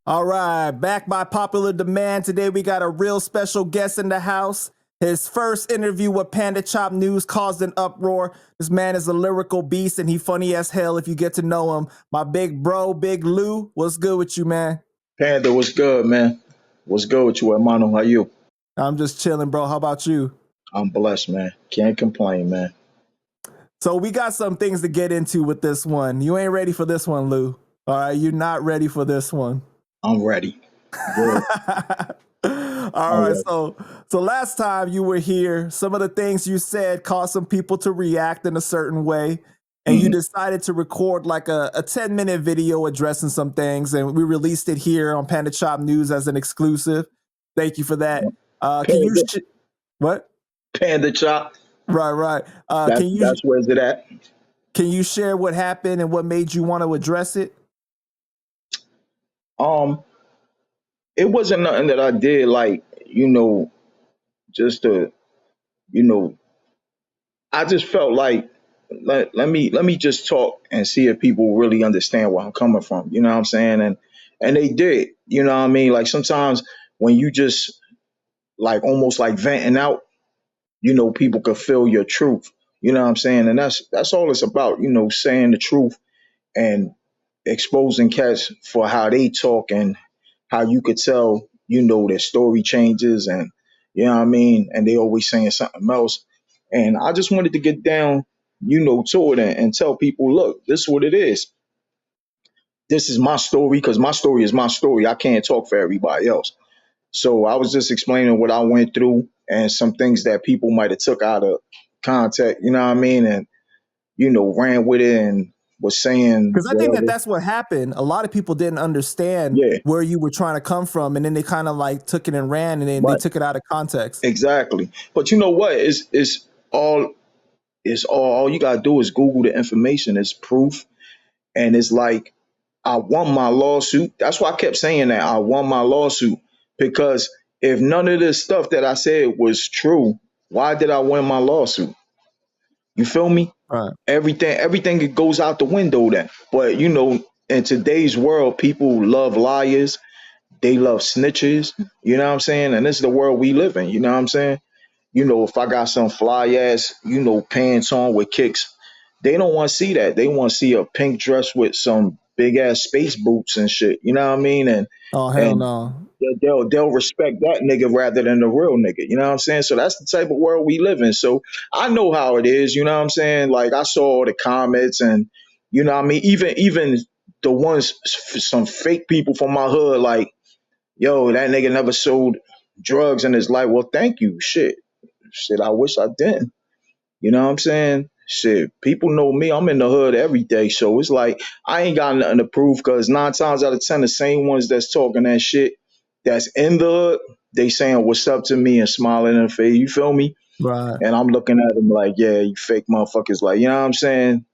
All right, back by popular demand. Today we got a real special guest in the house. His first interview with Panda Chop News caused an uproar. This man is a lyrical beast and he funny as hell if you get to know him. My big bro, Big Lou, what's good with you, man? Panda, what's good, man? What's good with you, hermano? How you? I'm just chilling, bro. How about you? I'm blessed, man. Can't complain, man. So we got some things to get into with this one. You ain't ready for this one, Lou. All right, you're not ready for this one. I'm ready. Good. All I'm right, ready. so last time you were here, some of the things you said caused some people to react in a certain way, and you Mhm. decided to record like a 10-minute video addressing some things, and we released it here on Panda Chop News as an exclusive. Thank you for that. Can you Panda, what? Panda chop. Right. That's where's it at? Can you share what happened and what made you want to address it? Um, it wasn't nothing that I did, like just to, you know. I just felt like let me just talk and see if people really understand where I'm coming from. You know what I'm saying? And they did. You know what I mean? Like sometimes when you just like almost like venting out, people could feel your truth. You know what I'm saying? And that's all it's about, saying the truth and exposing cats for how they talk and how you could tell, their story changes and you know what I mean, and they always saying something else. And I just wanted to get down, to it and tell people, look, this is what it is. This is my story because my story is my story. I can't talk for everybody else. So I was just explaining what I went through and some things that people might have took out of context, you know what I mean, and ran with it and was saying Because I think that whatever. that's what happened. A lot of people didn't understand Yeah, where you were trying to come from, and then they kind of like took it and ran, and then they but took it out of context. exactly. But you know what? All you gotta do is Google the information. It's proof, and it's like I won my lawsuit. That's why I kept saying that I won my lawsuit because if none of this stuff that I said was true, why did I win my lawsuit? You feel me? Right. Everything goes out the window then. But in today's world, people love liars. They love snitches. You know what I'm saying? And this is the world we live in. You know what I'm saying? If I got some fly ass, pants on with kicks, they don't want to see that. They want to see a pink dress with some big ass space boots and shit. You know what I mean? Oh hell And no. they'll respect that nigga rather than the real nigga. You know what I'm saying? So that's the type of world we live in. So I know how it is. You know what I'm saying? Like I saw all the comments and what I mean. Even the ones some fake people from my hood like, yo, that nigga never sold drugs in his life. Well, thank you. Shit, I wish I didn't. You know what I'm saying? Shit, people know me. I'm in the hood every day. So it's like, I ain't got nothing to prove because 9 times out of 10, the same ones that's talking that shit that's in the hood, they saying what's up to me and smiling in the face. You feel me? Right. And I'm looking at them like, yeah, you fake motherfuckers. Like, you know what I'm saying?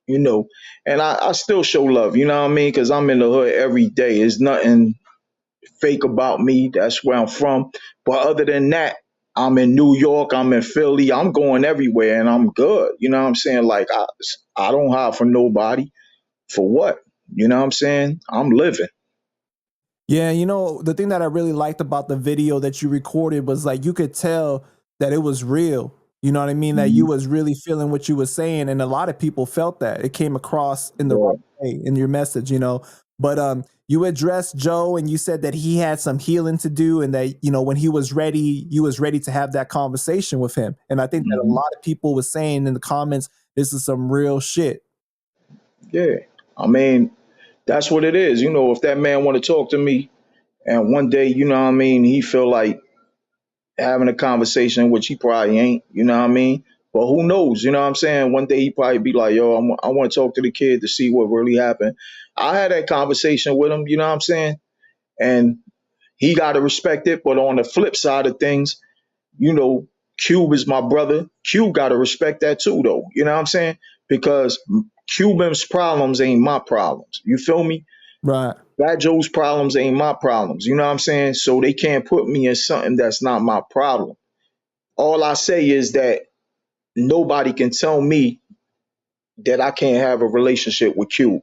You know, and I still show love. You know what I mean? Because I'm in the hood every day. There's nothing fake about me. That's where I'm from. But other than that, I'm in New York, I'm in Philly, I'm going everywhere and I'm good. You know what I'm saying? Like I don't hide from nobody. For what? You know what I'm saying? I'm living. Yeah, the thing that I really liked about the video that you recorded was like you could tell that it was real. You know what I mean? That you Mhm. was really feeling what you were saying, and a lot of people felt that. It came across in the Yeah. right way in your message. But you addressed Joe and you said that he had some healing to do and that, when he was ready, you was ready to have that conversation with him. And I think that a Mhm. lot of people were saying in the comments, this is some real shit. Yeah. I mean, that's what it is. If that man want to talk to me and one day, you know what I mean, he feel like having a conversation, which he probably ain't, you know what I mean? But who knows? You know what I'm saying? One day he probably be like, yo, I want to talk to the kid to see what really happened. I had that conversation with him, you know what I'm saying? And he got to respect it. But on the flip side of things, you know, Cube is my brother. Cube got to respect that too, though. You know what I'm saying? Because Cuban's problems ain't my problems. You feel me? Right. Fat Joe's problems ain't my problems. You know what I'm saying? So they can't put me in something that's not my problem. All I say is that nobody can tell me that I can't have a relationship with Cube.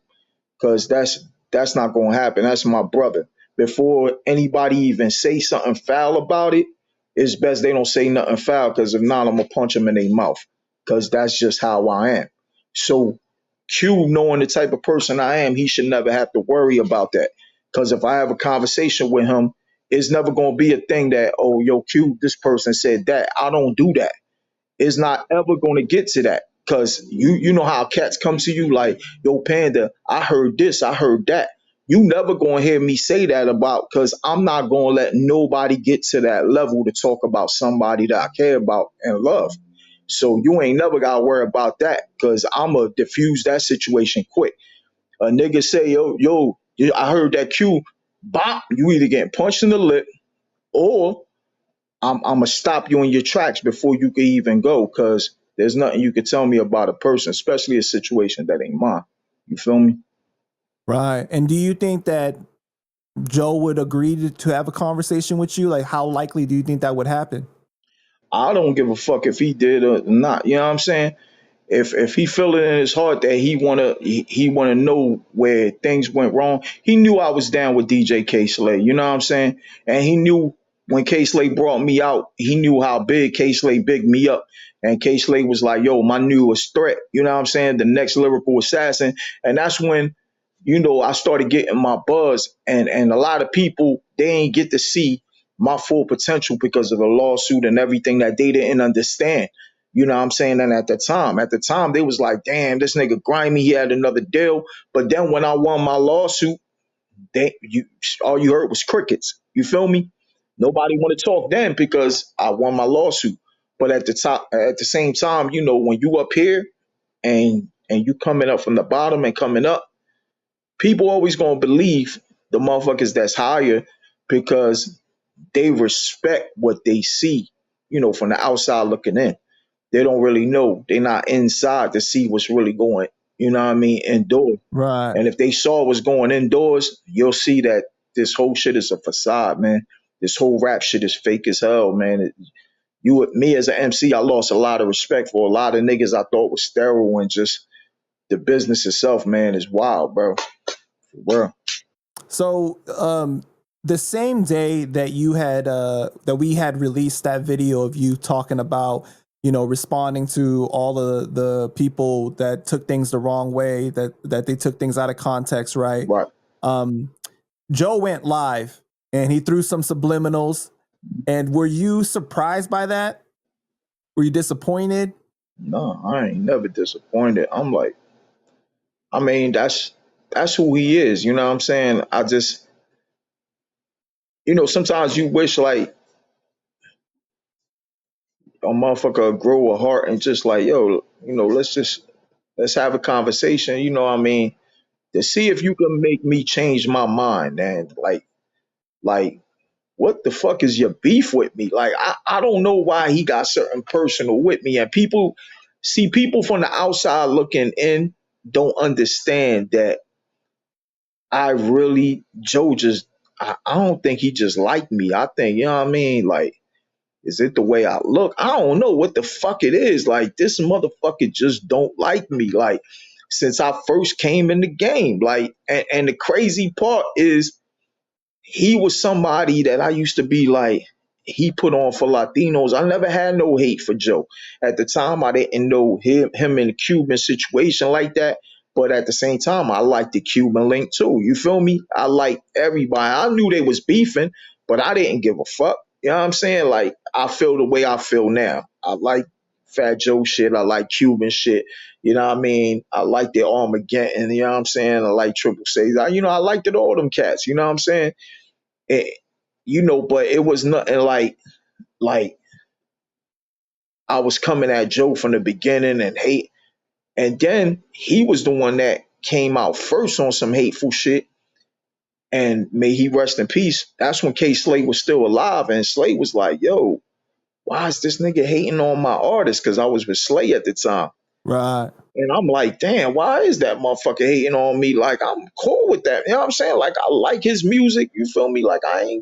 because that's not gonna happen. That's my brother. Before anybody even say something foul about it, it's best they don't say nothing foul, because if not, I'm gonna punch them in their mouth. Because that's just how I am. So Q, knowing the type of person I am, he should never have to worry about that. Because if I have a conversation with him, it's never gonna be a thing that, oh yo, Q, this person said that. I don't do that. It's not ever going to get to that, because you know how cats come to you like, yo, Panda, I heard this, I heard that. You never going to hear me say that about, because I'm not going to let nobody get to that level to talk about somebody that I care about and love. So you ain't never got to worry about that, because I'm going to diffuse that situation quick. A nigga say, yo, I heard that Q, bop, you either getting punched in the lip, or I'm gonna stop you in your tracks before you can even go, because there's nothing you can tell me about a person, especially a situation that ain't mine. You feel me? Right. And do you think that Joe would agree to have a conversation with you? Like, how likely do you think that would happen? I don't give a fuck if he did or not. You know what I'm saying? If he feel it in his heart that he wanna know where things went wrong, he knew I was down with DJ K Slay. You know what I'm saying? And he knew when K Slay brought me out, he knew how big K Slay bigged me up. And K Slay was like, "Yo, my newest threat." You know what I'm saying? The next lyrical assassin. And that's when, I started getting my buzz. And a lot of people, they ain't get to see my full potential because of the lawsuit and everything that they didn't understand. You know what I'm saying? And at the time, they was like, damn, this nigga grimy, he had another deal. But then when I won my lawsuit, all you heard was crickets. You feel me? Nobody want to talk then because I won my lawsuit. But at the same time, when you up here and you coming up from the bottom and coming up, people always gonna believe the motherfuckers that's higher, because they respect what they see, from the outside looking in. They don't really know. They're not inside to see what's really going, indoors. Right. And if they saw what's going indoors, you'll see that this whole shit is a facade, man. This whole rap shit is fake as hell, man. Me as an MC, I lost a lot of respect for a lot of niggas I thought was sterile, and just the business itself, man, is wild, bro. For real. So, the same day that that we had released that video of you talking about, responding to all of the people that took things the wrong way, that they took things out of context, right? Right. Um, Joe went live and he threw some subliminals. And were you surprised by that? Were you disappointed? No, I ain't never disappointed. I'm like, that's who he is. You know what I'm saying? I just, sometimes you wish like a motherfucker would grow a heart and just like, yo, let's have a conversation. You know what I mean? To see if you can make me change my mind, and like, what the fuck is your beef with me? Like, I don't know why he got certain personal with me, and people from the outside looking in don't understand that Joe just, I don't think he just liked me. I think, you know what I mean? Like, is it the way I look? I don't know what the fuck it is. Like, this motherfucker just don't like me. Like, since I first came in the game. Like, and the crazy part is, he was somebody that I used to be like, he put on for Latinos. I never had no hate for Joe. At the time, I didn't know him in the Cuban situation like that. But at the same time, I liked the Cuban link too. You feel me? I liked everybody. I knew they was beefing, but I didn't give a fuck. You know what I'm saying? Like, I feel the way I feel now. I like Fat Joe shit. I like Cuban shit. You know what I mean? I like the Armageddon. You know what I'm saying? I like Triple C's. I liked it all them cats. You know what I'm saying? It, but it was nothing like I was coming at Joe from the beginning and hate, and then he was the one that came out first on some hateful shit. And may he rest in peace. That's when K Slade was still alive, and Slade was like, "Yo, why is this nigga hating on my artist?" Because I was with Slay at the time. Right. And I'm like, damn, why is that motherfucker hating on me? Like, I'm cool with that. You know what I'm saying? Like, I like his music. You feel me? Like, I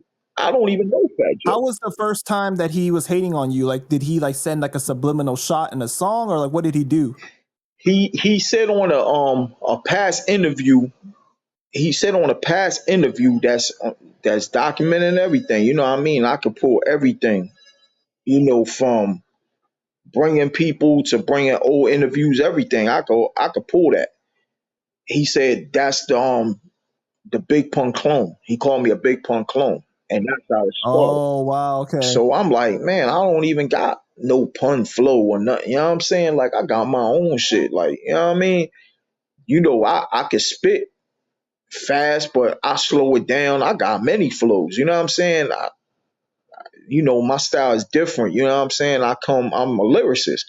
don't even know Fat How Joe. was the first time that he was hating on you? Like, did he like send like a subliminal shot in a song, or like what did he do? He said on a past interview, he said on a past interview that's documented and everything. You know what I mean? I could pull everything. From bringing people to bringing old interviews, everything. I could pull that. He said that's the Big Pun clone. He called me a Big Pun clone, and that's how it started. Oh wow, okay. So I'm like, man, I don't even got no pun flow or nothing. You know what I'm saying? Like I got my own shit. Like you know what I mean? I could spit fast, but I slow it down. I got many flows. You know what I'm saying? My style is different. You know what I'm saying? I'm a lyricist.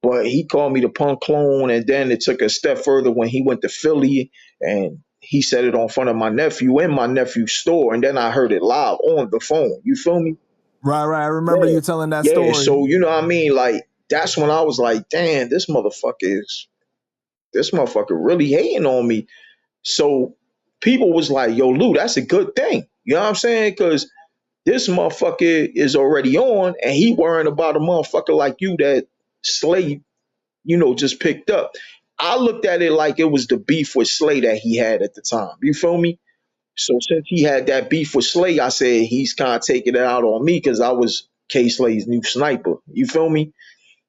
But he called me the punk clone, and then it took a step further when he went to Philly and he said it on front of my nephew in my nephew's store, and then I heard it live on the phone. You feel me? Right. I remember Yeah, you telling that yeah. story. So you know what I mean? Like that's when I was like, damn, this motherfucker really hating on me. So people was like, yo, Lou, that's a good thing. You know what I'm saying? Because this motherfucker is already on, and he worrying about a motherfucker like you that Slay, just picked up. I looked at it like it was the beef with Slay that he had at the time. You feel me? So since he had that beef with Slay, I said he's kind of taking it out on me because I was K Slay's new sniper. You feel me?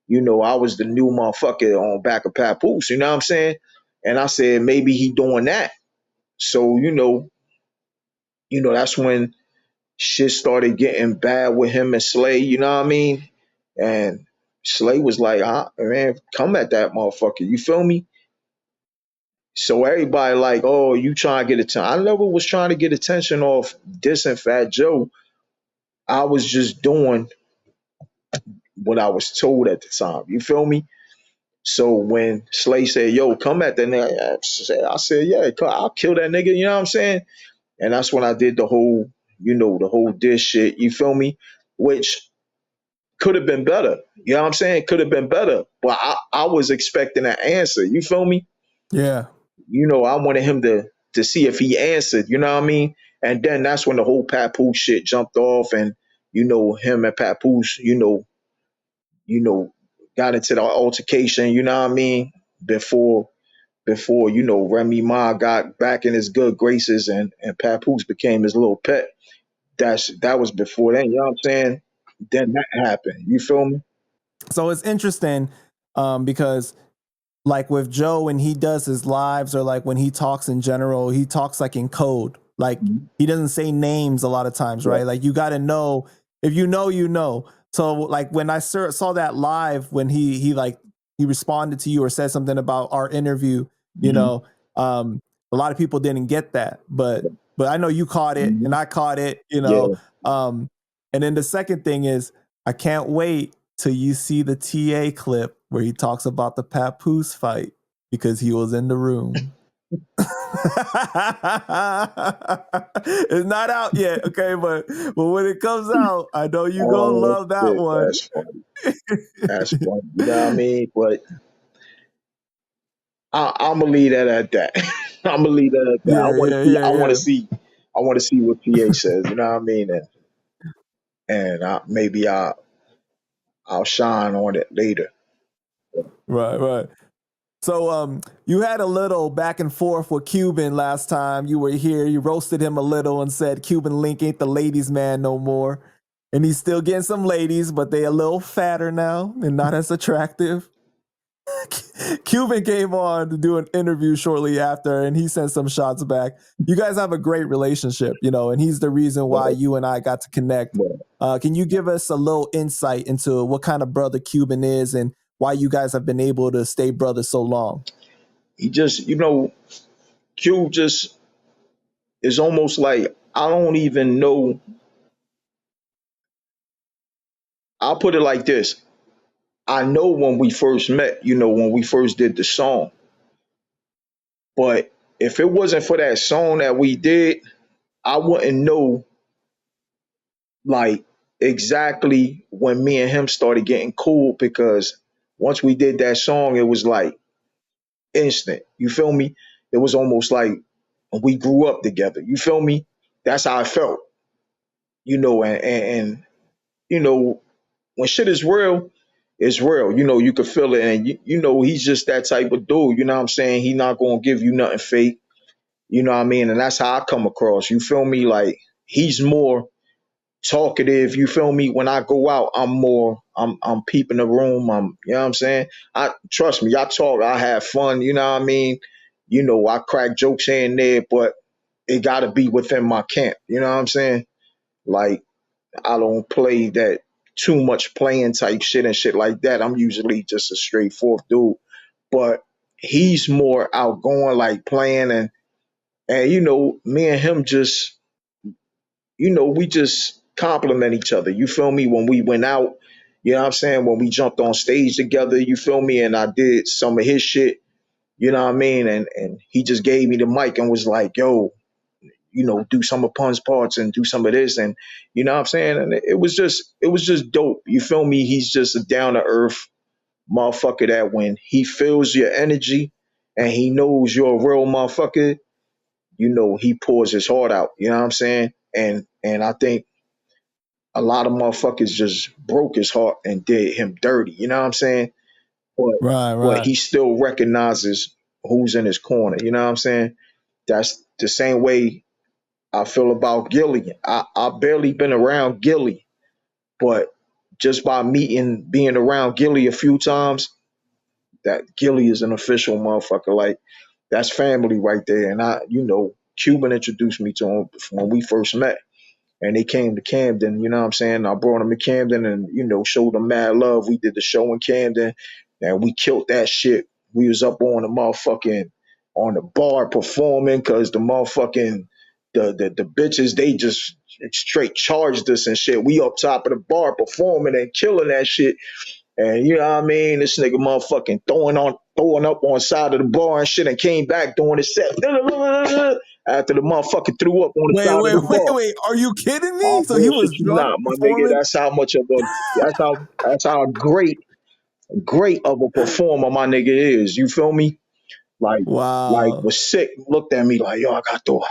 I was the new motherfucker on back of Papoose. You know what I'm saying? And I said maybe he doing that. So that's when shit started getting bad with him and Slay. You know what I mean? And Slay was like, man, come at that motherfucker. You feel me? So everybody like, oh, you trying to get attention. I never was trying to get attention off dissing Fat Joe. I was just doing what I was told at the time. You feel me? So when Slay said, yo, come at that nigga, I said, yeah, I'll kill that nigga. You know what I'm saying? And that's when I did the whole diss shit. You feel me? Which could have been better. You know what I'm saying? Could have been better. But I was expecting an answer. You feel me? Yeah. I wanted him to see if he answered, you know what I mean? And then that's when the whole Papoose shit jumped off, and him and Papoose, you know, got into the altercation, you know what I mean? Before Remy Ma got back in his good graces, and Papoose became his little pet. That was before then, you know what I'm saying? Then that happened. You feel me? So it's interesting because like with Joe when he does his lives or like when he talks in general, he talks like in code. Like Mhm. he doesn't say names a lot of times, Yeah. right? Like you got to know if you know, you know. So like when I saw that live when he responded to you or said something about our interview, you Mhm. know, a lot of people didn't get that, but I know you caught it and Mhm. I caught it, you know. Yeah. And then the second thing is I can't wait till you see the TA clip where he talks about the Papoose fight because he was in the room. It's not out yet, okay, but when it comes out, I know you gonna Oh love that shit, one. that's funny. That's funny. You know what I mean? But I'm gonna leave that at that. I'm gonna leave that at that. I Yeah, want to yeah, see. yeah, I want to yeah. see. I want to see what PA says. You know what I mean? And maybe I'll shine on it later. Right. So you had a little back and forth with Cuban last time you were here. You roasted him a little and said Cuban Link ain't the ladies' man no more. And he's still getting some ladies, but they a little fatter now and not as attractive. Cuban came on to do an interview shortly after and he sent some shots back. You guys have a great relationship, you know, and he's the reason why But, you and I got to connect. but Can you give us a little insight into what kind of brother Cuban is and why you guys have been able to stay brothers so long? he just, Q just is almost like I don't even know. I'll put it like this. I know when we first met, when we first did the song, but if it wasn't for that song that we did, I wouldn't know like exactly when me and him started getting cool because once we did that song, it was like instant. You feel me? It was almost like we grew up together. You feel me? That's how I felt. And when shit is real, it's real. You could feel it, and he's just that type of dude. You know what I'm saying? He not gonna give you nothing fake. You know what I mean? And that's how I come across. You feel me? Like he's more talkative. You feel me? When I go out, I'm peeping the room. You know what I'm saying? I trust me, I talk, I have fun, you know what I mean? You know, I crack jokes here and there, but it gotta be within my camp. You know what I'm saying? Like I don't play that too much playing type shit and shit like that. I'm usually just a straightforward dude. But he's more outgoing, like playing and you know, me and him just we just compliment each other. You feel me? When we went out, you know what I'm saying? When we jumped on stage together, you feel me? And I did some of his shit, you know what I mean? And he just gave me the mic and was like, yo, do some of Pun's parts and do some of this and you know what I'm saying? And it was just dope. You feel me? He's just a down to earth motherfucker that when he feels your energy and he knows you're a real motherfucker, he pours his heart out. You know what I'm saying? And I think a lot of motherfuckers just broke his heart and did him dirty. You know what I'm saying? But Right, but right. he still recognizes who's in his corner. You know what I'm saying? That's the same way I feel about Gilly. I barely been around Gilly, but just by being around Gilly a few times, that Gilly is an official motherfucker. Like that's family right there. And Cuban introduced me to him when we first met. And they came to Camden, you know what I'm saying? I brought them to Camden and, showed them mad love. We did the show in Camden and we killed that shit. We was up on the motherfucking, on the bar performing because the motherfucking, the bitches, they just straight charged us and shit. We up top of the bar performing and killing that shit. And you know what I mean? This nigga motherfucking throwing up on side of the bar and shit and came back doing his set. After the motherfucker threw up on the Wait, side of wait, the wait, bar. wait. Are you kidding I me? So he bullshit was you drunk not, my nigga. performing? That's how great of a performer my nigga is. You feel me? Like Wow. was sick, looked at me like, yo, I got to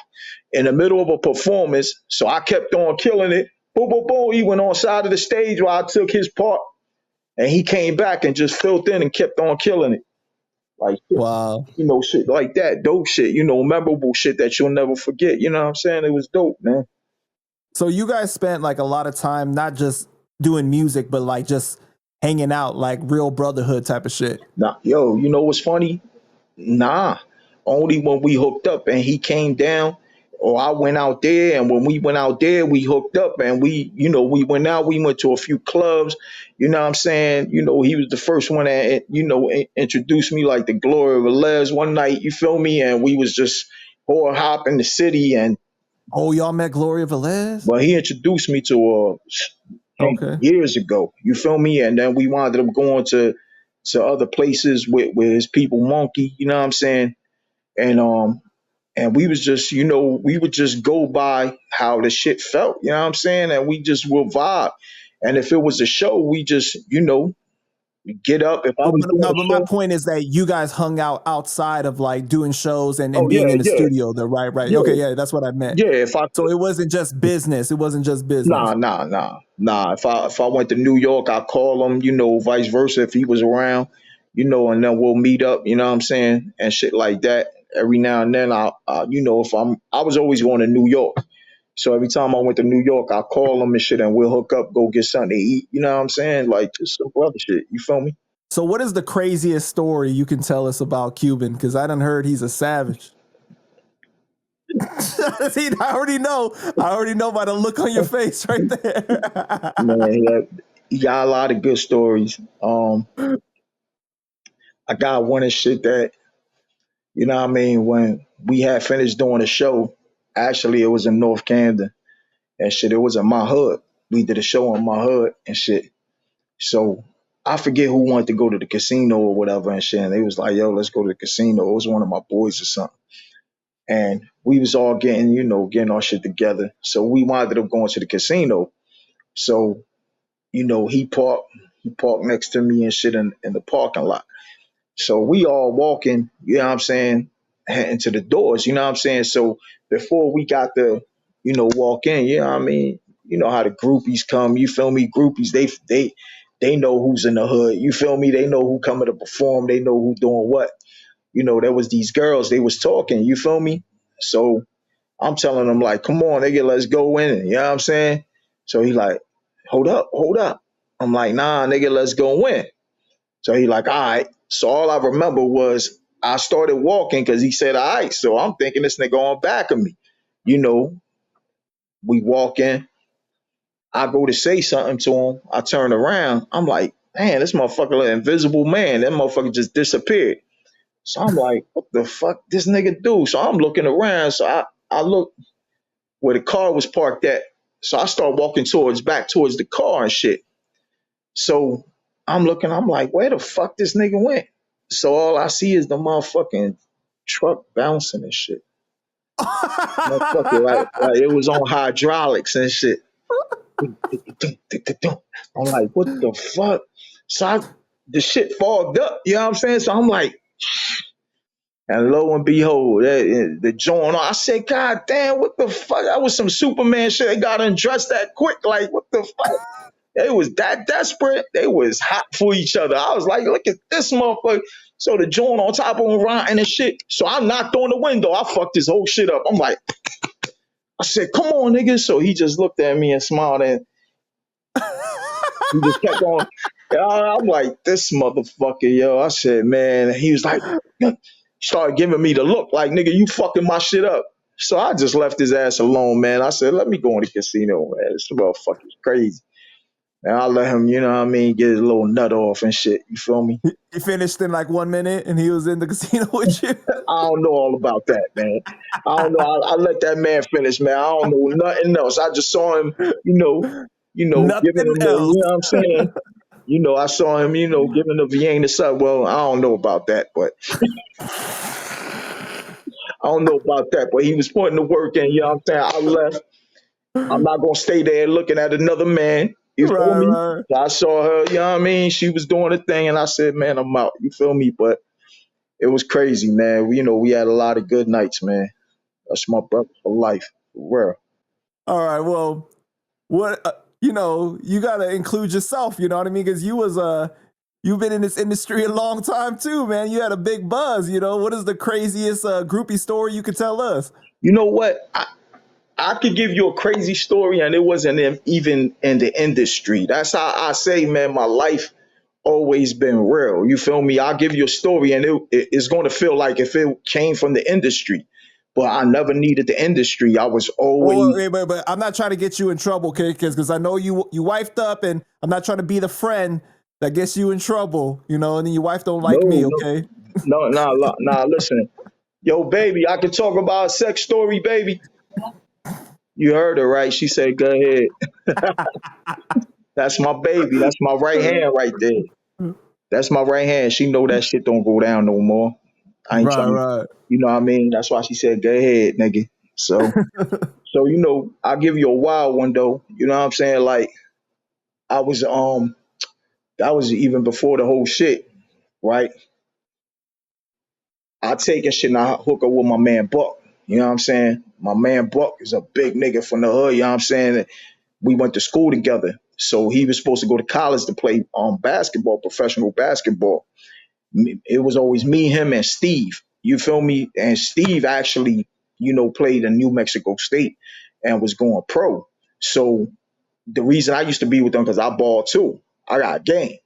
in the middle of a performance. So I kept on killing it. Boom, boom, boom. He went on side of the stage while I took his part and he came back and just filled in and kept on killing it. Like shit, Wow. shit like that, dope shit, memorable shit that you'll never forget. You know what I'm saying? It was dope, man. So you guys spent like a lot of time not just doing music, but like just hanging out, like real brotherhood type of shit. Nah, yo, you know what's funny? Nah, only when we hooked up and he came down, or I went out there, and when we went out there, we hooked up and we went out. We went to a few clubs. You know what I'm saying? He was the first one that introduced me like the glory of Les one night. You feel me? And we was just whore hopping the city, and Oh, y'all met Gloria Velez? but he introduced me to Okay. years ago. You feel me? And then we wound up going to other places with his people Monkey. You know what I'm saying? And we was just, we would just go by how the shit felt, you know what I'm saying? And we just will vibe. And if it was a show, we just, get up. If I But, was but, doing no, a but my show, point is that you guys hung out outside of like doing shows and oh being in the yeah, studio. The right, right. Okay, yeah, yeah, that's what I meant. yeah. If I So it wasn't just business. It wasn't just Nah, business. nah, nah, nah. If I went to New York, I call him, vice versa if he was around, and then we'll meet up, you know what I'm saying, and shit like that. Every now and then, if I was always going to New York, so every time I went to New York, I call him and shit, and we'll hook up, go get something to eat, you know what I'm saying, like just some other shit. You feel me? So what is the craziest story you can tell us about Cuban? Because I done heard he's a savage. See, I already know. I already know by the look on your face right Man, there. he got a lot of good stories. I got one and shit that what I mean when we had finished doing the show. Actually, it was in North Camden and shit. It was in my hood. We did a show in my hood and shit. So I forget who wanted to go to the casino or whatever and shit. And they was like, yo, let's go to the casino. It was one of my boys or something. And we was all getting our shit together. So we wound up going to the casino. So, he parked next to me and shit in the parking lot. So we all walking, you know what I'm saying, heading to the doors, you know what I'm saying? So before we got to, walk in, you know what I mean? You know how the groupies come, you feel me? Groupies, they know who's in the hood. You feel me? They know who coming to perform, they know who doing what. There was these girls, they was talking, you feel me? So I'm telling him like, come on, nigga, let's go in. You know what I'm saying? So he like, hold up, hold up. I'm like, nah, nigga, let's go in. So he like, all right. So all I remember was I started walking because he said, all right. So I'm thinking this nigga on back of me. You know, we walk in. I go to say something to him. I turn around. I'm like, man, this motherfucker, an invisible man. That motherfucker just disappeared. So I'm like, what the fuck this nigga do? So I'm looking around. So I look where the car was parked at. So I start walking back towards the car and shit. So I'm looking, I'm like, where the fuck this nigga went? So all I see is the motherfucking truck bouncing and shit. Motherfucker, like it was on hydraulics and shit. I'm like, what the fuck? So the shit fogged up, you know what I'm saying? So I'm like, and lo and behold, the joint, I said, God damn, what the fuck? That was some Superman shit. They got undressed that quick. Like, what the fuck? They was that desperate. They was hot for each other. I was like, look at this motherfucker. So the joint on top of him rotting and shit. So I knocked on the window. I fucked this whole shit up. I'm like, I said, come on, nigga. So he just looked at me and smiled and he just kept on. I'm like, this motherfucker, yo. I said, man. And he was like, started giving me the look like, nigga, you fucking my shit up. So I just left his ass alone, man. I said, let me go in the casino, man. This motherfucker's crazy. And I let him, you know what I mean, get his little nut off and shit. You feel me? He finished in like 1 minute and he was in the casino with you. I don't know all about that, man. I don't know. I let that man finish, man. I don't know nothing else. I just saw him, giving Nothing him the, else. you know what I'm saying? I saw him, giving the Vienna sub. Well, I don't know about that, but I don't know about that. But he was putting the work in, you know what I'm saying? I left. I'm not gonna stay there looking at another man. You feel Right, me? right. I saw her, you know what I mean? She was doing a thing and I said, man, I'm out. You feel me? But it was crazy, man. We had a lot of good nights, man. That's my brother for life. For real. All right. Well, what you got to include yourself. You know what I mean? Because you've been in this industry a long time too, man. You had a big buzz. What is the craziest groupie story you could tell us? You know what? I could give you a crazy story and it wasn't even in the industry. That's how I say, man, my life always been real. You feel me? I'll give you a story and it's going to feel like if it came from the industry. But I never needed the industry. I was Well, always but I'm not trying to get you in trouble, kid, because I know you wifed up, and I'm not trying to be the friend that gets you in trouble. And then your wife don't like me, no, okay? no, nah. Listen, yo, baby, I can talk about a sex story, baby. You heard her, right? She said, "Go ahead." That's my baby. That's my right hand right there. That's my right hand. She know that shit don't go down no more. I ain't Right, trying. right. You know what I mean? That's why she said, "Go ahead, nigga." So I'll give you a wild one though. You know what I'm saying? Like I was that was even before the whole shit, right? I take and shit and I hook up with my man Buck. You know what I'm saying? My man Buck is a big nigga from the hood. You know what I'm saying? We went to school together. So he was supposed to go to college to play basketball, professional basketball. It was always me, him, and Steve. You feel me? And Steve actually, played in New Mexico State and was going pro. So the reason I used to be with them because I ball too. I got game.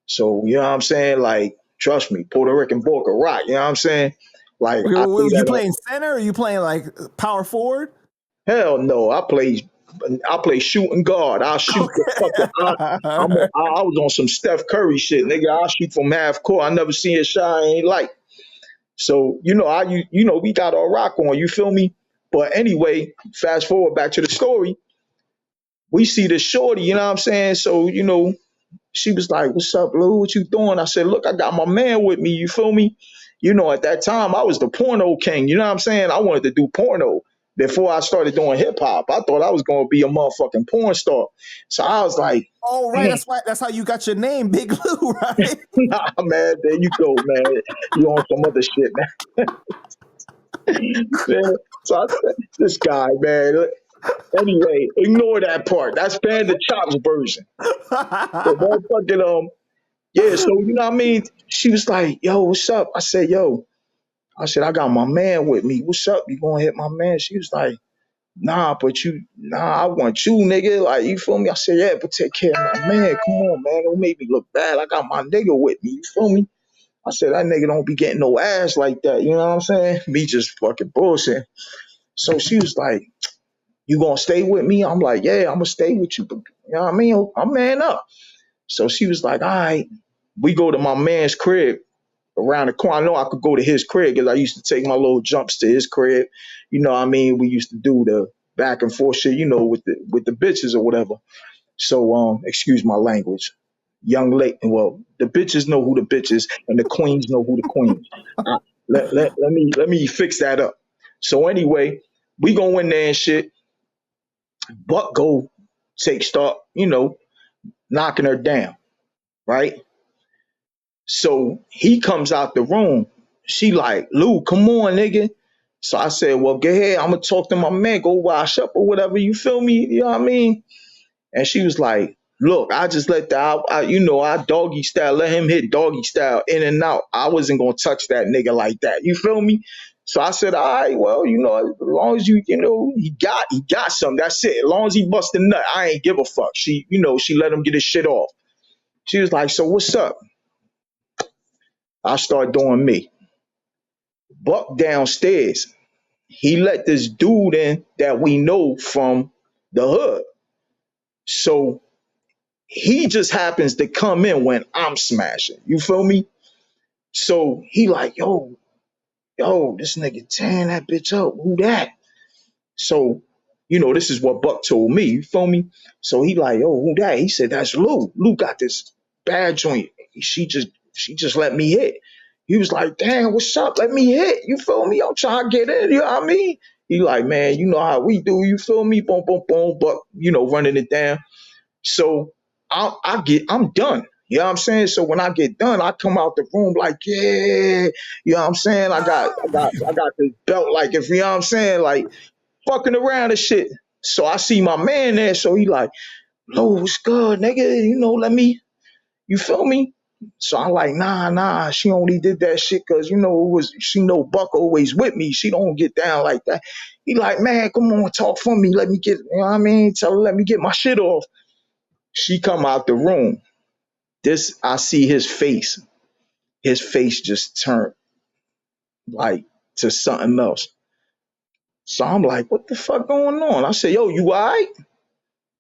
So you know what I'm saying? Like, trust me, Puerto Rican boy can rock. You know what I'm saying? Like Okay, I well, play you that on. playing center or you playing like power forward? Hell no, I play shooting guard. I'll shoot the fucking. I was on some Steph Curry shit, nigga. I'll shoot from half court. I never seen a shot I ain't like. So we got our rock on. You feel me? But anyway, fast forward back to the story. We see this shorty. You know what I'm saying? So she was like, "What's up, Lou? What you doing?" I said, "Look, I got my man with me. You feel me?" At that time, I was the porno king. You know what I'm saying? I wanted to do porno before I started doing hip hop. I thought I was going to be a motherfucking porn star. So I was like, Oh, right. "Damn, That's how you got your name, Big Lou, right? nah, man, there you go, man. You on some other shit, man." So I said, "This guy, man." Anyway, ignore that part. That's Panda Chop's version. The motherfucking yeah. So you know what I mean? She was like, "Yo, what's up?" I said, "Yo." I said, I got my man with me. What's up? You gonna hit my man? She was like, nah, I want you, nigga. Like, you feel me? I said, yeah, but take care of my man. Come on, man. Don't make me look bad. I got my nigga with me. You feel me? I said, that nigga don't be getting no ass like that. You know what I'm saying? Me just fucking bullshit. So she was like, you gonna stay with me? I'm like, yeah, I'm gonna stay with you. But, you know what I mean? I'm man up. So she was like, all right. We go to my man's crib around the corner. I know I could go to his crib because I used to take my little jumps to his crib. You know what I mean? We used to do the back and forth shit, you know, with the bitches or whatever. So excuse my language. Young lady, well, the bitches know who the bitches and the queens know who the queens. Uh, let me fix that up. So anyway, we go in there and shit. Buck go start, knocking her down, right? So he comes out the room. She like, Lou, come on, nigga. So I said, well, go ahead. I'm gonna talk to my man. Go wash up or whatever. You feel me? You know what I mean? And she was like, look, I just let I doggy style, let him hit doggy style in and out. I wasn't gonna touch that nigga like that. You feel me? So I said, all right, well, as long as he got something. That's it. As long as he bust a nut, I ain't give a fuck. She let him get his shit off. She was like, so what's up? I start doing me. Buck downstairs. He let this dude in that we know from the hood. So he just happens to come in when I'm smashing. You feel me? So he like, yo, this nigga tearing that bitch up. Who that? So, this is what Buck told me. You feel me? So he like, yo, who that? He said, that's Lou. Lou got this bad joint. She just let me hit. He was like, damn, what's up? Let me hit. You feel me? I'm trying to get in. You know what I mean? He like, man, you know how we do. You feel me? Boom, boom, boom. Buck, running it down. So I'm done. You know what I'm saying? So when I get done, I come out the room like, yeah, you know what I'm saying? I got this belt, like, if you know what I'm saying, like fucking around and shit. So I see my man there, so he like, no, what's good, nigga? Let me, you feel me? So I'm like, nah, she only did that shit because she know Buck always with me. She don't get down like that. He like, man, come on, talk for me. Let me get, you know what I mean? Tell her, let me get my shit off. She come out the room. I see his face. His face just turned like to something else. So I'm like, what the fuck going on? I said, yo, you all right?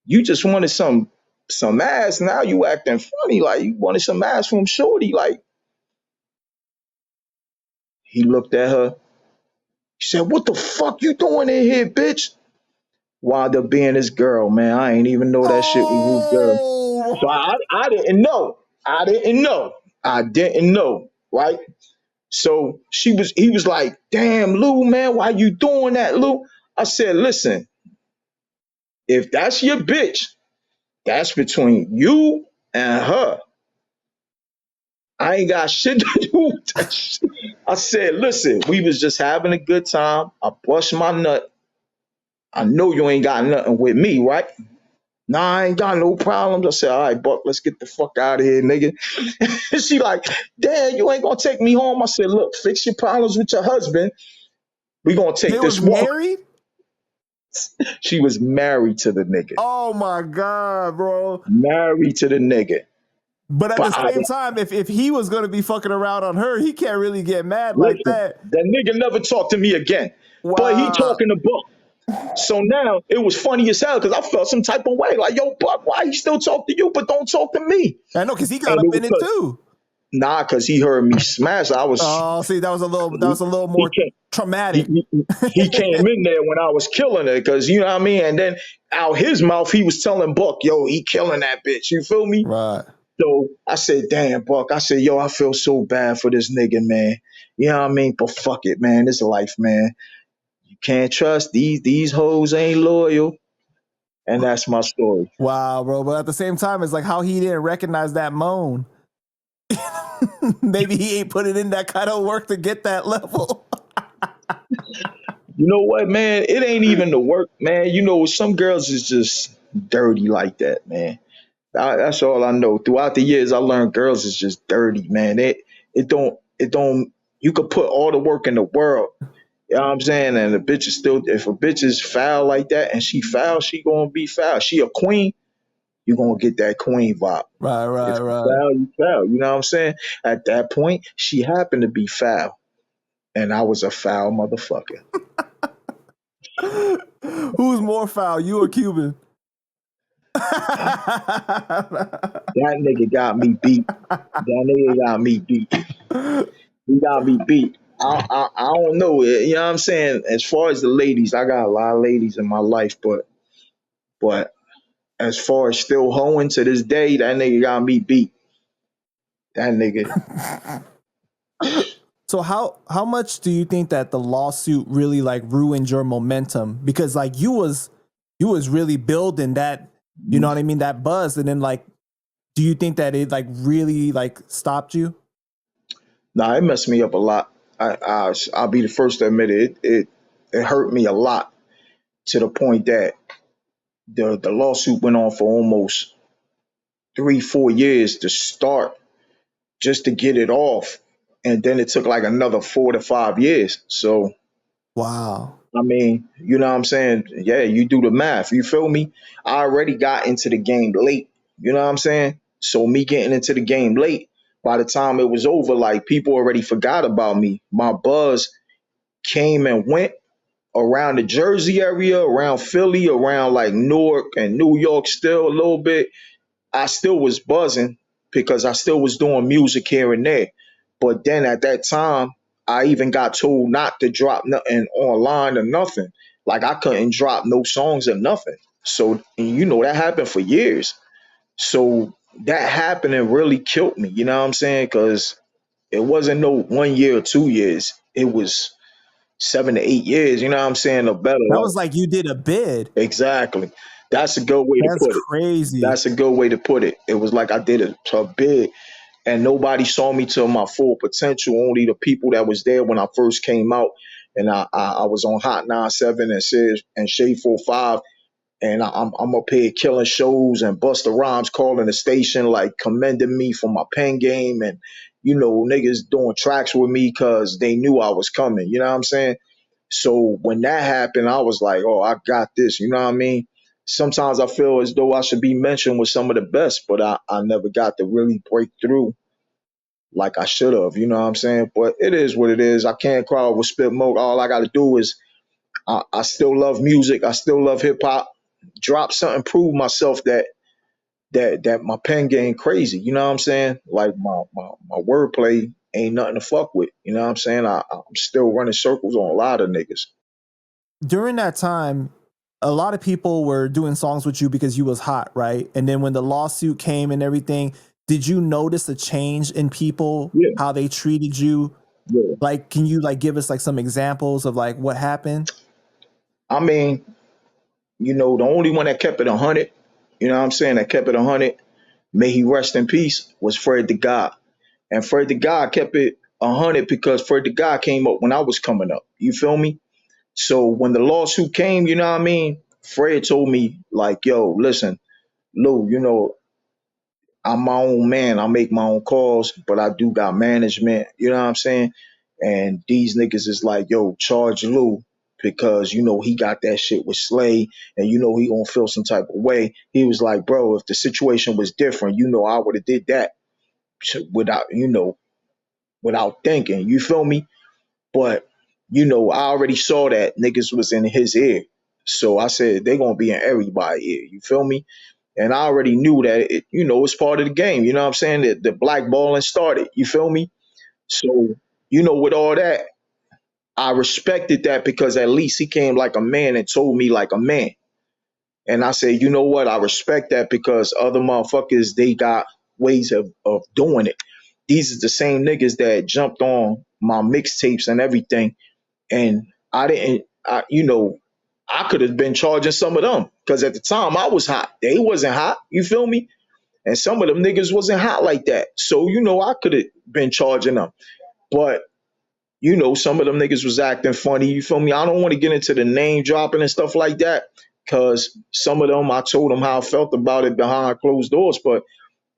You just wanted some ass. Now you acting funny. Like you wanted some ass from Shorty. Like he looked at her. He said, what the fuck you doing in here, bitch? Wound up being this girl, man. I ain't even know that shit was his girl. Oh, So I didn't know. I didn't know. Right? So he was like, damn, Lou, man, why you doing that, Lou? I said, listen, if that's your bitch, that's between you and her. I ain't got shit to do with that shit. I said, listen, we was just having a good time. I bust my nut. I know you ain't got nothing with me, right? Nah, I ain't got no problems. I said, all right, Buck, let's get the fuck out of here, nigga. She like, damn, you ain't gonna take me home. I said, look, fix your problems with your husband. We gonna they take was this walk. married? She was married to the nigga. Oh my God, bro. Married to the nigga. But at But the same time, if he was going to be fucking around on her, he can't really get mad like listen, that. that nigga never talked to me again. But he Wow. talking to Buck. So now it was funny as hell because I felt some type of way. Like, yo, Buck, why he still talk to you but don't talk to me? I know, because he got And up it was in it cause, too. nah, because he heard me smash. Oh, see, that He, was a little he more came. traumatic. He came in there when I was killing it, because you know what I mean. And then out his mouth, he was telling Buck, "Yo, he killing that bitch." You feel me? Right. So I said, damn, Buck. I said, yo, I feel so bad for this nigga, man. You know what I mean? But fuck it, man. This life, man. You can't trust these hoes ain't loyal. And that's my story. Wow, bro. But at the same time, it's like how he didn't recognize that moan. Maybe he ain't putting in that kind of work to get that level. You know what, man? It ain't even the work, man. Some girls is just dirty like that, man. That's all I know. Throughout the years, I learned girls is just dirty, man. It don't, You could put all the work in the world. You know what I'm saying? And the bitch is still, if a bitch is foul like that and she foul, she gonna be foul. She a queen, you gonna get that queen vibe. Right, If right, you right. foul, you foul. You know what I'm saying? At that point, she happened to be foul. And I was a foul motherfucker. Who's more foul, you or Cuban? That nigga got me beat. That nigga got me beat. He got me beat. I don't know. You know what I'm saying? As far as the ladies, I got a lot of ladies in my life, but as far as still hoeing to this day, that nigga got me beat. That nigga. So how much do you think that the lawsuit really like ruined your momentum? Because like you was really building that, you know what I mean, that buzz, and then like, do you think that it like really like stopped you? Nah, it messed me up a lot. I'll be the first to admit it. It hurt me a lot to the point that the lawsuit went on for almost 3 4 years to start, just to get it off, and then it took like another 4 to 5 years. So Wow. I mean, you know what I'm saying? Yeah, you do the math. You feel me? I already got into the game late. You know what I'm saying? So me getting into the game late, by the time it was over, like people already forgot about me. My buzz came and went around the Jersey area, around Philly, around like Newark and New York still a little bit. I still was buzzing because I still was doing music here and there. But then at that time, I even got told not to drop nothing online or nothing. Like I couldn't drop no songs or nothing. So you know that happened for years. So that happened and really killed me. You know what I'm saying? Because it wasn't no 1 year or 2 years. It was 7 to 8 years. You know what I'm saying? A better That life. was like you did a bid. Exactly. That's a good way to That's put it. crazy. That's a good way to put it. It was like I did a bid, and nobody saw me to my full potential. Only the people that was there when I first came out, and I was on Hot 97 and says and Shade 45, and I'm up here killing shows, and Busta Rhymes calling the station like commending me for my pen game, and you know niggas doing tracks with me because they knew I was coming. You know what I'm saying? So when that happened, I was like, oh, I got this. You know what I mean? Sometimes I feel as though I should be mentioned with some of the best, but I never got to really break through like I should have. You know what I'm saying? But it is what it is. I can't cry over spit milk. All I got to do is I still love music. I still love hip hop. Drop something, prove myself that my pen game crazy. You know what I'm saying? Like my wordplay ain't nothing to fuck with. You know what I'm saying? I'm still running circles on a lot of niggas. During that time, a lot of people were doing songs with you because you was hot, right? And then when the lawsuit came and everything, did you notice a change in people, Yeah, how they treated you? yeah. Like, can you like give us like some examples of like what happened? I mean, the only one that kept it 100, you know what I'm saying, that kept it 100, may he rest in peace, was Fred the God. And Fred the God kept it 100 because Fred the God came up when I was coming up. You feel me? So when the lawsuit came, you know what I mean? Fred told me, like, yo, listen, Lou, I'm my own man. I make my own calls, but I do got management. You know what I'm saying? And these niggas is like, yo, charge Lou because he got that shit with Slay, and he gonna feel some type of way. He was like, bro, if the situation was different, I would have did that without without thinking. You feel me? But I already saw that niggas was in his ear, so I said they gonna be in everybody's ear. You feel me? And I already knew that it's part of the game. You know what I'm saying? That the blackballing started. You feel me? So, with all that, I respected that because at least he came like a man and told me like a man. And I said, you know what? I respect that because other motherfuckers, they got ways of doing it. These are the same niggas that jumped on my mixtapes and everything. And I didn't, I could have been charging some of them because at the time I was hot. They wasn't hot. You feel me? And some of them niggas wasn't hot like that. So, I could have been charging them. But, some of them niggas was acting funny. You feel me? I don't want to get into the name dropping and stuff like that. Cause some of them I told them how I felt about it behind closed doors. But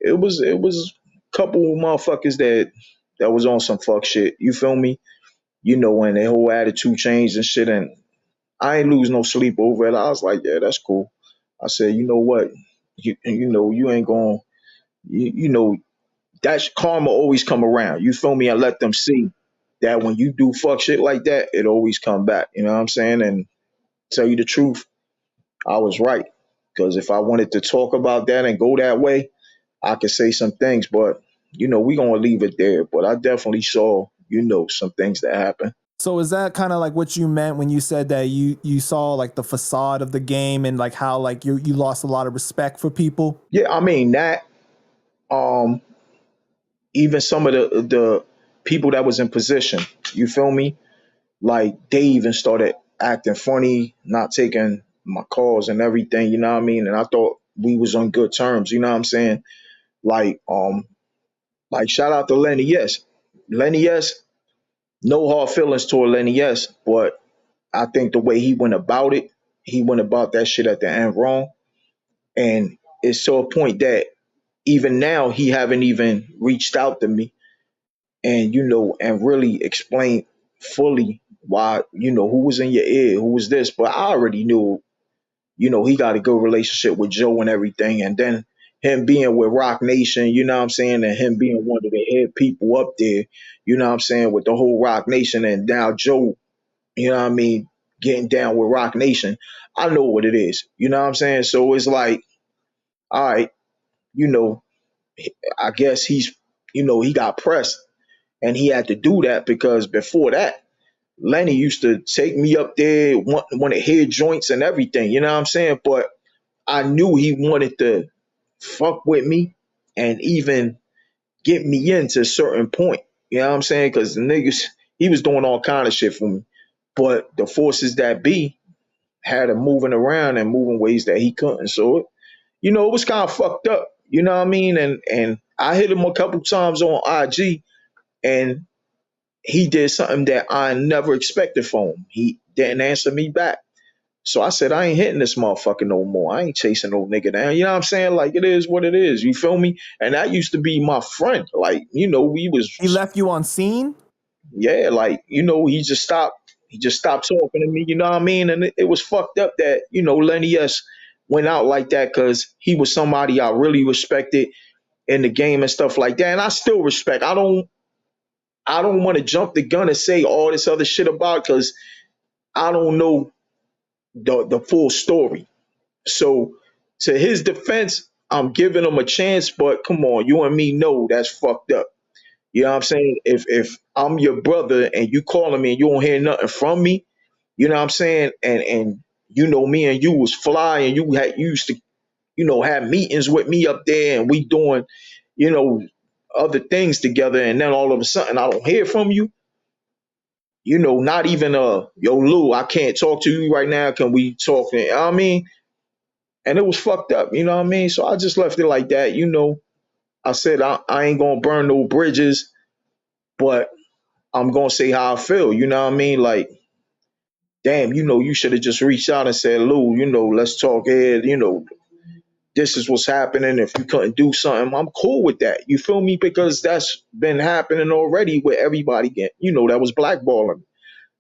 it was a couple of motherfuckers that that was on some fuck shit. You feel me? When their whole attitude changed and shit, and I ain't lose no sleep over it. I was like, yeah, that's cool. I said, you know what? You ain't going. You know that's karma always come around. You feel me? I let them see that when you do fuck shit like that, it always come back. You know what I'm saying? And tell you the truth, I was right. Because if I wanted to talk about that and go that way, I could say some things. But we gonna leave it there. But I definitely saw some things that happened. So is that kind of like what you meant when you said that you saw like the facade of the game and like how like you lost a lot of respect for people? Yeah, I mean that. Um, Even some of the people that was in position, you feel me? Like they even started acting funny, not taking my calls and everything. You know what I mean? And I thought we was on good terms. You know what I'm saying? Like shout out to Lenny. Yes, Lenny. Yes, no hard feelings toward Lenny. Yes, but I think the way he went about that shit at the end wrong, and it's to a point that even now he haven't even reached out to me and and really explained fully why who was in your ear, who was this. But I already knew he got a good relationship with Joe and everything, and then him being with Rock Nation, you know what I'm saying, and him being one of the head people up there, you know what I'm saying, with the whole Rock Nation, and now Joe, you know what I mean, getting down with Rock Nation. I know what it is, you know what I'm saying. So it's like, all right, you know, I guess he got pressed and he had to do that because before that, Lenny used to take me up there, want to hear joints and everything, you know what I'm saying? But I knew he wanted to fuck with me and even get me into a certain point, you know what I'm saying? Because the niggas, he was doing all kind of shit for me. But the forces that be had him moving around and moving ways that he couldn't. So, it was kind of fucked up, you know what I mean? And I hit him a couple times on IG and he did something that I never expected from him. He didn't answer me back. So I said, I ain't hitting this motherfucker no more. I ain't chasing no nigga down. You know what I'm saying? Like, it is what it is. You feel me? And that used to be my friend. Like, we He was, left you on scene? yeah, like, he just stopped talking to me, you know what I mean? And it was fucked up that, Lenny S went out like that because he was somebody I really respected in the game and stuff like that. And I still respect. I don't want to jump the gun and say all this other shit about because I don't know the full story. So to his defense, I'm giving him a chance, but come on, you and me know that's fucked up. You know what I'm saying? If I'm your brother and you calling me and you don't hear nothing from me, you know what I'm saying? And me and you was fly and you used to, have meetings with me up there and we doing, you know, other things together and then all of a sudden I don't hear from you. Not even yo Lou, I can't talk to you right now. Can we talk? You know what I mean? And it was fucked up, you know what I mean? So I just left it like that, I said I ain't gonna burn no bridges, but I'm gonna say how I feel, you know what I mean? Like, damn, you should have just reached out and said, Lou, let's talk here, this is what's happening. If you couldn't do something, I'm cool with that. You feel me? Because that's been happening already with everybody that was blackballing.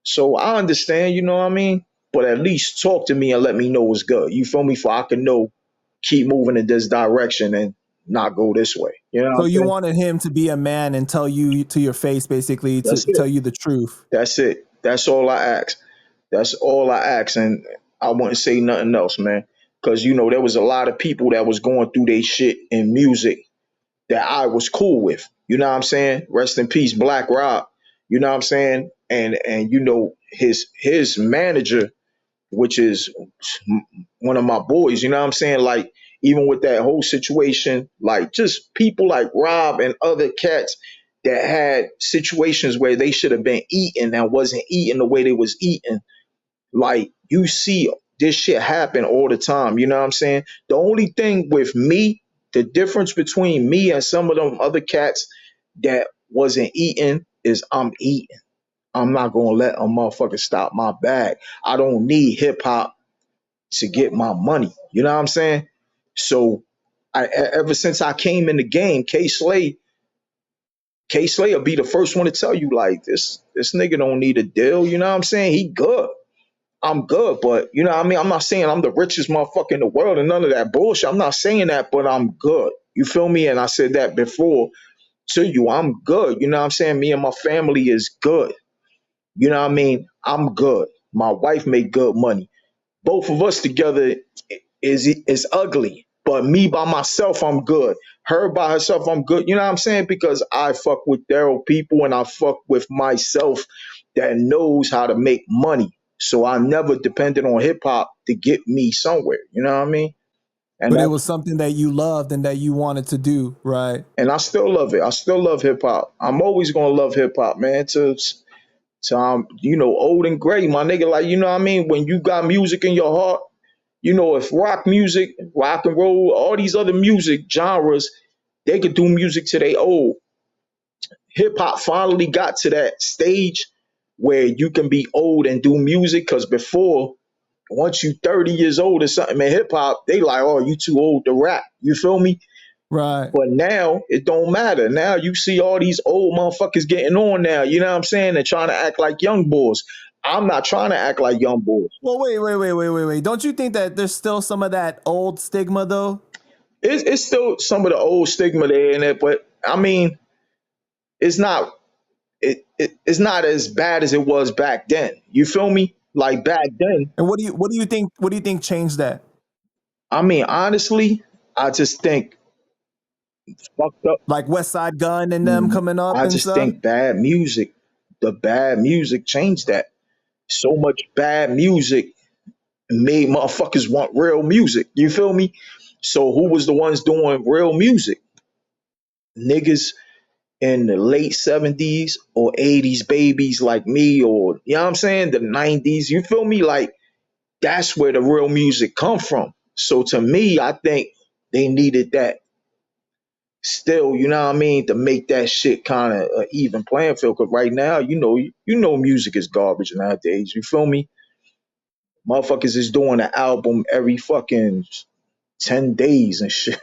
So I understand, you know what I mean? But at least talk to me and let me know what's good. You feel me? For I can know, keep moving in this direction and not go this way. You know what So I'm you saying? wanted him to be a man and tell you to your face, basically, to That's it. tell you the truth. That's it. That's all I ask. That's all I ask. And I wouldn't say nothing else, man. Because, there was a lot of people that was going through their shit in music that I was cool with. You know what I'm saying? Rest in peace, Black Rob. You know what I'm saying? And his manager, which is one of my boys, you know what I'm saying? Like, even with that whole situation, like just people like Rob and other cats that had situations where they should have been eating and wasn't eating the way they was eating. Like, you see this shit happen all the time, you know what I'm saying? The only thing with me, the difference between me and some of them other cats that wasn't eating is I'm eating. I'm not gonna let a motherfucker stop my bag. I don't need hip hop to get my money. You know what I'm saying? So ever since I came in the game, K Slay K Slayer be the first one to tell you like this nigga don't need a deal. You know what I'm saying? He good. I'm good, but you know what I mean? I'm not saying I'm the richest motherfucker in the world and none of that bullshit. I'm not saying that, but I'm good. You feel me? And I said that before to you. I'm good. You know what I'm saying? Me and my family is good. You know what I mean? I'm good. My wife make good money. Both of us together is ugly. But me by myself, I'm good. Her by herself, I'm good. You know what I'm saying? Because I fuck with Daryl people and I fuck with myself that knows how to make money. So I never depended on hip hop to get me somewhere. You know what I mean? And But it that's was something that you loved and that you wanted to do, right? and I still love it. I still love hip hop. I'm always gonna love hip hop, man. To old and gray, my nigga. Like, you know what I mean? When you got music in your heart, if rock music, rock and roll, all these other music genres, they could do music to they old. Hip hop finally got to that stage where you can be old and do music. Cause before, once you 30 years old or something in hip hop, they like, oh, you too old to rap. You feel me? Right. But now it don't matter. Now you see all these old motherfuckers getting on now. You know what I'm saying? They're trying to act like young boys. I'm not trying to act like young boys. Well, wait. Don't you think that there's still some of that old stigma though? It's still some of the old stigma there in it, but I mean, it's not it's not as bad as it was back then. You feel me? Like back then, And what do you think changed that? I mean, honestly, I just think fucked up. Like West Side Gun and them coming up I and just stuff? think the bad music changed that. So much bad music made motherfuckers want real music. You feel me? So who was the ones doing real music? Niggas in the late 70s or 80s babies like me, or you know what I'm saying, the 90s. You feel me? Like that's where the real music come from. So to me, I think they needed that still, you know what I mean, to make that shit kind of even playing field. Cause right now, music is garbage nowadays. You feel me? Motherfuckers is doing an album every fucking 10 days and shit.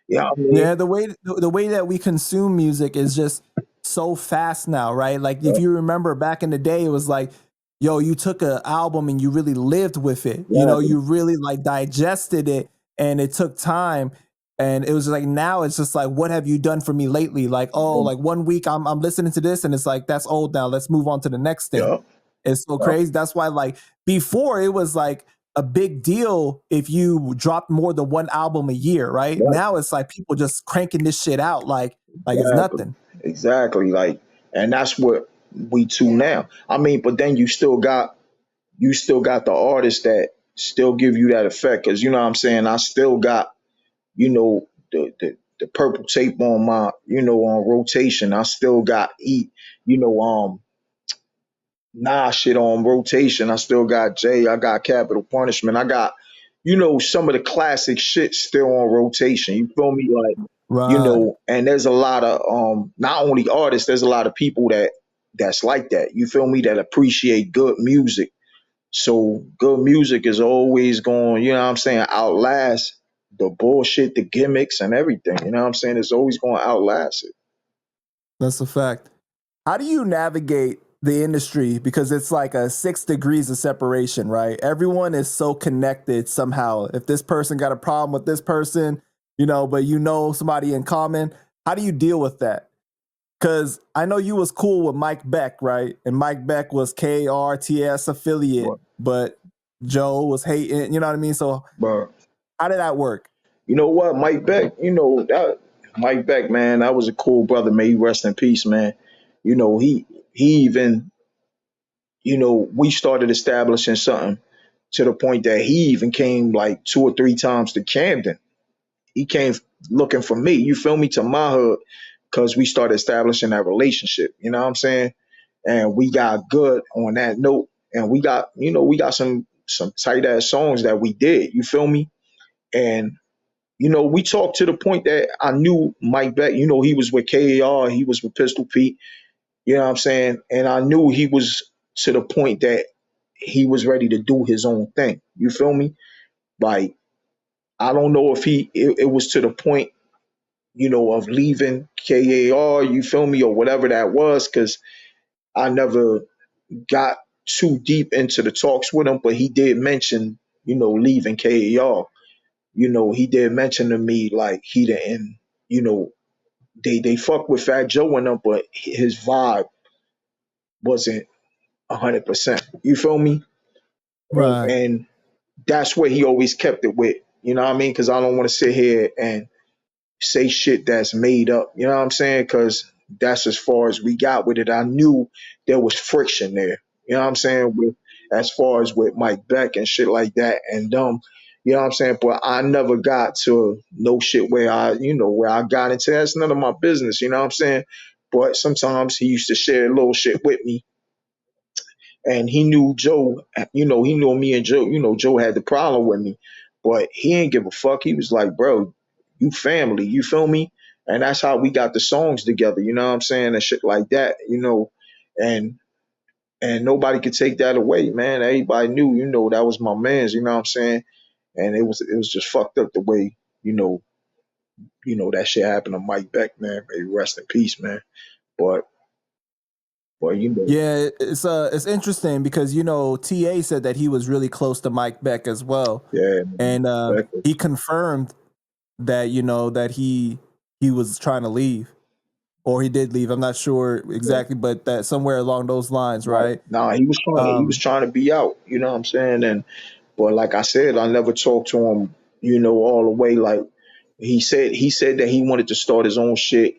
You know what I mean? Yeah, the way that we consume music is just so fast now, right? Like if you remember back in the day, it was like, yo, you took an album and you really lived with it. Yeah, You really like digested it and it took time. And it was like now it's just like, what have you done for me lately? Like, oh, yeah, like one week I'm listening to this and it's like that's old now. Let's move on to the next thing. yeah, It's so yeah, crazy. That's why like before it was like a big deal if you dropped more than one album a year, right? yeah, Now it's like people just cranking this shit out like it's exactly. nothing. Exactly. Like, and that's what we do now. I mean, but then you still got the artists that still give you that effect. Cause you know what I'm saying? I still got, the purple tape on my, on rotation. I still got you know, shit on rotation. I still got Jay. I got Capital Punishment. I got, some of the classic shit still on rotation. You feel me? Like, Right. and there's a lot of not only artists, there's a lot of people that's like that. You feel me? That appreciate good music. So good music is always going, you know what I'm saying, outlast the bullshit, the gimmicks and everything. You know what I'm saying? It's always going to outlast it. That's a fact. How do you navigate the industry? Because it's like a 6 degrees of separation, right? Everyone is so connected somehow. If this person got a problem with this person, but somebody in common, how do you deal with that? Because I know you was cool with Mike Beck, right? And Mike Beck was KRTS affiliate, But, but Joe was hating, you know what I mean? So but how did that work? you know what, Mike Beck, that Mike Beck, man, that was a cool brother. May he rest in peace, man. He even, we started establishing something to the point that he even came like 2 or 3 times to Camden. He came looking for me, you feel me, to my hood, because we started establishing that relationship. You know what I'm saying? And we got good on that note. And we got some tight ass songs that we did. You feel me? And we talked to the point that I knew Mike Beck. He was with KAR, he was with Pistol Pete. You know what I'm saying? And I knew he was to the point that he was ready to do his own thing. You feel me? Like, I don't know if it was to the point of leaving KAR, you feel me, or whatever that was, because I never got too deep into the talks with him, but he did mention, leaving KAR. He did mention to me like he didn't, you know, they fuck with Fat Joe and them, but his vibe wasn't 100%. You feel me? Right. And that's where he always kept it with. You know what I mean? Because I don't want to sit here and say shit that's made up. You know what I'm saying? Because that's as far as we got with it. I knew there was friction there. You know what I'm saying? With as far as with Mike Beck and shit like that, and you know what I'm saying? But I never got to no shit where where I got into that's none of my business. You know what I'm saying? But sometimes he used to share a little shit with me, and he knew Joe, he knew me and Joe, Joe had the problem with me, but he ain't give a fuck. He was like, bro, you family, you feel me? And that's how we got the songs together, you know what I'm saying? And shit like that, and nobody could take that away, man. Everybody knew, that was my man's, you know what I'm saying? And it was just fucked up the way, that shit happened to Mike Beck, man. May he rest in peace, man. But Yeah, it's interesting because TA said that he was really close to Mike Beck as well, yeah, and Beck he was, confirmed that that he was trying to leave or he did leave. I'm not sure yeah. exactly, but that somewhere along those lines, Right. right? Nah, he was trying to be out, you know what I'm saying? And but like I said, I never talked to him, all the way. Like he said that he wanted to start his own shit,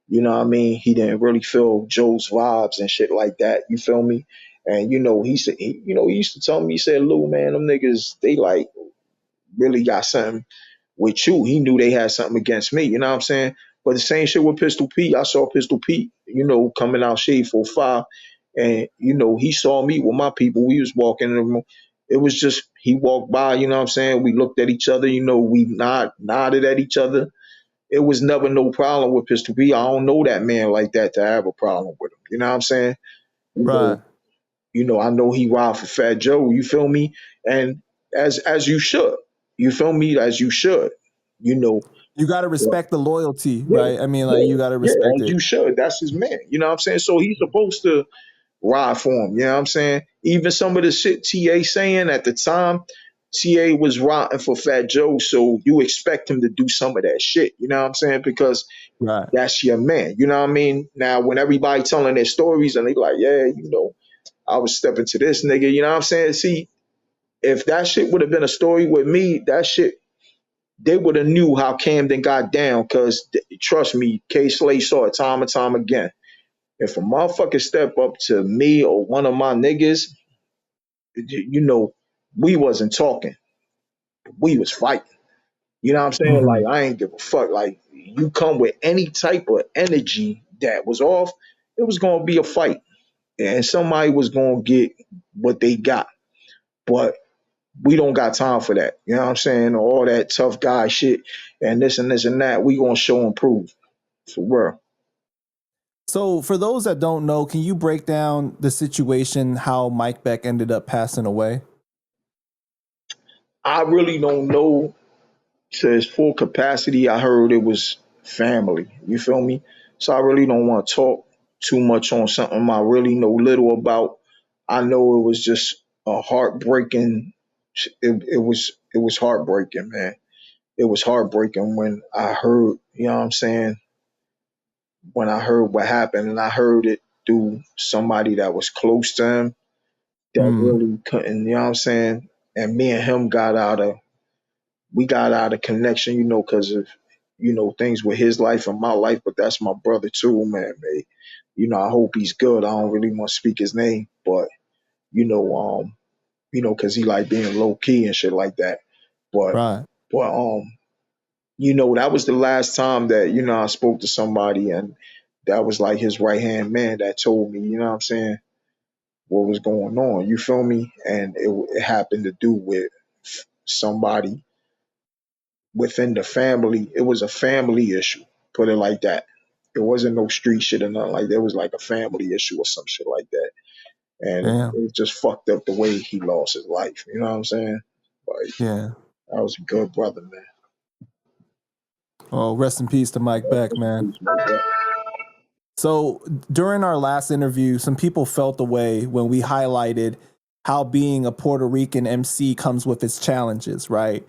you know what I mean? He didn't really feel Joe's vibes and shit like that, you feel me? And he said he used to tell me, he said, Lou, man, them niggas, they like really got something with you. He knew they had something against me, you know what I'm saying? But the same shit with Pistol Pete. I saw Pistol Pete, coming out Shade 45, and he saw me with my people. We was walking in the room. It was just he walked by, you know what I'm saying? We looked at each other, we nodded at each other. It was never no problem with Pistol Pete. I don't know that man like that to have a problem with him. You know what I'm saying? You Right. know, I know he ride for Fat Joe, you feel me? And as you should. You feel me? As you should. You know, You got to but respect the loyalty, yeah, right? I mean, like yeah, you got to yeah, respect as you it. should. That's his man. You know what I'm saying? So he's supposed to ride for him. You know what I'm saying? Even some of the shit TA saying at the time, TA was riding for Fat Joe, so you expect him to do some of that shit. You know what I'm saying? Because Right. that's your man. You know what I mean? Now, when everybody telling their stories and they like, yeah, I was stepping to this nigga. You know what I'm saying? See, if that shit would have been a story with me, that shit they would have knew how Camden got down. Because trust me, K Slay saw it time and time again. If a motherfucker step up to me or one of my niggas, you know, we wasn't talking. We was fighting. You know what I'm saying? Hmm. Like I ain't give a fuck. Like you come with any type of energy that was off, it was gonna be a fight, and somebody was gonna get what they got. But we don't got time for that. You know what I'm saying? All that tough guy shit and this and this and that. We gonna show and prove for real. So, for those that don't know, can you break down the situation how Mike Beck ended up passing away? I really don't know to its full capacity. I heard it was family. You feel me? So I really don't want to talk too much on something I really know little about. I know it was just a heartbreaking. It was heartbreaking, man. It was heartbreaking when I heard. You know what I'm saying? When I heard what happened, and I heard it through somebody that was close to him that Mm. really couldn't. You know what I'm saying? And me and him got out of connection, because of things with his life and my life. But that's my brother too, man. I hope he's good. I don't really want to speak his name, but you know, because he like being low key and shit like that. But Right. but that was the last time that I spoke to somebody, and that was like his right hand man that told me, you know what I'm saying, what was going on. You feel me? And it happened to do with somebody within the family. It was a family issue. Put it like that. It wasn't no street shit or nothing like that. It was like a family issue or some shit like that. And Damn. it just fucked up the way he lost his life. You know what I'm saying? Like Yeah. that was a good brother, man. Oh, rest in peace to Mike Beck, man. So during our last interview, some people felt the way when we highlighted how being a Puerto Rican MC comes with its challenges, right?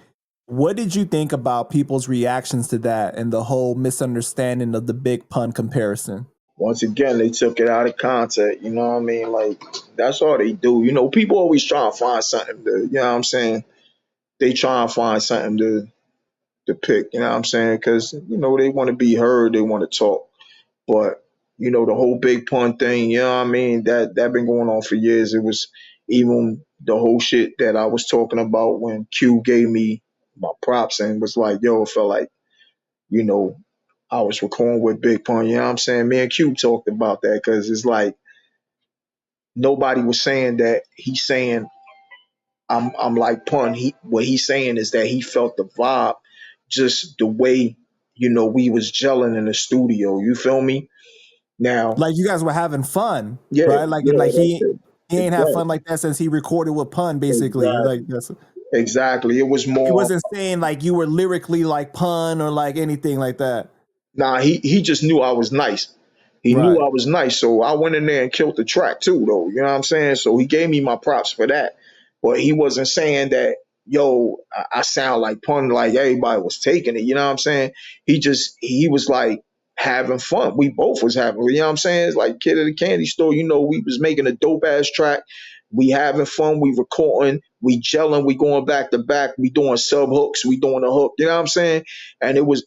What did you think about people's reactions to that and the whole misunderstanding of the big pun comparison? Once again, they took it out of context. You know what I mean? Like, that's all they do. You know, people always try to find something to, you know what I'm saying? They try to find something to pick, you know what I'm saying? Because, you know, they want to be heard, they want to talk. But, you know, the whole big pun thing, you know what I mean? That been going on for years. It was even the whole shit that I was talking about when Q gave me my props and was like, yo, it felt like, you know, I was recording with Big Pun, you know what I'm saying? Me and Q talked about that because it's like nobody was saying that he's saying I'm like Pun. What he's saying is that he felt the vibe, just the way, you know, we was gelling in the studio. You feel me? Now, Like you guys were having fun, yeah, right? Like and yeah, like that's he it. he ain't have Exactly. fun like that since he recorded with Pun, basically. Like Exactly. that's Exactly. It was he more. wasn't saying like you were lyrically like Pun or like anything like that. Nah, he just knew I was nice. He knew Right. I was nice, so I went in there and killed the track too, though. You know what I'm saying? So he gave me my props for that, but he wasn't saying that. Yo, I sound like Pun, like everybody was taking it. You know what I'm saying? He was like having fun. We both was having. You know what I'm saying? It's like kid at the candy store. You know, we was making a dope ass track. We having fun. We recording. We gelling. We going back to back. We doing sub hooks. We doing a hook. You know what I'm saying? And it was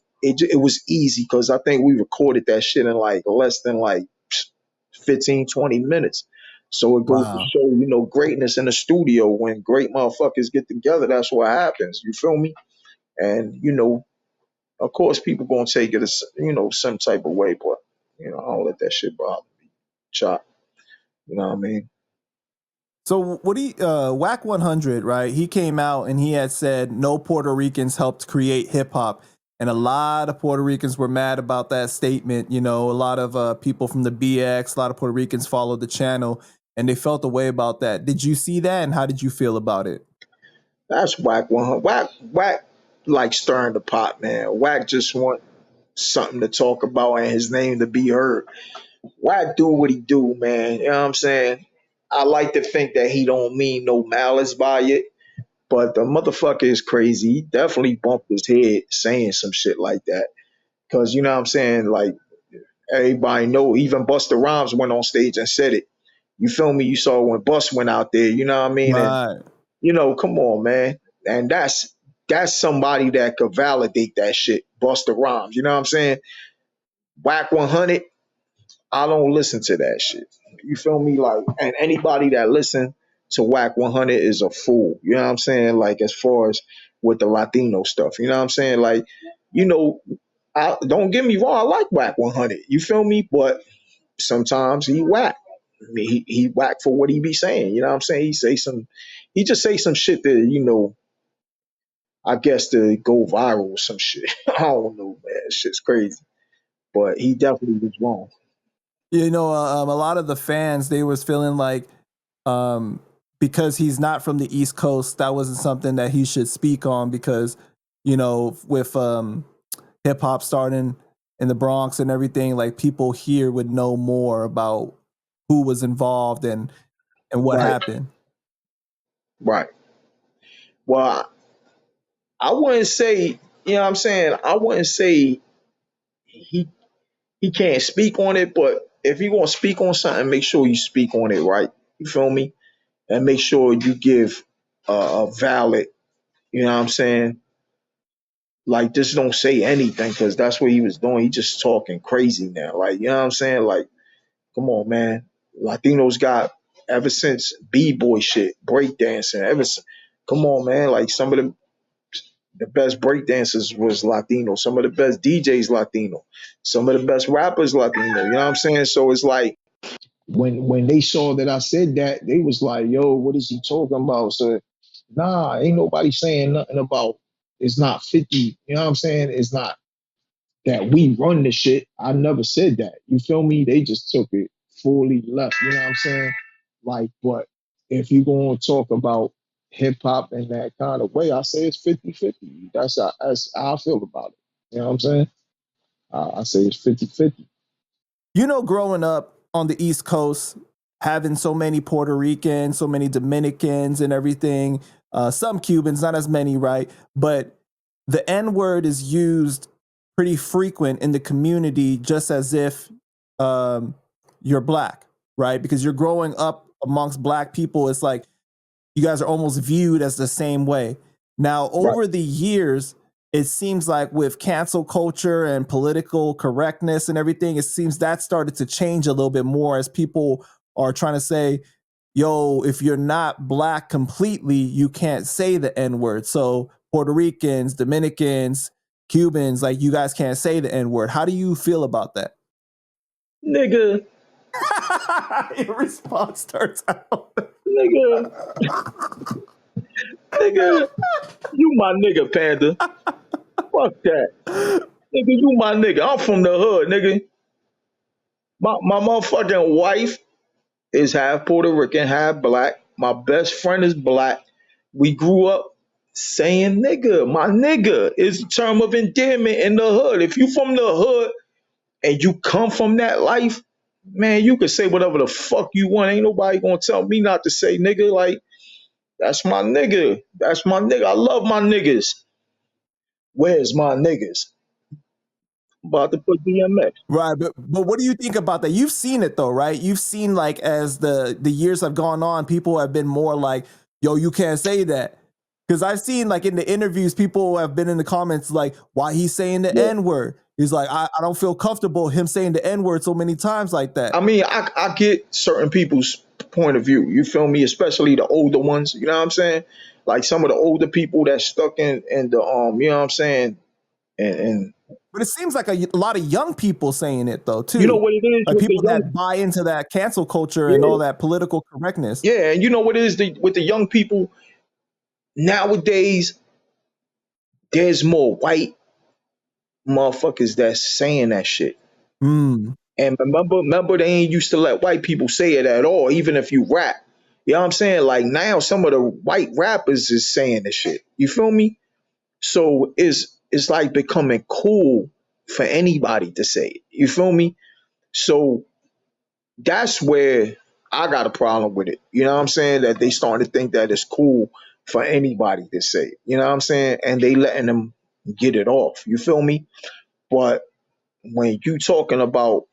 easy because I think we recorded that shit in like less than like 15, 20 minutes. So it goes to Wow. show, you know, greatness in the studio. When great motherfuckers get together, that's what happens. You feel me? And, you know, of course, people going to take it as, you know, some type of way, but, you know, I don't let that shit bother me. Chop. You know what I mean? So what he Whack 100, right? He came out and he had said no Puerto Ricans helped create hip hop. And a lot of Puerto Ricans were mad about that statement. You know, a lot of people from the BX, a lot of Puerto Ricans followed the channel and they felt a way about that. Did you see that and how did you feel about it? That's whack 100. Whack, like stirring the pot, man. Whack just want something to talk about and his name to be heard. Whack do what he do, man. You know what I'm saying? I like to think that he don't mean no malice by it, but the motherfucker is crazy. He definitely bumped his head saying some shit like that. Cause you know what I'm saying? Like everybody know, even Busta Rhymes went on stage and said it. You feel me? You saw when Bus went out there, you know what I mean? And Right. you know, come on, man. And that's somebody that could validate that shit. Busta Rhymes, you know what I'm saying? Whack 100, I don't listen to that shit. You feel me? Like, and anybody that listen to Whack 100 is a fool. You know what I'm saying? Like, as far as with the Latino stuff, you know what I'm saying? Like, you know, don't get me wrong, I like Whack 100. You feel me? But sometimes he whack. I mean, he whack for what he be saying. You know what I'm saying? He just say some shit that you know. I guess to go viral or some shit. I don't know, man. Shit's crazy. But he definitely was wrong. You know, a lot of the fans, they was feeling like um, because he's not from the East Coast, that wasn't something that he should speak on because, you know, with hip hop starting in the Bronx and everything, like people here would know more about who was involved and what Right, happened. right. Well, I wouldn't say, you know what I'm saying? I wouldn't say he he can't speak on it, but if you want to speak on something, make sure you speak on it right. You feel me? And make sure you give a valid, you know what I'm saying? Like, just don't say anything because that's what he was doing. He just talking crazy now. Like, you know what I'm saying? Like, come on, man. Latinos got ever since b-boy shit, breakdancing, come on, man. Like some of the best breakdancers was Latino. Some of the best DJs Latino. Some of the best rappers Latino. You know what I'm saying? So it's like when they saw that I said that, they was like, "Yo, what is he talking about?" So, nah, ain't nobody saying nothing about. It's not 50. You know what I'm saying? It's not that we run the shit. I never said that. You feel me? They just took it fully left. You know what I'm saying? Like, but if you going to talk about hip hop in that kind of way, I say it's 50-50. That's how I feel about it. You know what I'm saying? I say it's 50-50. You know, growing up on the East Coast, having so many Puerto Ricans, so many Dominicans and everything, some Cubans, not as many, right? But the N word is used pretty frequent in the community, just as if um, you're black, right? Because you're growing up amongst black people. It's like you guys are almost viewed as the same way. Now, Right. over the years, it seems like with cancel culture and political correctness and everything, it seems that started to change a little bit more as people are trying to say, yo, if you're not black completely, you can't say the N word. So Puerto Ricans, Dominicans, Cubans, like you guys can't say the N word. How do you feel about that? Nigga, Your response starts out. nigga, nigga, you my nigga, Panda. Fuck that. Nigga, you my nigga. I'm from the hood, nigga. My motherfucking wife is half Puerto Rican, half black. My best friend is black. We grew up saying nigga. My nigga is a term of endearment in the hood. If you from the hood and you come from that life, man, you can say whatever the fuck you want. Ain't nobody gonna tell me not to say nigga. Like, that's my nigga. That's my nigga. I love my niggas. Where's my niggas? About to put DMX. Right, but what do you think about that? You've seen it though, right? You've seen like as the years have gone on, people have been more like, "Yo, you can't say that." Because I've seen like in the interviews, people have been in the comments like, "Why he's saying the Yeah. N word?" He's like, I don't feel comfortable him saying the N word so many times like I that." mean, I get certain people's point of view. You feel me? Especially the older ones. You know what I'm saying? Like some of the older people that stuck in the you know what I'm saying? And But it seems like a lot of young people saying it though you know too, what it is like with the people young. that buy into that cancel culture and all Yeah, that political correctness. yeah, and you know what it is with the young people nowadays. There's more white motherfuckers that's saying that shit. Mm, And remember, they ain't used to let white people say it at all, even if you rap. You know what I'm saying? Like now, some of the white rappers is saying this shit. You feel me? So it's like becoming cool for anybody to say it. You feel me? So that's where I got a problem with it. You know what I'm saying? That they starting to think that it's cool for anybody to say it. You know what I'm saying? And they letting them get it off. You feel me? But when you talking about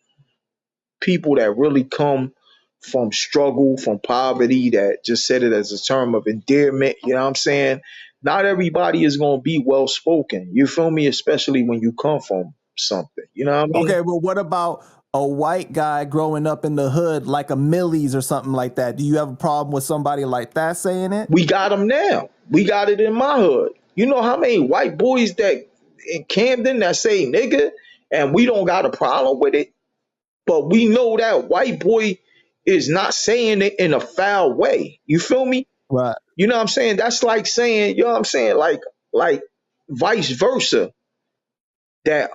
people that really come from struggle, from poverty, that just said it as a term of endearment, you know what I'm saying? Not everybody is going to be well spoken. You feel me? Especially when you come from something. You know what I mean? Okay, well, what about a white guy growing up in the hood, like a Millie's or something like that? Do you have a problem with somebody like that saying it? We got them now. We got it in my hood. You know how many white boys that in Camden that say nigga, and we don't got a problem with it? But we know that white boy is not saying it in a foul way. You feel me? Right. You know what I'm saying? That's like saying, you know what I'm saying? Like vice versa. That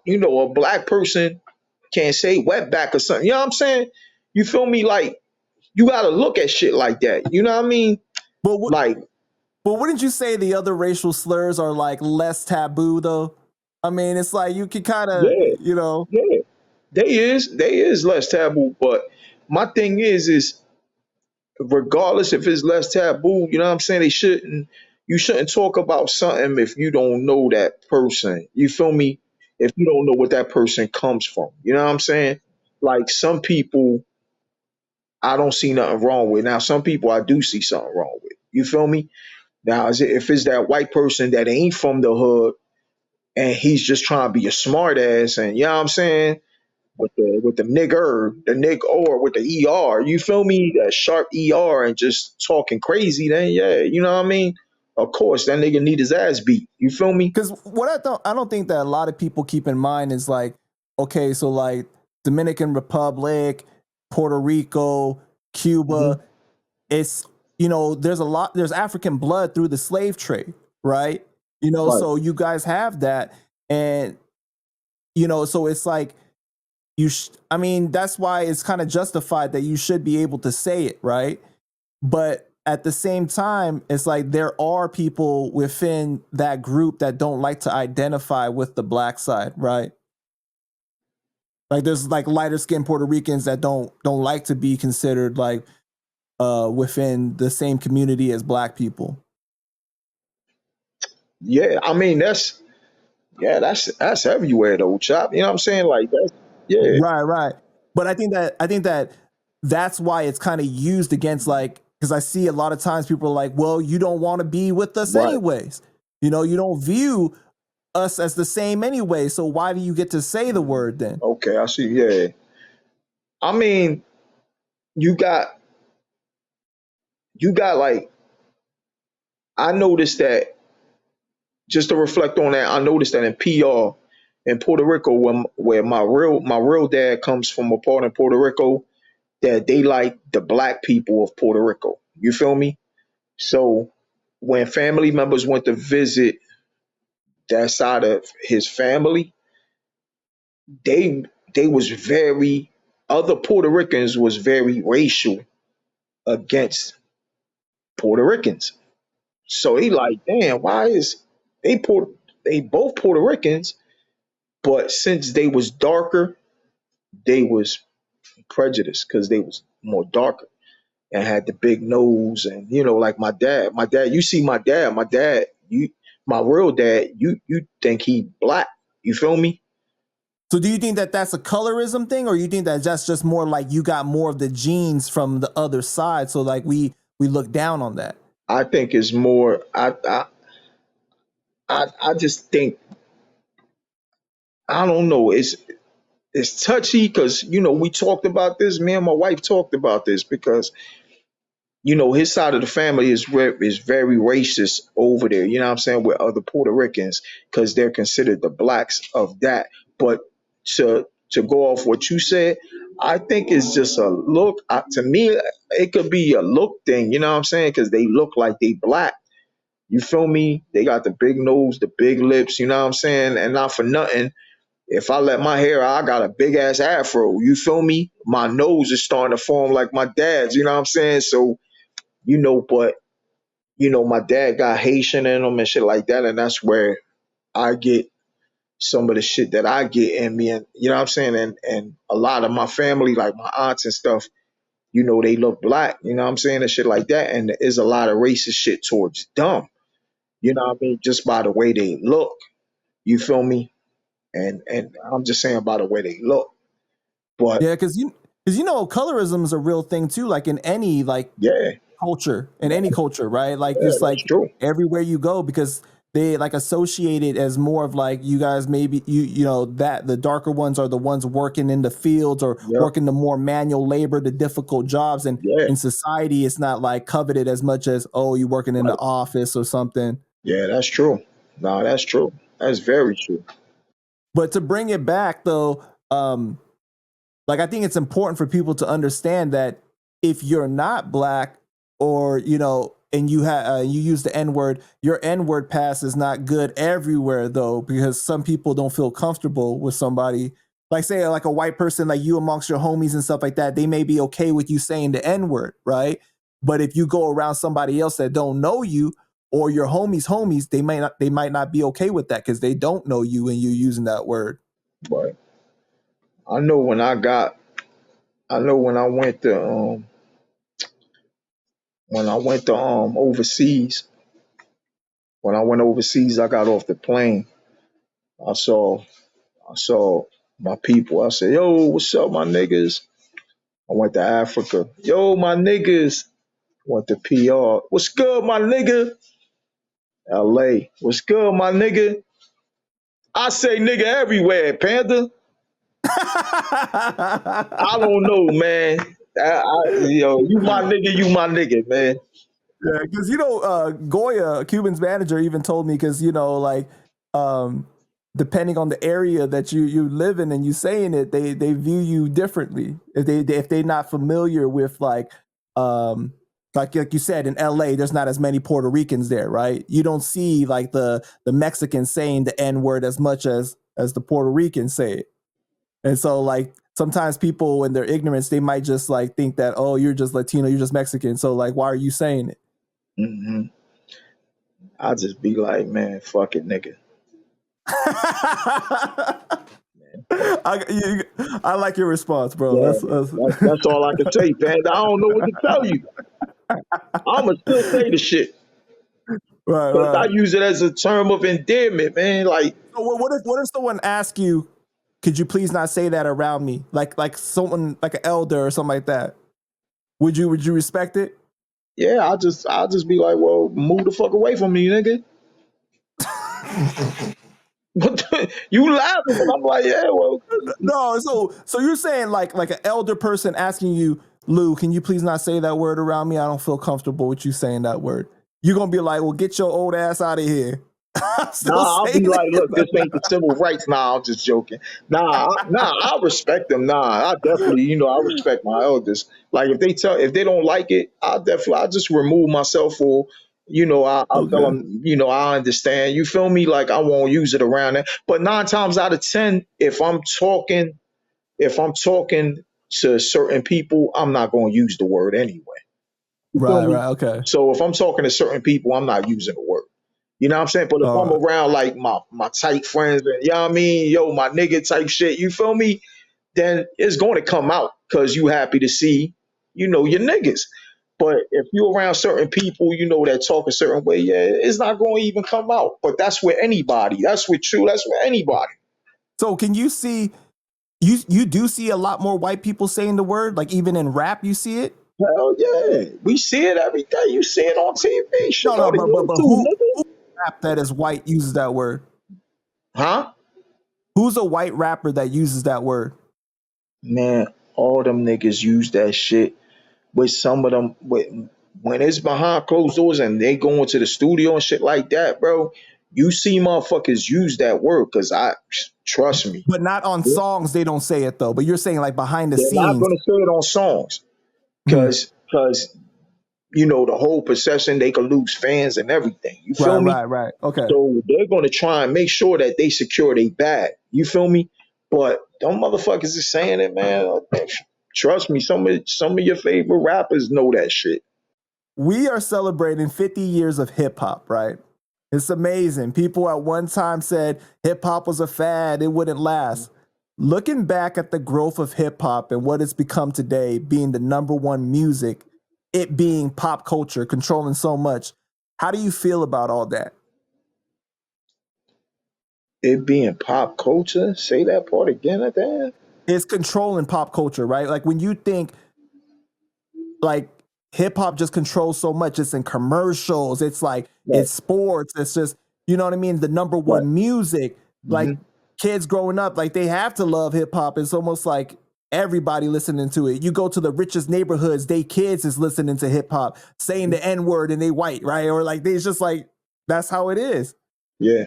you know, a black person can't say wetback or something. You know what I'm saying? You feel me? Like you got to look at shit like that. You know what I mean? But what, Like but wouldn't you say the other racial slurs are like less taboo though? I mean, it's like you can kind of, yeah, you know. yeah. They is less taboo, but my thing is regardless if it's less taboo, you know what I'm saying? You shouldn't talk about something if you don't know that person. You feel me? If you don't know what that person comes from. You know what I'm saying? Like some people I don't see nothing wrong with. Now some people I do see something wrong with. You feel me? Now if it's that white person that ain't from the hood and he's just trying to be a smart ass and you know what I'm saying? With the nigger, the nig or with the ER, you feel me? That sharp ER and just talking crazy, then yeah, you know what I mean? Of course, that nigga need his ass beat. You feel me? Because what I don't think that a lot of people keep in mind is like, okay, so like Dominican Republic, Puerto Rico, Hmm. Cuba, it's, you know, there's African blood through the slave trade, right? You know, Right. so you guys have that, and you know, so it's like I mean, that's why it's kind of justified that you should be able to say it, right? But at the same time, it's like there are people within that group that don't like to identify with the black side, right? Like there's like lighter skinned Puerto Ricans that don't like to be considered like within the same community as black people. Yeah, I mean that's everywhere though, chop. You know what I'm saying? Like that's yeah, Right, right. But I think that that's why it's kind of used against like because I see a lot of times people are like, well, you don't want to be with us right. anyways. You know, you don't view us as the same anyway. So why do you get to say the word then? Okay, I see. Yeah. I mean, you got like I noticed that just to reflect on that, I noticed that in PR in Puerto Rico, where my real dad comes from a part in Puerto Rico, that they like the black people of Puerto Rico. You feel me? So when family members went to visit that side of his family, they they was very other Puerto Ricans was very racial against Puerto Ricans. So he like, damn, why is they Puerto they both Puerto Ricans, but since they was darker, they was prejudiced because they was more darker and had the big nose and like my dad, you see my dad, you my real dad, you think he black. You feel me? So do you think that that's a colorism thing, or you think that that's just more like you got more of the genes from the other side? So like we look down on that. I think it's more. I just think I don't know. It's touchy because we talked about this. Me and my wife talked about this because his side of the family is very racist over there. You know what I'm saying, with other Puerto Ricans because they're considered the blacks of that. But to go off what you said, I think it's just a look. To me, it could be a look thing. You know what I'm saying? Because they look like they black. You feel me? They got the big nose, the big lips. You know what I'm saying? And not for nothing, if I let my hair out, I got a big ass afro. You feel me? My nose is starting to form like my dad's. You know what I'm saying? So but my dad got Haitian in him and shit like that, and that's where I get some of the shit that I get in me, and you know what I'm saying, and a lot of my family, like my aunts and stuff, they look black, you know what I'm saying, and shit like that, and there's a lot of racist shit towards them, you know what I mean, just by the way they look, you feel me, and I'm just saying by the way they look, but Yeah, because colorism is a real thing too. Like in any like yeah, culture, in any culture, right? Like yeah, just that's like true, everywhere you go, because they like associate it as more of like you guys maybe that the darker ones are the ones working in the fields or yeah, working the more manual labor, the difficult jobs, and yeah, in society it's not like coveted as much as oh you're working in the right. office or something. Yeah, that's true. No, that's true. That's very true. But to bring it back though, like I think it's important for people to understand that if you're not black or and you use the n-word, your n-word pass is not good everywhere though, because some people don't feel comfortable with somebody like say like a white person like you amongst your homies and stuff like that. They may be okay with you saying the n-word, right? But if you go around somebody else that don't know you or your homies, they might not be okay with that because they don't know you and you using that word. But I know I know when I went to overseas, when I went overseas, I got off the plane. I saw I saw my people. I said, "Yo, what's up, my niggas?" I went to Africa. Yo, my niggas. Went to PR. What's good, my nigga? LA. What's good, my nigga? I say nigga everywhere, Panda. I don't know, man. You my nigga, man. Yeah, because Goya, Cuban's manager, even told me because like um, depending on the area that you live in and you saying it, they view you differently if they're not familiar with like you said in L.A. There's not as many Puerto Ricans there, right? You don't see like the Mexicans saying the N word as much as the Puerto Ricans say it. And so like sometimes people in their ignorance, they might just like think that, oh, you're just Latino, you're just Mexican. So like, why are you saying it? Hmm. I just be like, man, fuck it, nigga. Fuck it. I like your response, bro. Yeah, That's that's all I can say, man. I don't know what to tell you. I'ma still say the shit right, because I right. use it as a term of endearment, man. Like, So what if someone asks you, could you please not say that around me? Like someone like an elder or something like that. Would you respect it? yeah, I just be like, well, move the fuck away from me, nigga. You laughing, but I'm like, yeah, well, No, so you're saying like an elder person asking you, Lou, can you please not say that word around me? I don't feel comfortable with you saying that word. You're gonna be like, well, get your old ass out of here. I'm still nah, I'll be saying like, look, this it. ain't the civil rights. Nah, I'm just joking. Nah, I respect them. Nah, I definitely, I respect my elders. Like if they don't like it, I just remove myself or, I'll tell Okay. them, I understand. You feel me? Like I won't use it around that. But 9 times out of 10, if I'm talking to certain people, I'm not going to use the word anyway. You feel Right, me? right, okay. So if I'm talking to certain people, I'm not using the word. You know what I'm saying? But if All I'm right. around like my tight friends and you know what I mean, yo, my nigga type shit, you feel me? Then it's going to come out because you happy to see, your niggas. But if you're around certain people, that talk a certain way, yeah, it's not going to even come out. But that's with anybody. That's with you. That's with anybody. So can you see you do see a lot more white people saying the word, like even in rap, you see it? Hell yeah. We see it every day. You see it on TV. Shit, No, go no, to but YouTube, who nigga. rap that is white uses that word? Huh? Who's a white rapper that uses that word? Man, all them niggas use that shit with some of them when it's behind closed doors and they go into the studio and shit like that, bro. You see motherfuckers use that word because I trust me. But not on They're songs, they don't say it though. But you're saying like behind the not scenes. gonna say it on songs Hmm. because the whole procession they could lose fans and everything. You Right, feel me? right, right. Okay. So they're gonna try and make sure that they secure their bag. You feel me? But them motherfuckers is saying it, man. Trust me, some of your favorite rappers know that shit. We are celebrating 50 years of hip hop, right? It's amazing. People at one time said hip hop was a fad, it wouldn't last. Looking back at the growth of hip hop and what it's become today, being the number one music, it being pop culture, controlling so much, how do you feel about all that? It being pop culture. Say that part again at the end. It's controlling pop culture, right? Like when you think like hip hop just controls so much. It's in commercials. It's like Right, it's sports. It's just you know what I mean. The number right. one music. Hmm. Like kids growing up, like they have to love hip hop. It's almost like everybody listening to it. You go to the richest neighborhoods, they kids is listening to hip hop, saying the N word and they white, right? Or like they just like that's how it is. Yeah.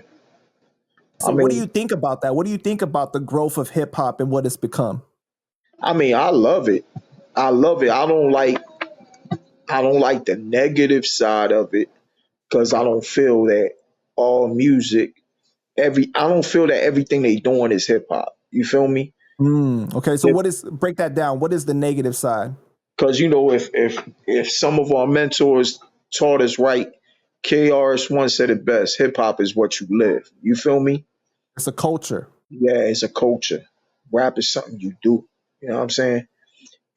I So what do mean, you think about that? What do you think about the growth of hip hop and what it's become? I love it. I love it. I don't like the negative side of it because I don't feel that all music I don't feel that everything they doing is hip hop. You feel me? Okay, so what is break that down? What is the negative side? Because if some of our mentors taught us right, KRS-One said it best: hip hop is what you live. You feel me? It's a culture. Yeah, it's a culture. Rap is something you do. You know what I'm saying?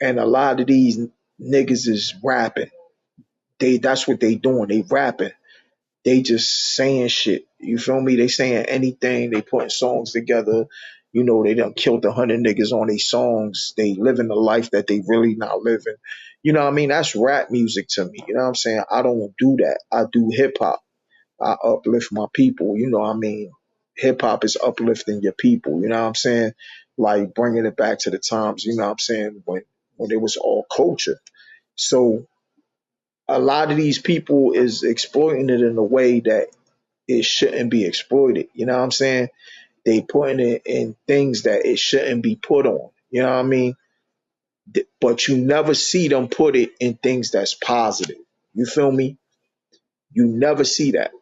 And a lot of these niggas is rapping. That's what they doing. They rapping. They just saying shit. You feel me? They saying anything. They putting songs together. They done killed 100 niggas on these songs. They living the life that they really not living. You know what I mean? That's rap music to me. You know what I'm saying? I don't do that. I do hip hop. I uplift my people. You know what I mean? Hip hop is uplifting your people. You know what I'm saying? Like bringing it back to the times. You know what I'm saying? When it was all culture. So a lot of these people is exploiting it in a way that it shouldn't be exploited. You know what I'm saying? They putting it in things that it shouldn't be put on. You know what I mean? But you never see them put it in things that's positive. You feel me? You never see that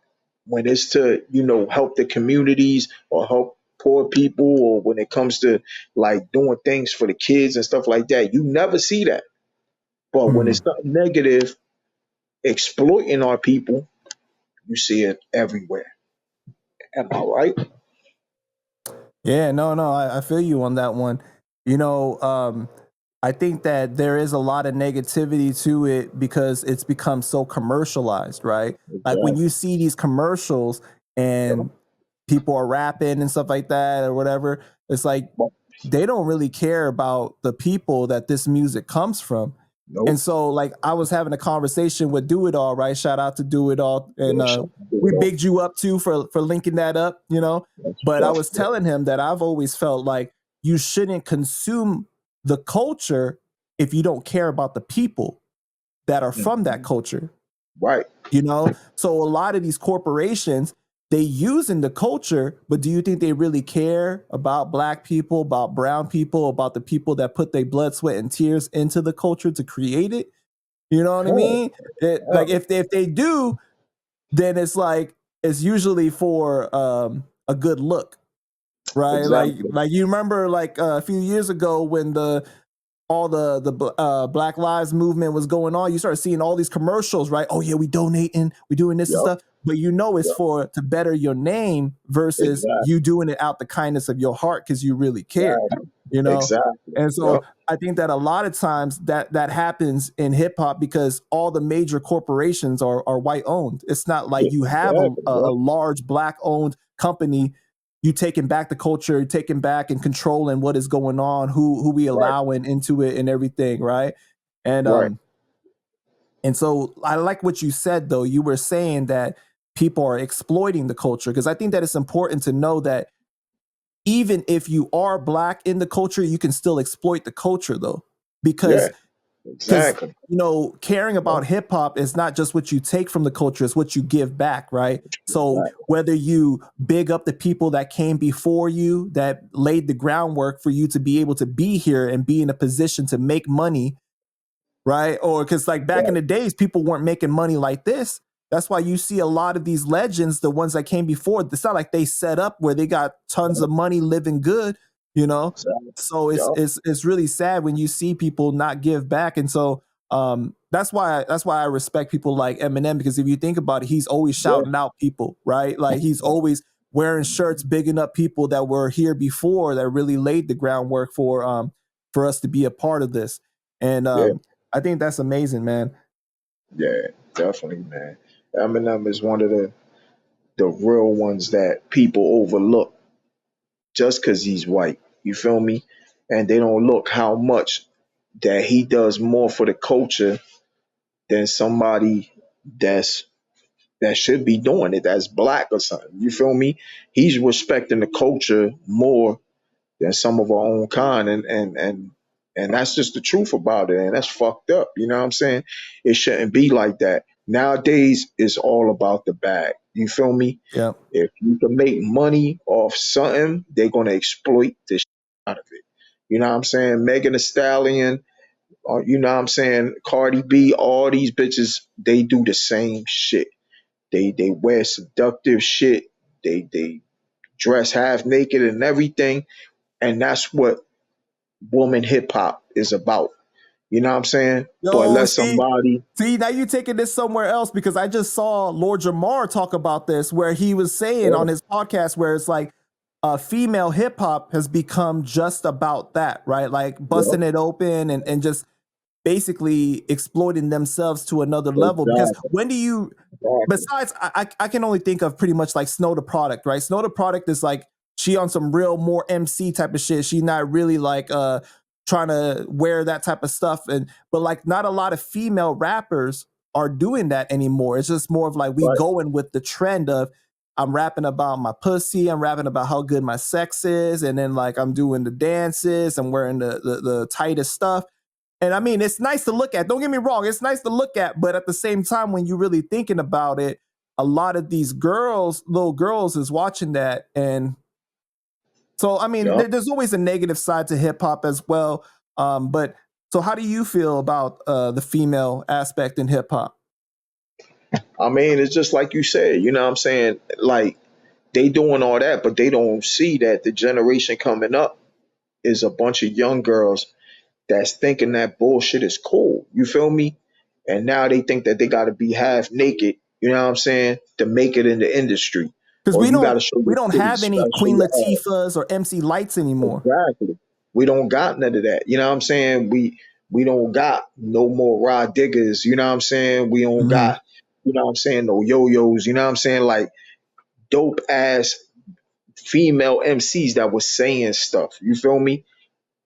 when it's to help the communities or help poor people, or when it comes to like doing things for the kids and stuff like that. You never see that. But when Hmm. it's something negative, exploiting our people, you see it everywhere. Am I right? Yeah, no, I feel you on that one. You know, I think that there is a lot of negativity to it because it's become so commercialized, right? Like when Exactly. you see these commercials Yeah. and people are rapping and stuff like that or whatever, it's like But they don't really care about the people that this music comes from. And nope. so, like, I was having a conversation with Do It All, right? Shout out to Do It All, and Yeah, shut the we door. bigged you up too for linking that up, you know. That's But I was definitely telling him that I've always felt like you shouldn't consume the culture if you don't care about the people that are from that Mhm. culture, Right. you know. So a lot of these corporations, they use in the culture, but do you think they really care about black people, about brown people, about the people that put their blood, sweat, and tears into the culture to create it? You know what I Hell, mean? Like hell. if they do, then it's like it's usually for a good look, right? Exactly. Like you remember like a few years ago when the all the Black Lives movement was going on, you started seeing all these commercials, right? Oh yeah, we donating, we doing this and Yep. stuff, but you know it's Yep. for to better your name versus Exactly. you doing it out the kindness of your heart because you really care, Exactly. you know. Exactly. And so Yep. I think that a lot of times that happens in hip hop because all the major corporations are white owned. It's not like you have Exactly. a Yep. large black owned company, you taking back the culture, taking back and controlling what is going on, who we Right. allowing into it and everything, right? And Right. um and so I like what you said though. You were saying that people are exploiting the culture because I think that it's important to know that even if you are black in the culture, you can still exploit the culture though. Yeah. Because Exactly. you know, caring Yep. about hip hop is not just what you take from the culture, it's what you give back, right? So Exactly. whether you big up the people that came before you, that laid the groundwork for you to be able to be here and be in a position to make money, right? Or because like back in Right. the days, people weren't making money like this. That's why you see a lot of these legends, the ones that came before. It's not like they set up where they got tons Yep. of money living good, you know. Exactly. So it's Yep. it's it's really sad when you see people not give back, and so that's why I respect people like Eminem because if you think about it, he's always Yeah. shouting out people, right? Like he's always wearing shirts, bigging up people that were here before that really laid the groundwork for us to be a part of this, and Yeah. I think that's amazing, man. Yeah. Definitely, man. Eminem is one of the real ones that people overlook just because he's white. You feel me? And they don't look how much that he does more for the culture than somebody that's that should be doing it that's black or something. You feel me? He's respecting the culture more than some of our own kind, and that's just the truth about it, and that's fucked up. You know what I'm saying? It shouldn't be like that. Nowadays, it's all about the bag. You feel me? Yeah. If you can make money off something, they're gonna exploit the shit out of it. You know what I'm saying? Megan Thee Stallion, or you know what I'm saying? Cardi B, all these bitches, they do the same shit. They wear seductive shit. They dress half naked and everything, and that's what woman hip hop is about. You know what I'm saying? But Yo, let see, somebody, see, now you taking this somewhere else because I just saw Lord Jamar talk about this where he was saying yeah, on his podcast where it's like female hip hop has become just about that, right? Like yeah, busting it open and just basically exploiting themselves to another level. Because exactly, when do you exactly, besides I can only think of pretty much like Snow the Product, right? Snow the Product is like she on some real more MC type of shit. She's not really like trying to wear that type of stuff. And but like not a lot of female rappers are doing that anymore. It's just more of like we right, going with the trend of I'm rapping about my pussy, I'm rapping about how good my sex is, and then like I'm doing the dances, I'm wearing the tightest stuff. And I mean, it's nice to look at. Don't get me wrong, it's nice to look at, but at the same time, when you're really thinking about it, a lot of these girls, little girls, is watching that, and so I mean, yeah. there's always a negative side to hip hop as well. But so, how do you feel about the female aspect in hip hop? I mean, it's just like you said. You know what I'm saying? Like they doing all that, but they don't see that the generation coming up is a bunch of young girls that's thinking that bullshit is cool. You feel me? And now they think that they got to be half naked. You know what I'm saying? To make it in the industry, Because or you got to show we your don't have titties, you got any to show Queen your ass. Latifahs or MC Lights anymore. Exactly. We don't got none of that. You know what I'm saying? We don't got no more Rod Diggers. You know what I'm saying? We don't Hmm. got, you know what I'm saying, no yo-yos. You know what I'm saying? Like dope ass female MCs that was saying stuff. You feel me?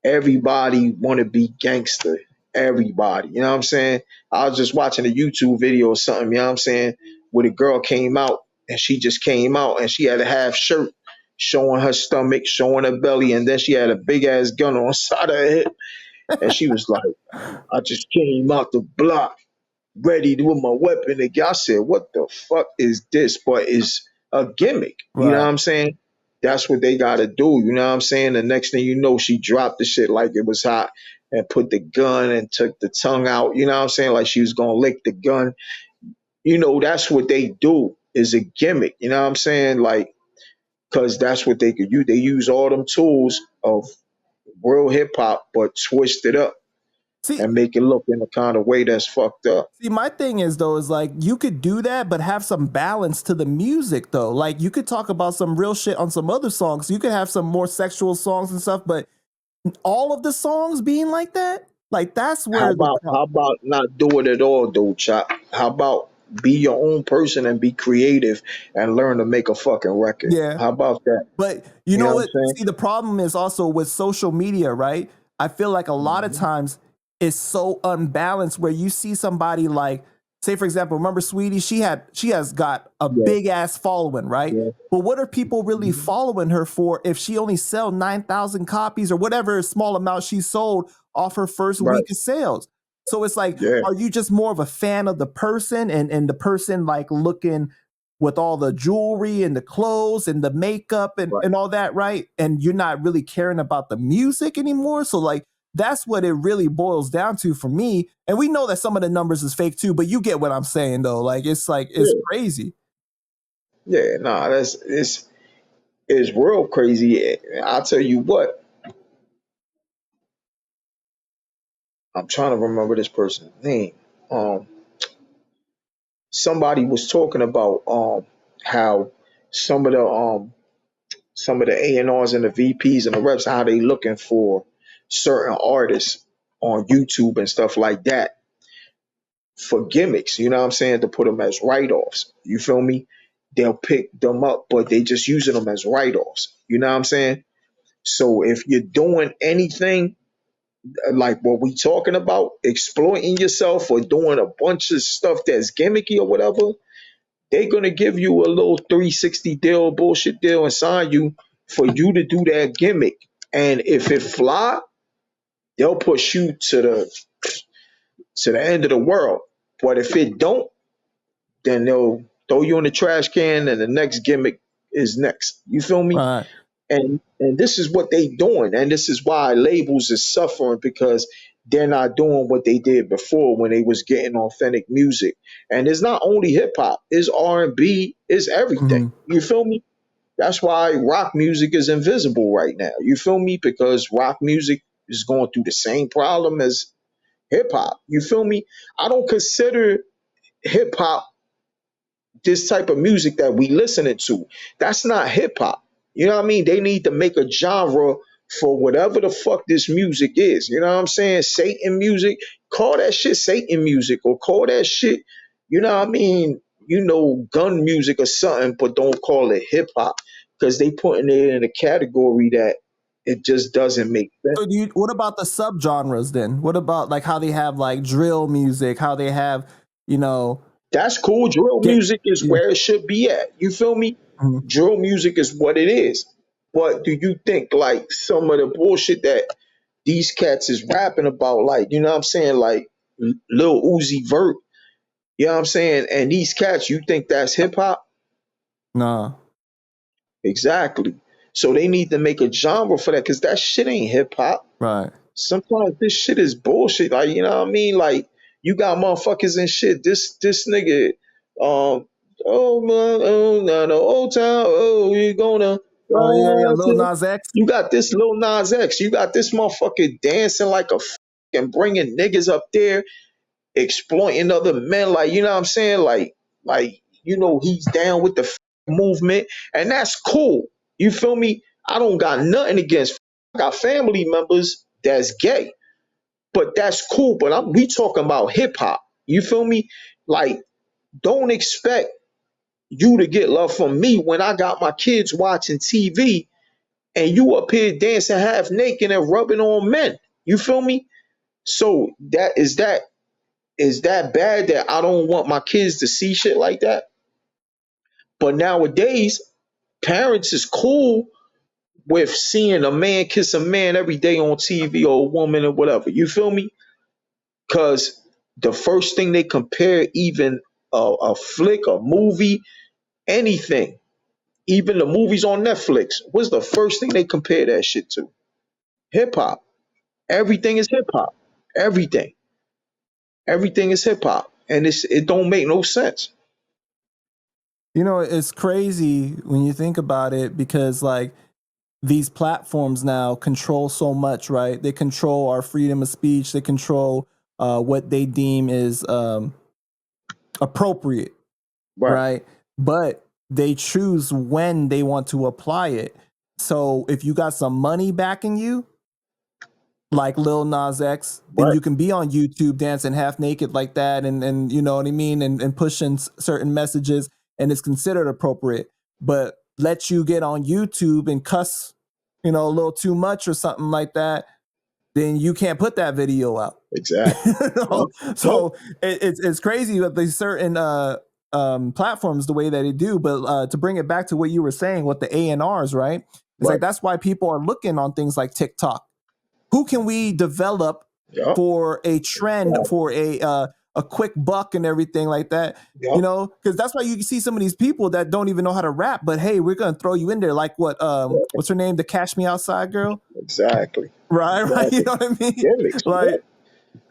Everybody want to be gangster. Everybody. You know what I'm saying? I was just watching a YouTube video or something, you know what I'm saying, where the girl came out and she just came out and she had a half shirt showing her stomach, showing her belly, and then she had a big ass gun on the side of her hip. And she was like, I just came out the block ready with my weapon again. I said, what the fuck is this? But it's a gimmick. You know what Right. I'm saying? That's what they gotta do. You know what I'm saying? The next thing you know, she dropped the shit like it was hot and put the gun and took the tongue out. You know what I'm saying? Like she was gonna lick the gun. You know, that's what they do is a gimmick. You know what I'm saying? Like, cause that's what they could use. They use all them tools of real hip hop, but twist it up See, and make it look in a kind of way that's fucked up. See, my thing is though, is like you could do that, but have some balance to the music though. Like you could talk about some real shit on some other songs. You could have some more sexual songs and stuff, but all of the songs being like that, like that's where the How about not do it at all, though, Chop? How about be your own person and be creative and learn to make a fucking record? yeah. How about that? But you You know know what what? I'm saying? See, the problem is also with social media, right? I feel like a lot of Hmm. times it's so unbalanced where you see somebody like, say for example, remember Sweetie? She has got a Yeah, big ass following, right? yeah, But what are people really mhm, following her for if she only sell 9,000 copies or whatever small amount she sold off her first right. week of sales? So it's like, Yeah, are you just more of a fan of the person and the person like looking with all the jewelry and the clothes and the makeup right. and all that, right? And you're not really caring about the music anymore. So like that's what it really boils down to for me. And we know that some of the numbers is fake too, but you get what I'm saying though. Like it's Yeah, crazy. yeah. Nah, that's it's real crazy. I'll tell you what. I'm trying to remember this person's name. Um, Somebody was talking about how some of the some of the A&Rs and the VPs and the reps, how they looking for certain artists on YouTube and stuff like that for gimmicks, you know what I'm saying, to put them as write-offs. You feel me? They'll pick them up, but they just using them as write-offs. You know what I'm saying? So if you're doing anything like what we talking about, exploiting yourself or doing a bunch of stuff that's gimmicky or whatever, they're gonna give you a little 360 deal, bullshit deal, and sign you for you to do that gimmick. And if it fly, they'll push you to the end of the world. But if it don't, then they'll throw you in the trash can, and the next gimmick is next. You feel me? Right. And this is what they doing, and this is why labels is suffering because they're not doing what they did before when they was getting authentic music. And it's not only hip hop, it's R&B, it's everything. Mhm. You feel me? That's why rock music is invisible right now. You feel me? Because rock music is going through the same problem as hip hop. You feel me? I don't consider hip hop this type of music that we listening to. That's not hip hop. You know what I mean? They need to make a genre for whatever the fuck this music is. You know what I'm saying? Satan music. Call that shit Satan music or call that shit, you know what I mean? You know, gun music or something, but don't call it hip hop because they putting it in a category that it just doesn't make sense. So what about the subgenres then? What about like how they have like drill music, how they have, you know, That's cool. Drill get music is yeah. where it should be at. You feel me? Mhm. Drill music is what it is. But do you think like some of the bullshit that these cats is rapping about, like, you know what I'm saying, like Lil Uzi Vert, you know what I'm saying? And these cats, you think that's hip hop? Nah. Exactly. So they need to make a genre for that because that shit ain't hip hop. Right. Sometimes this shit is bullshit. Like, you know what I mean? Like, you got motherfuckers and shit. This nigga, um, Oh man, oh no, no, old town. Oh, we gonna Oh yeah, yeah, ride Lil to. Nas X. You got this Lil Nas X. You got this motherfucker dancing like a and bringing niggas up there, exploiting other men. Like you know what I'm saying? Like he's down with the movement, and that's cool. You feel me? I don't got nothing against. I got family members that's gay, but that's cool. But we talking about hip hop. You feel me? Like, don't expect you to get love from me when I got my kids watching TV and you up here dancing half naked and rubbing on men. You feel me? So that bad that I don't want my kids to see shit like that? But nowadays, parents is cool with seeing a man kiss a man every day on TV or a woman or whatever. You feel me? Because the first thing they compare, even a flick, a movie, anything, even the movies on Netflix, what's the first thing they compare that shit to? Hip hop. Everything is hip hop. Everything. Everything is hip hop. And it don't make no sense. You know, it's crazy when you think about it because like these platforms now control so much, right? They control our freedom of speech. They control what they deem is appropriate, Right. right? But they choose when they want to apply it. So if you got some money backing you, like Lil Nas X, then Right. you can be on YouTube dancing half naked like that, and you know what I mean, and pushing certain messages, and it's considered appropriate. But let you get on YouTube and cuss, you know, a little too much or something like that, then you can't put that video out. Exactly. You Yep. know? Yep. So it's crazy with these certain platforms the way that they do. But to bring it back to what you were saying with the ANRs, right? It's Right. like that's why people are looking on things like TikTok. Who can we develop Yep. for a trend for a quick buck and everything like that? You Yep. know, because that's why you see some of these people that don't even know how to rap, but hey, we're gonna throw you in there. Like what's her name? The Cash Me Outside girl, Exactly. right? Right. You Exactly. know what I mean? Gimmicks. Like Yep.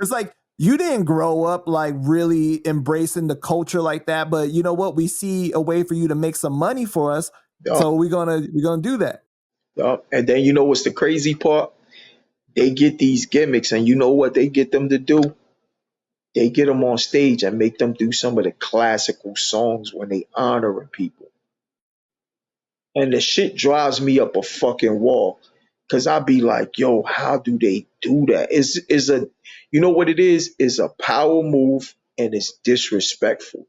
it's like you didn't grow up like really embracing the culture like that, but you know what? We see a way for you to make some money for us, Yep. so we're gonna do that. Yep. And then you know what's the crazy part? They get these gimmicks, and you know what they get them to do? They get them on stage and make them do some of the classical songs when they honoring people. And the shit drives me up a fucking wall. Cause I be like, yo, how do they do that? Is a you know what it is? It's a power move and it's disrespectful.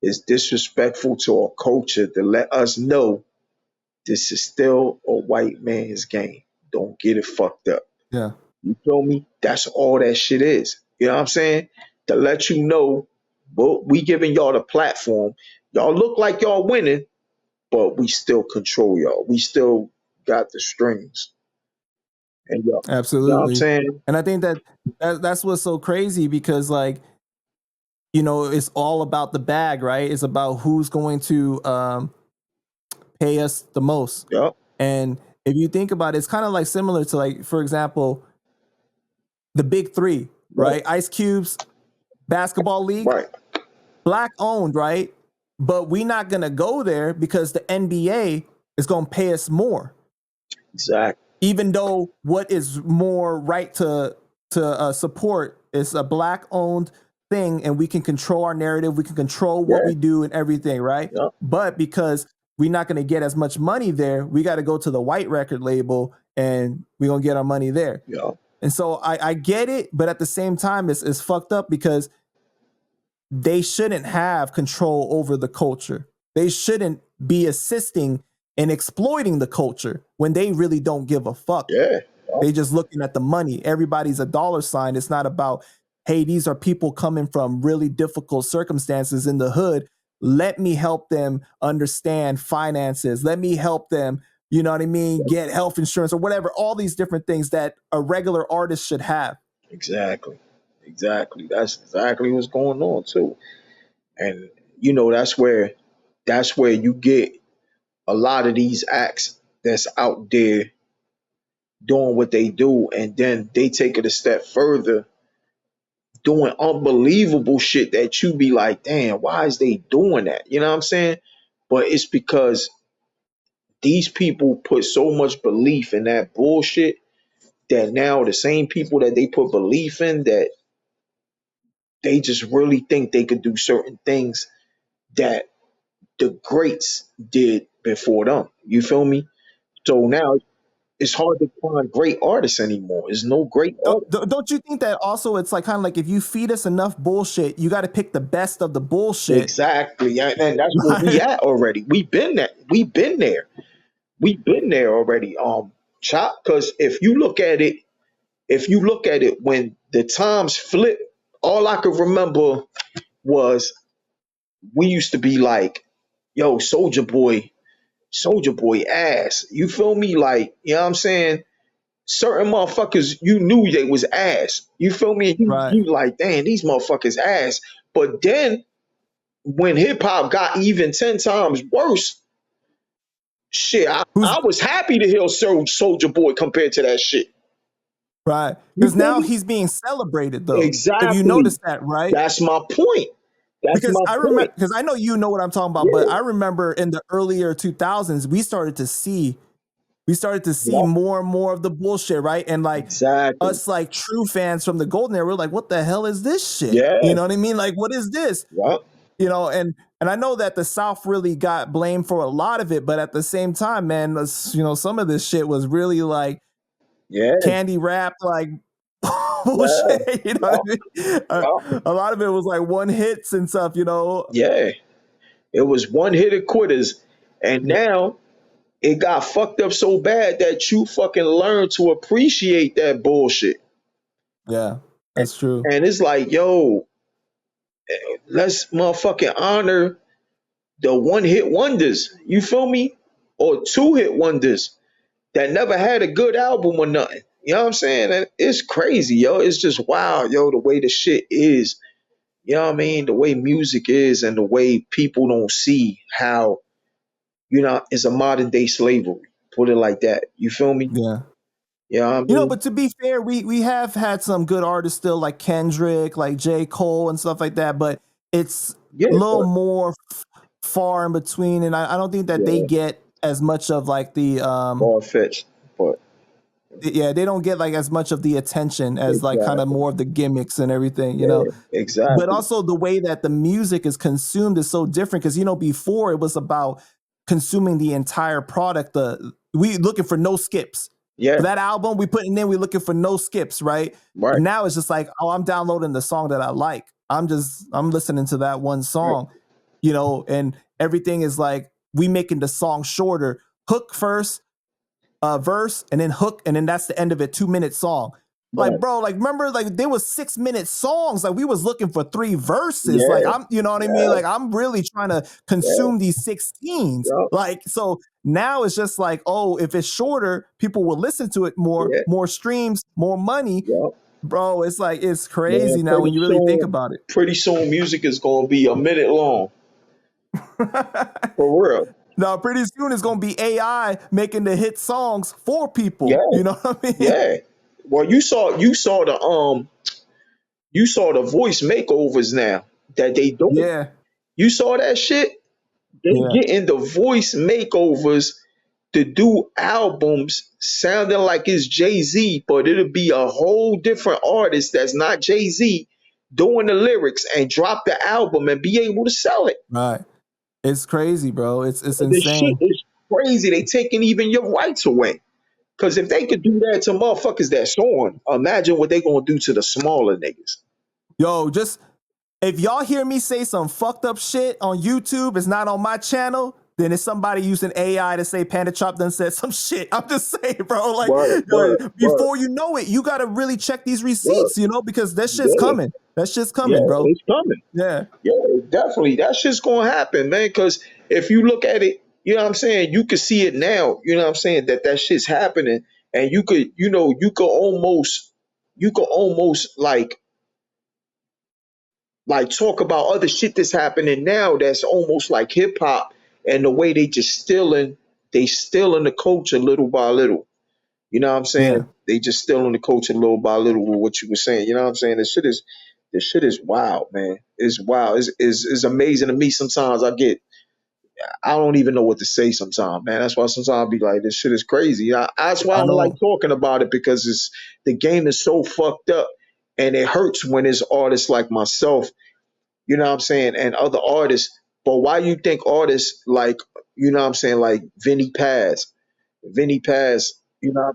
It's disrespectful to our culture to let us know this is still a white man's game. Don't get it fucked up. Yeah, You feel me? That's all that shit is. You know what I'm saying? To let you know, but we giving y'all the platform. Y'all look like y'all winning, but we still control y'all. We still got the strings. And y'all, you know what I'm absolutely. saying? And I think that's what's so crazy because like you know it's all about the bag, right? It's about who's going to pay us the most. Yup. And if you think about it, it's kind of like similar to like, for example, the big three, Right. right? Ice Cube's basketball league, Right. black owned, right? But we're not gonna go there because the NBA is gonna pay us more, Exactly. even though what is more right to support is a black owned thing, and we can control our narrative, we can control what Yeah. we do and everything, right? Yup. But because we're not going to get as much money there, we got to go to the white record label and we're going to get our money there. Yup. And so I get it, but at the same time, it's fucked up because they shouldn't have control over the culture. They shouldn't be assisting and exploiting the culture when they really don't give a fuck. Yeah. They just looking at the money. Everybody's a dollar sign. It's not about, hey, these are people coming from really difficult circumstances in the hood. Let me help them understand finances. Let me help them, you know what I mean, get health insurance or whatever, all these different things that a regular artist should have. Exactly. Exactly. That's exactly what's going on too. And that's where you get a lot of these acts that's out there doing what they do, and then they take it a step further doing unbelievable shit that you be like, damn, why is they doing that? You know what I'm saying? But it's because these people put so much belief in that bullshit that now the same people that they put belief in, that they just really think they could do certain things that the greats did before them. You feel me? So now it's hard to find great artists anymore. There's no great artists. Don't you think that also it's like kind of like if you feed us enough bullshit, you got to pick the best of the bullshit. Exactly. And that's where we Right? at already. We've been that. We've been there. We've been there already. Chop. Because if you look at it when the times flip, all I could remember was we used to be like, yo, Soldier Boy ass. You feel me? Like, you know what I'm saying? Certain motherfuckers, you knew they was ass. You feel me? Right. You like, damn, these motherfuckers ass. But then when hip hop got even 10 times worse, shit, Who's I was happy to hear Soldier Boy compared to that shit. right? You Because feel now me? he's being celebrated though. If you Exactly. notice that, right? That's my point. That's Because my I remember, point. because I know you know what I'm talking about, but Yeah. I remember in the earlier 2000s, we started to see Yep. more and more of the bullshit, right? And like Exactly. us, like true fans from the golden era, we're like, what the hell is this shit? Yeah. You know what I mean? Like, what is this? Yep. You know, and I know that the South really got blamed for a lot of it, but at the same time, man, you know, some of this shit was really like Yeah. candy wrapped, like Yeah. bullshit. You know what Yep. I mean? Yep. A lot of it was like one hits and stuff. You know? Yeah. It was one hit quitters. And Yeah, now it got fucked up so bad that you fucking learn to appreciate that bullshit. yeah, that's true. And it's like, yo, let's motherfucking honor the one hit wonders. You feel me? Or two hit wonders that never had a good album or nothing. You know what I'm saying? And it's crazy, yo. It's just wild, yo, the way the shit is. You know what I mean? The way music is and the way people don't see how, it's a modern day slavery. Put it like that. You feel me? Yeah. You know what I You know, mean? but to be fair, we have had some good artists still, like Kendrick, like J. Cole, and stuff like that. But it's Yeah, a little but more far in between, and I don't think that they yeah, get as much of like the far fetched. But yeah, they don't get like as much of the attention as like kind of exactly. more of the gimmicks and everything, you know. Yeah, But exactly. also the way that the music is consumed is so different because you know before it was about consuming the entire product. The we looking for no skips Yeah, for that album. We putting in. We looking for no skips, right? right, And now it's just like, oh, I'm downloading the song that I like. I'm listening to that one right. song, you know, and everything is like we making the song shorter. Hook first, verse and then hook and then that's the end of it. 2 minute song. Like Right. bro, like remember like there was 6 minute songs. Like we was looking for three verses. Like Yeah, I'm, you know what I mean? yeah, Like I'm really trying to yeah, consume these 16s. yeah, Like so now it's just like, oh, if it's shorter, people will listen to it yeah, more streams, more money. yeah. Bro, it's like it's Man, crazy now when you really think about it. pretty soon music is gonna be a minute long. For real. Now, pretty soon it's gonna be AI making the hit songs for Yeah, people. You know what I mean? yeah. Well, you saw the voice makeovers now that they doing. Yeah, You saw that shit? They yeah, getting the voice makeovers to do albums sounding like it's Jay-Z, but it'll be a whole different artist that's not Jay-Z doing the lyrics and drop the album and be able to sell it. right. It's crazy, bro. It's This shit insane. is crazy. They taking even your rights away. Because if they could do that to motherfuckers that's on, imagine what they gonna do to the smaller niggas. Yo, just if y'all hear me say some fucked up shit on YouTube, it's not on my channel, then it's somebody using AI to say Panda Chop done said some shit. I'm just saying, bro. Like, Word, word, word, before you know it, you gotta really check these word. receipts, you know, because that shit's Yeah, coming. That shit's yeah, coming, bro. it's coming. Yeah, Yeah, definitely. That shit's gonna happen, man. Because if you look at it, you know what I'm saying, you could see it now. You know what I'm saying, that shit's happening, and you could almost like talk about other shit that's happening now that's almost like hip hop and the way they stealing the culture little by little. You know what I'm yeah. saying? They just stealing the culture little by little with what you were saying. You know what I'm saying? The shit is This shit is wild, man. It's wild. It's amazing to me. Sometimes I don't even know what to say sometimes, man. That's why sometimes I'll be like, this shit is crazy. That's why I I don't like know. talking about it, because the game is so fucked up, and it hurts when it's artists like myself, you know what I'm saying, and other artists. But why you think artists like, you know what I'm saying, like Vinny Paz, you know,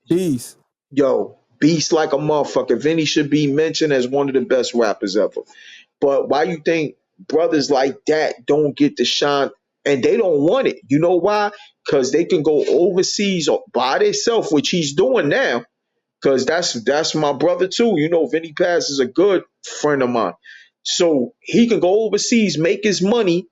Peace. yo, beast like a motherfucker. Vinny should be mentioned as one of the best rappers ever. But why you think brothers like that don't get the shine, and they don't want it? You know why? Because they can go overseas by themselves, which he's doing now. Because that's my brother too. You know, Vinny Paz is a good friend of mine. So he can go overseas, make his money,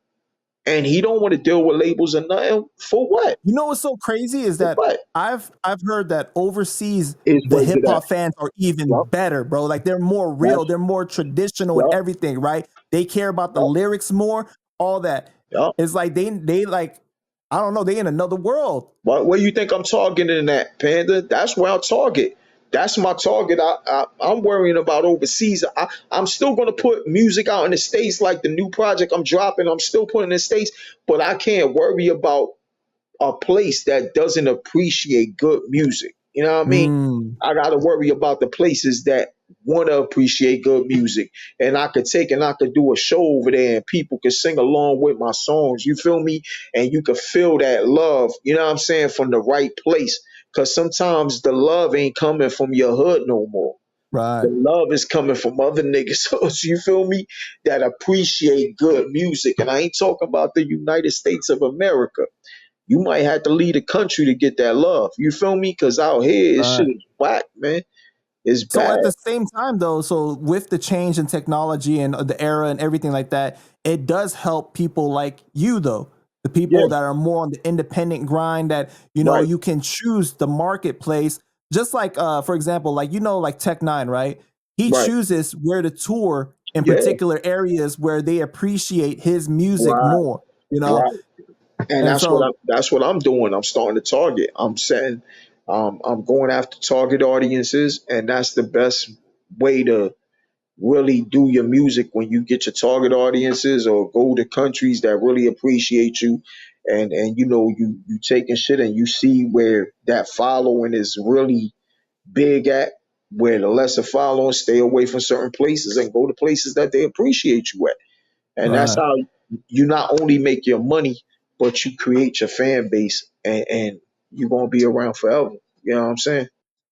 and he don't want to deal with labels or nothing. For what? You know what's so crazy is For that what? I've heard that overseas Is the where hip it at? hop fans are even Yup. better, bro. Like they're more real, That's they're more traditional and yup. everything, right? They care about the Yup. lyrics more, all that. Yup. It's like they like I don't know, they in another world. Where you think I'm targeting at, Panda? That's where I target. That's my target. I'm worrying about overseas. I'm still going to put music out in the States, like the new project I'm dropping. I'm still putting in the States, but I can't worry about a place that doesn't appreciate good music. You know what I mean? Mm, I got to worry about the places that want to appreciate good music. And I could do a show over there, and people could sing along with my songs. You feel me? And you could feel that love, you know what I'm saying, from the right place. Because sometimes the love ain't coming from your hood no more. The right, love is coming from other niggas, so you feel me, that appreciate good music. And I ain't talking about the United States of America. You might have to leave the country to get that love. You feel me? Because out here, this right. shit is whack, man. It's So bad. at the same time, though, so with the change in technology and the era and everything like that, it does help people like you, though, the Yeah, people that are more on the independent grind. That right, you can choose the marketplace, just like for example, like like Tech 9, right? He right. chooses where to tour in Yeah, particular areas where they appreciate his music right, more, right. And and so that's what I'm doing. I'm starting to target. I'm going after target audiences, and that's the best way to really do your music, when you get your target audiences or go to countries that really appreciate you, and you taking shit and you see where that following is really big at, where the lesser following stay away from certain places and go to places that they appreciate you at. And that's right. how you not only make your money, but you create your fan base, and you're gonna be around forever. You know what I'm saying?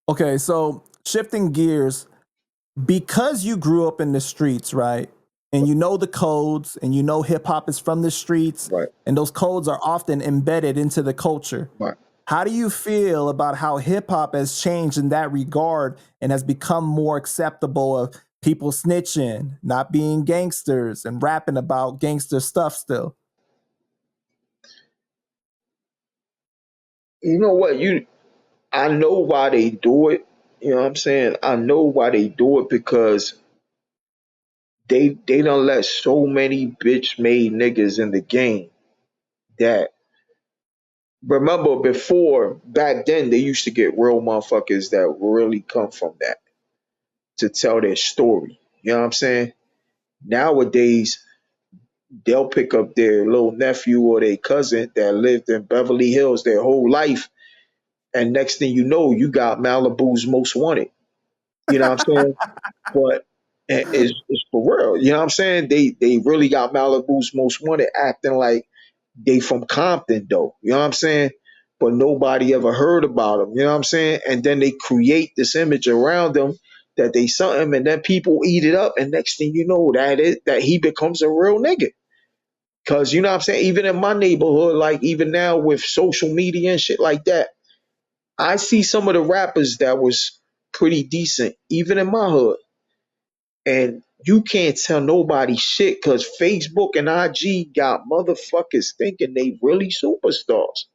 Okay, so shifting gears, because you grew up in the streets, right? And you know the codes and you know hip hop is from the streets Right, and those codes are often embedded into the culture. right. How do you feel about how hip hop has changed in that regard and has become more acceptable of people snitching, not being gangsters and rapping about gangster stuff still? You know what? I know why they do it. You know what I'm saying? I know why they do it, because they done let so many bitch made niggas in the game that, remember, before, back then, they used to get real motherfuckers that really come from that to tell their story. You know what I'm saying? Nowadays, they'll pick up their little nephew or their cousin that lived in Beverly Hills their whole life, and next thing you know, you got Malibu's most wanted. You know what I'm saying? But it's for real. You know what I'm saying? They really got Malibu's most wanted acting like they from Compton though. You know what I'm saying? But nobody ever heard about them. You know what I'm saying? And then they create this image around them that they something, and then people eat it up, and next thing you know, that he becomes a real nigga. Cause you know what I'm saying? Even in my neighborhood, like even now with social media and shit like that, I see some of the rappers that was pretty decent, even in my hood. And you can't tell nobody shit, because Facebook and IG got motherfuckers thinking they really superstars.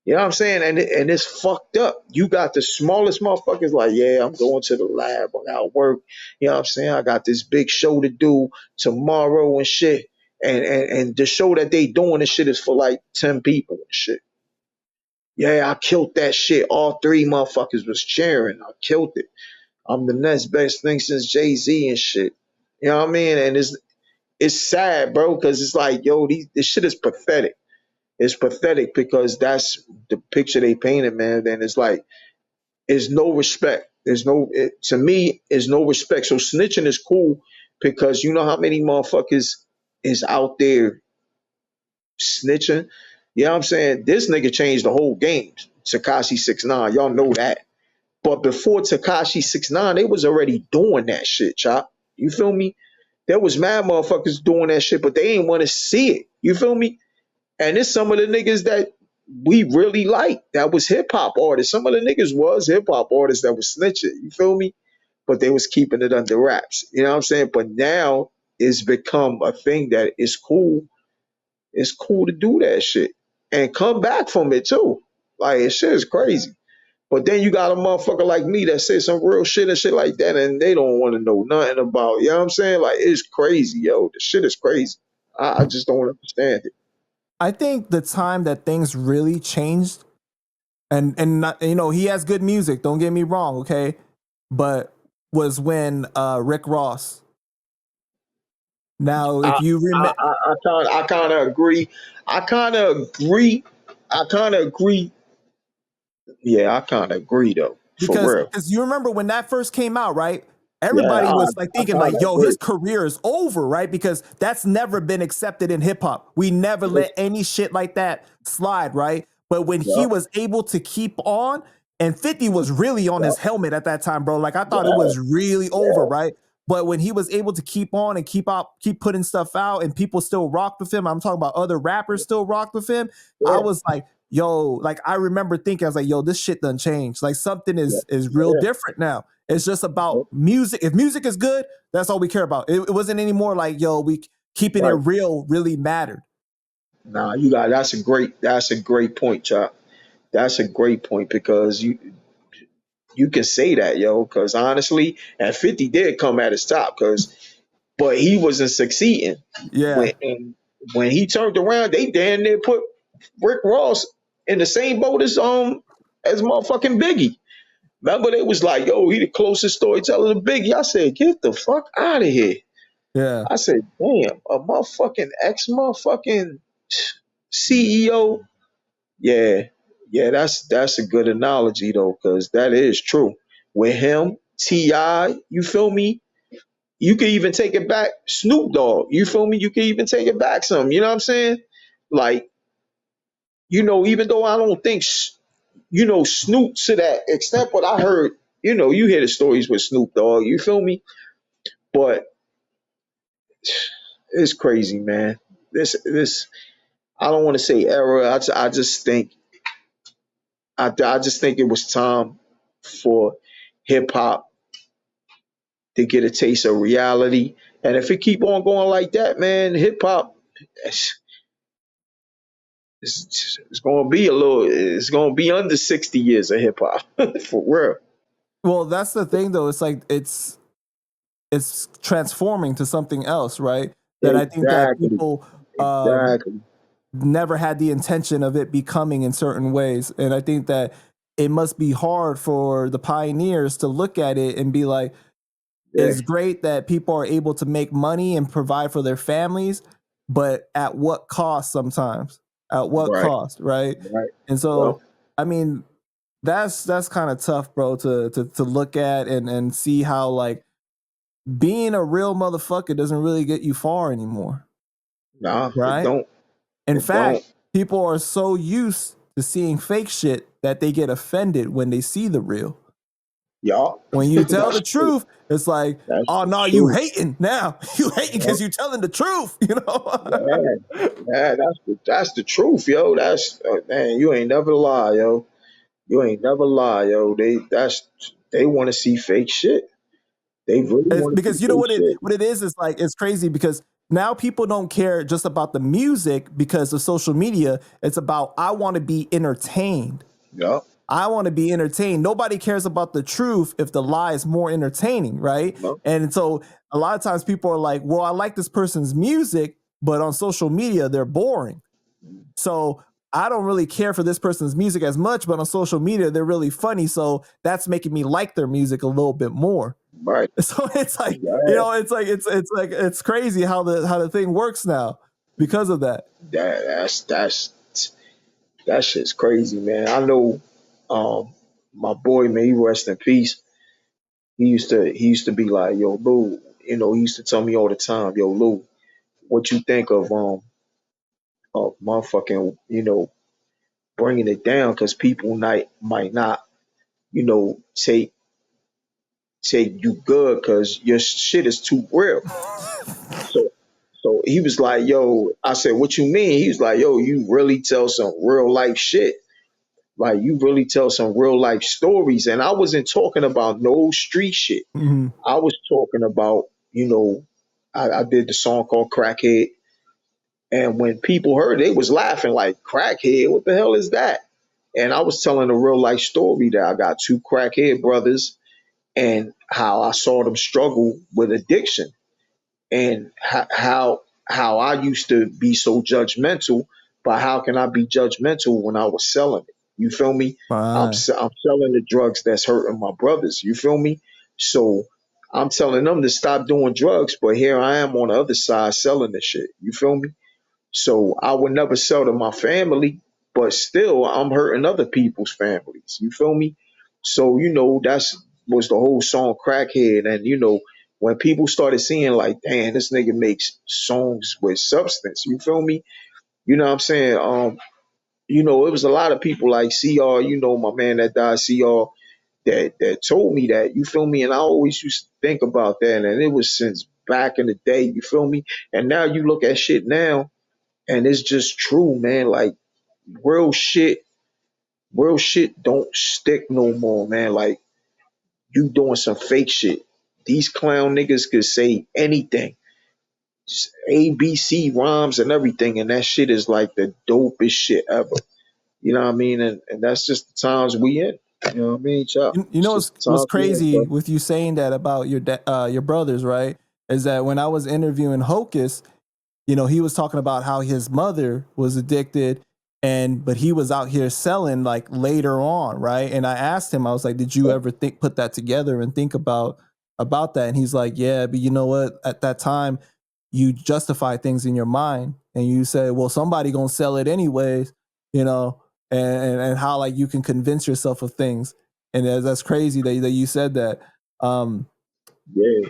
You know what I'm saying? And it's fucked up. You got the smallest motherfuckers like, yeah, I'm going to the lab. I got work. You know what I'm saying? I got this big show to do tomorrow and shit. And the show that they doing and shit is for like 10 people and shit. Yeah, I killed that shit. All three motherfuckers was cheering. I killed it. I'm the next best thing since Jay-Z and shit. You know what I mean? And it's sad, bro, because it's like, yo, this shit is pathetic. It's pathetic because that's the picture they painted, man. And it's like, there's no respect. To me, there's no respect. So snitching is cool because you know how many motherfuckers is out there snitching. You know what I'm saying? This nigga changed the whole game. Takashi 69, y'all know that. But before Takashi 69, they was already doing that shit, chop. You feel me? There was mad motherfuckers doing that shit, but they ain't want to see it. You feel me? And it's some of the niggas that we really like. That was hip hop artists. Some of the niggas was hip hop artists that was snitching. You feel me? But they was keeping it under wraps. You know what I'm saying? But now it's become a thing that is cool. It's cool to do that shit and come back from it too. Like, shit is crazy. But then you got a motherfucker like me that says some real shit and shit like that, and they don't want to know nothing about. You know what I'm saying? Like, it's crazy, yo. The shit is crazy. I just don't understand it. I think the time that things really changed, and not, you know, he has good music. Don't get me wrong, okay, but was when Rick Ross. Now, I if you I remember, I kind of agree. I kind of agree. I kind of agree. Yeah, I kind of agree though. For real. because you remember when that first came out, right? Yeah, Everybody was like I thinking kind like, of "Yo, his agree. career is over," right? Because that's never been accepted in hip hop. We never let any shit like that slide, right? But when he Yeah, was able to keep on, and 50 was really on yeah, his helmet at that time, bro. Like I thought it yeah, was really over, yeah, right? But when he was able to keep on and keep putting stuff out, and people still rocked with him, I'm talking about other rappers still rocked with him. I yeah, was like, yo, like I remember thinking, I was like, yo, this shit done changed. Like something yeah, is real yeah. different now. It's just Yeah. about music. If music is good, that's all we care about. It wasn't anymore like, yo, we keeping it Right. real really mattered. Nah, you got that's a great point, Chop. That's a great point because you can say that, yo, because honestly, and 50 did come at his top, but he wasn't succeeding. Yeah, When he turned around, they damn near put Rick Ross in the same boat as motherfucking Biggie. Remember, they was like, yo, he the closest storyteller to Biggie. I said, get the fuck out of here. yeah. I said, damn, a motherfucking ex motherfucking CEO. Yeah, yeah, that's a good analogy though, because that is true. With him, Ti, you feel me? You could even take it back, Snoop Dogg. You feel me? You could even take it back some. You know what I'm saying? Like, even though I don't think Snoop to that extent, but I heard, you hear the stories with Snoop Dogg. You feel me? But it's crazy, man. This I don't want to say era. I just think I just think it was time for hip hop to get a taste of reality. And if it keep on going like that, man, hip hop it's going to be it's going to be under 60 years of hip hop for real. Well, that's the thing though. It's like it's transforming to something else, right? That I think that Exactly. people Exactly. never had the intention of it becoming in certain ways. And I think that it must be hard for the pioneers to look at it and be like, Yeah. it's great that people are able to make money and provide for their families, but at what cost sometimes? At what Right. cost, right? Right. And Well, so, I mean, that's kind of tough, bro, to look at and see how like being a real motherfucker doesn't really get you far anymore, nah, it right? don't. In It don't. fact, people are so used to seeing fake shit that they get offended when they see the real. Y'all. When you tell the That's true. truth, it's like, That's oh the no, you truth. hating now. You hating Yeah. because you telling the truth, you know? Yeah. Yeah, that's the truth, yo. That's man, you ain't never lie, yo. You ain't never lie, yo. They want to see fake shit. They really It's want to see because you know fake shit. what it is like it's crazy because now people don't care just about the music because of social media. It's about I want to be entertained. Yeah. I want to be entertained. Nobody cares about the truth if the lie is more entertaining, right? No. And so a lot of times people are like, well, I like this person's music, but on social media, they're boring. So I don't really care for this person's music as much, but on social media they're really funny, so that's making me like their music a little bit more. Right. So it's like, Yeah. it's crazy how the thing works now because of that. That's that shit's crazy, man. I know my boy, man, he rest in peace. He used to be like, yo, Lou, he used to tell me all the time, yo, Lou, what you think of motherfucking, bringing it down because people might not, say you good because your shit is too real. So so he was like, yo, I said, what you mean? He was like, yo, you really tell some real life shit. Like you really tell some real life stories. And I wasn't talking about no street shit. Mhm. I was talking about, I did the song called Crackhead. And when people heard it, they was laughing like, Crackhead, what the hell is that? And I was telling a real life story that I got two crackhead brothers and how I saw them struggle with addiction and how I used to be so judgmental, but how can I be judgmental when I was selling it? You feel me? Fine. I'm selling the drugs that's hurting my brothers. You feel me? So I'm telling them to stop doing drugs, but here I am on the other side selling the shit. You feel me? So I would never sell to my family, but still I'm hurting other people's families. You feel me? So, that's was the whole song Crackhead. And, when people started seeing like, damn, this nigga makes songs with substance, you feel me? You know what I'm saying? It was a lot of people like CR, my man that died, CR, that told me that, you feel me? And I always used to think about that. And it was since back in the day, you feel me? And now you look at shit now and it's just true, man. Like real shit, real shit don't stick no more, man. Like you doing some fake shit. These clown niggas could say anything, just ABC rhymes and everything, and that shit is like the dopest shit ever. You know what I mean? And that's just the times we in. You know what I mean, Chop? You It's know just the what's times we in, crazy bro. with you saying that about your brothers, right? Is that when I was interviewing Hocus, he was talking about how his mother was addicted but he was out here selling like later on, right? And I asked him, I was like, did you ever put that together and think about that? And he's like, yeah, but you know what? At that time, you justify things in your mind and you say, well, somebody gonna sell it anyways, you know, and how like you can convince yourself of things. And that's crazy that you said that. Um, Yeah,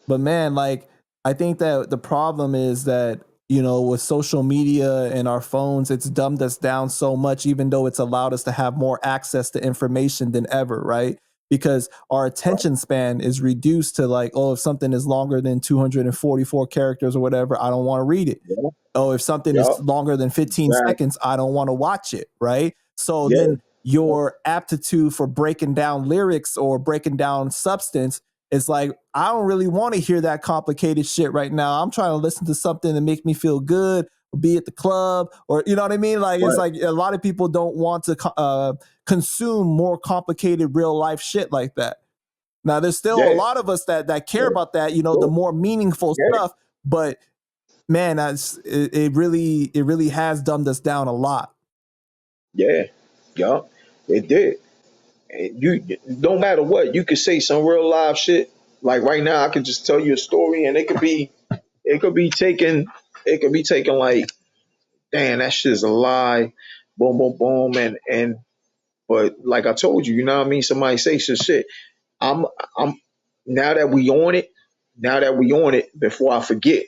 but man, like I think that the problem is that with social media and our phones, it's dumbed us down so much, even though it's allowed us to have more access to information than ever, right? Because our attention span is reduced to like, oh, if something is longer than 244 characters or whatever, I don't want to read it. yeah, Oh, if something is yeah, longer than 15 exactly. seconds, I don't want to watch it, right? So Yeah, then your aptitude for breaking down lyrics or breaking down substance is like, I don't really want to hear that complicated shit right now. I'm trying to listen to something that makes me feel good, or be at the club, or you know what I mean? Like, it's right. like a lot of people don't want to consume more complicated real life shit like that. Now, there's still a Yeah, lot of us that care yeah, about that, the sure. more meaningful Yeah, stuff, but man, it really has dumbed us down a lot. yeah, yeah. It did. You no matter what, you could say some real live shit. Like right now, I could just tell you a story, and it could be taken like, damn, that shit is a lie, boom, boom, boom, and but like I told you, you know what I mean. Somebody say some shit. I'm, I'm now that we on it, now that we on it. Before I forget,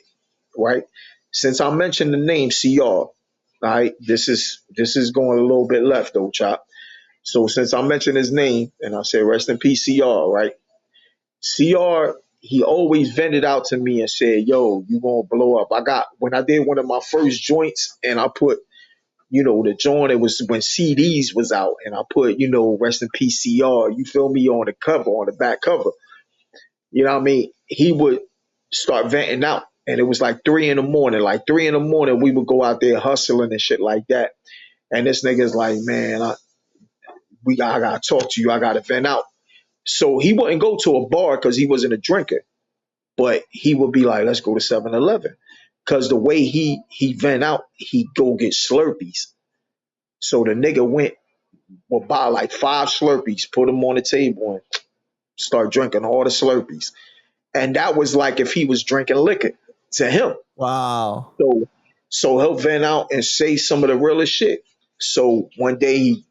right? Since I mentioned the name CR, all right, this is going a little bit left though, chop. So since I mentioned his name and I said rest in peace, CR, right? CR, he always vented out to me and said, yo, you gonna blow up. I got when I did one of my first joints and I put, the joint, it was when CDs was out and I put, rest in peace CR, you feel me, on the cover, on the back cover. You know what I mean? He would start venting out. And it was like 3 in the morning. Like 3 in the morning, we would go out there hustling and shit like that. And this nigga's like, man, I gotta talk to you. I gotta vent out. So he wouldn't go to a bar because he wasn't a drinker, but he would be like, let's go to 7-Eleven. Because the way he vent out, he go get Slurpees. So the nigga would buy like 5 Slurpees, put them on the table, and start drinking all the Slurpees. And that was like if he was drinking liquor to him. Wow. So so he'll vent out and say some of the realest shit. So one day he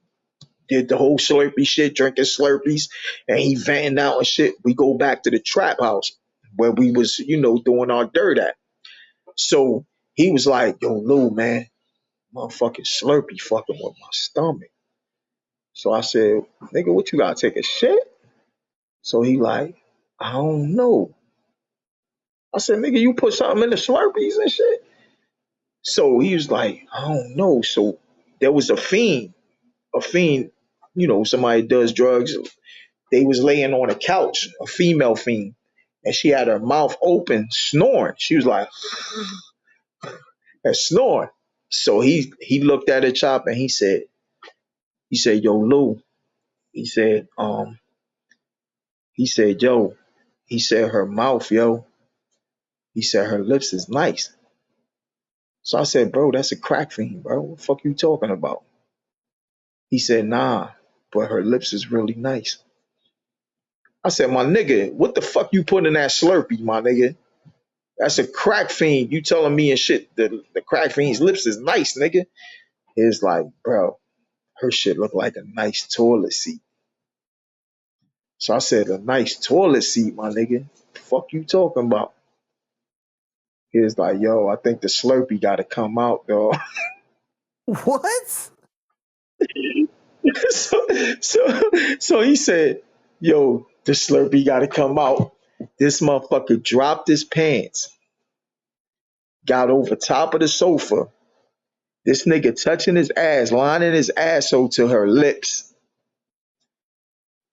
did the whole Slurpee shit, drinking Slurpees, and he venting out and shit. We go back to the trap house where we was, doing our dirt at. So he was like, yo, Lou, man, motherfucking Slurpee fucking with my stomach. So I said, nigga, what you gotta take a shit? So he like, I don't know. I said, nigga, you put something in the Slurpees and shit? So he was like, I don't know. So there was a fiend, somebody does drugs. They was laying on a couch, a female fiend, and she had her mouth open, snoring. She was like, and snoring. So he looked at her chop and he said, yo, Lou, he said, yo, he said her mouth, yo, he said her lips is nice. So I said, bro, that's a crack fiend, bro. What the fuck you talking about? He said, nah, but her lips is really nice. I said, my nigga, what the fuck you put in that Slurpee, my nigga? That's a crack fiend. You telling me and shit the crack fiend's lips is nice, nigga. It's like, bro, her shit look like a nice toilet seat. So I said, a nice toilet seat, my nigga. The fuck you talking about? He was like, yo, I think the Slurpee gotta come out, dog. What? so, so he said, yo, the Slurpee gotta come out. This motherfucker dropped his pants, got over top of the sofa. This nigga touching his ass, lining his asshole to her lips.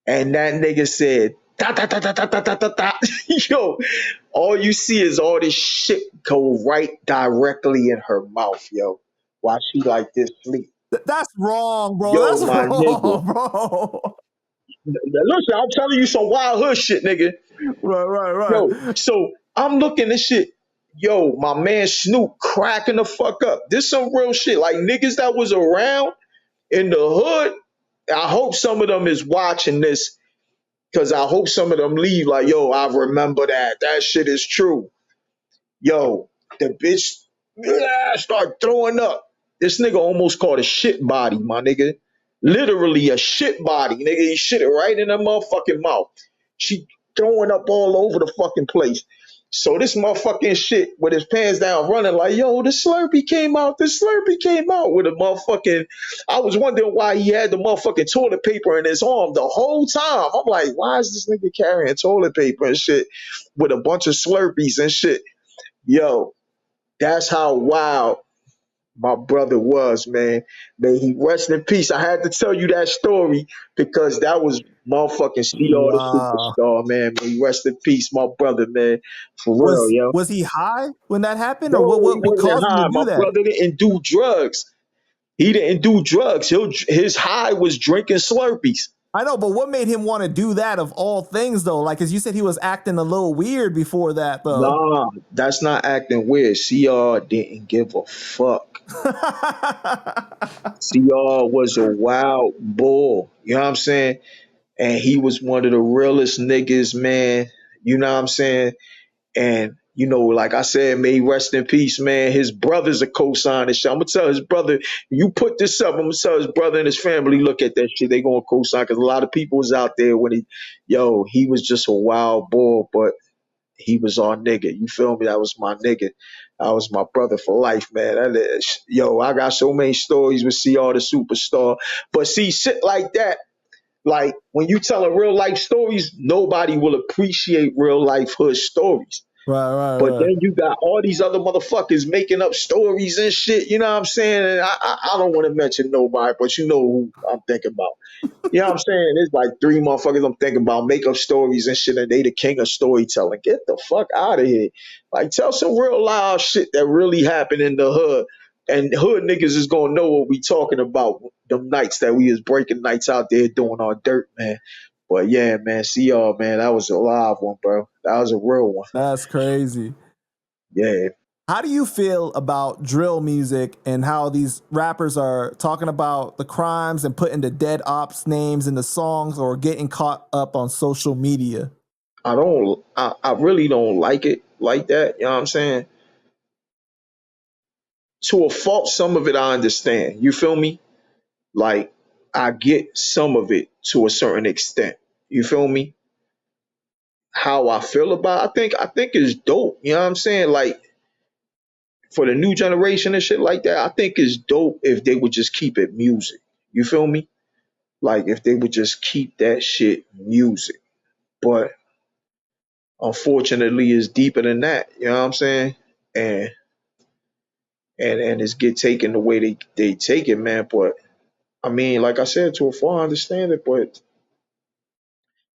And that nigga said, da, da, da, da, da, da, da, da, da. Yo, all you see is all this shit go right directly in her mouth, yo, while she like this sleep. That's wrong, bro. Yo, That's my nigga. wrong, bro. Listen, I'm telling you some wild hood shit, nigga. Right, right, Yo, right. so I'm looking at shit. Yo, my man Snoop cracking the fuck up. This some real shit. Like niggas that was around in the hood. I hope some of them is watching this because I hope some of them leave like, yo, I remember that. That shit is true. Yo, the bitch start throwing up. This nigga almost caught a shit body, my nigga. Literally a shit body, nigga. He shit it right in her motherfucking mouth. She throwing up all over the fucking place. So this motherfucking shit with his pants down running like, yo, the Slurpee came out. The Slurpee came out with a motherfucking. I was wondering why he had the motherfucking toilet paper in his arm the whole time. I'm like, why is this nigga carrying toilet paper and shit with a bunch of Slurpees and shit? Yo, that's how wild my brother was, man. May he rest in peace. I had to tell you that story because that was motherfucking CR the Wow. superstar, man. May he rest in peace, my brother, man. For real, yo. Was he high when that happened, or No, what? he What wasn't caused him to high. do My that? brother didn't do drugs. He didn't do drugs. His high was drinking Slurpees. I know, but what made him want to do that of all things, though? Like, as you said, he was acting a little weird before that, though. Nah, that's not acting weird. CR didn't give a fuck. CR was a wild bull. You know what I'm saying? And he was one of the realest niggas, man. You know what I'm saying? And like I said, may he rest in peace, man. His brother's a co-sign shit. I'm gonna tell his brother, you put this up, I'm gonna tell his brother and his family, look at that shit. They gonna co-sign because a lot of people was out there when he was just a wild boy, but he was our nigga. You feel me? That was my nigga. That was my brother for life, man. I got so many stories with CR the superstar. But see, shit like that, like when you telling real life stories, nobody will appreciate real life hood stories. Right, right, But right. then you got all these other motherfuckers making up stories and shit. You know what I'm saying? And I don't want to mention nobody, but you know who I'm thinking about. You know what I'm saying? There's like 3 motherfuckers I'm thinking about make up stories and shit, and they the king of storytelling. Get the fuck out of here. Like, tell some real loud shit that really happened in the hood. And hood niggas is gonna know what we talking about. Them nights that we was breaking nights out there doing our dirt, man. But yeah, man, see y'all, man. That was a live one, bro. That was a real one. That's crazy. Yeah. How do you feel about drill music and how these rappers are talking about the crimes and putting the dead ops names in the songs or getting caught up on social media? I really don't like it like that. You know what I'm saying? To a fault, some of it I understand. You feel me? Like I get some of it to a certain extent. You feel me? How I feel about I think it's dope. You know what I'm saying? Like for the new generation and shit like that, I think it's dope if they would just keep it music. You feel me? Like if they would just keep that shit music. But unfortunately it's deeper than that. You know what I'm saying? And and it's get taken the way they take it, man. But I mean, like I said, to a fault, I understand it. But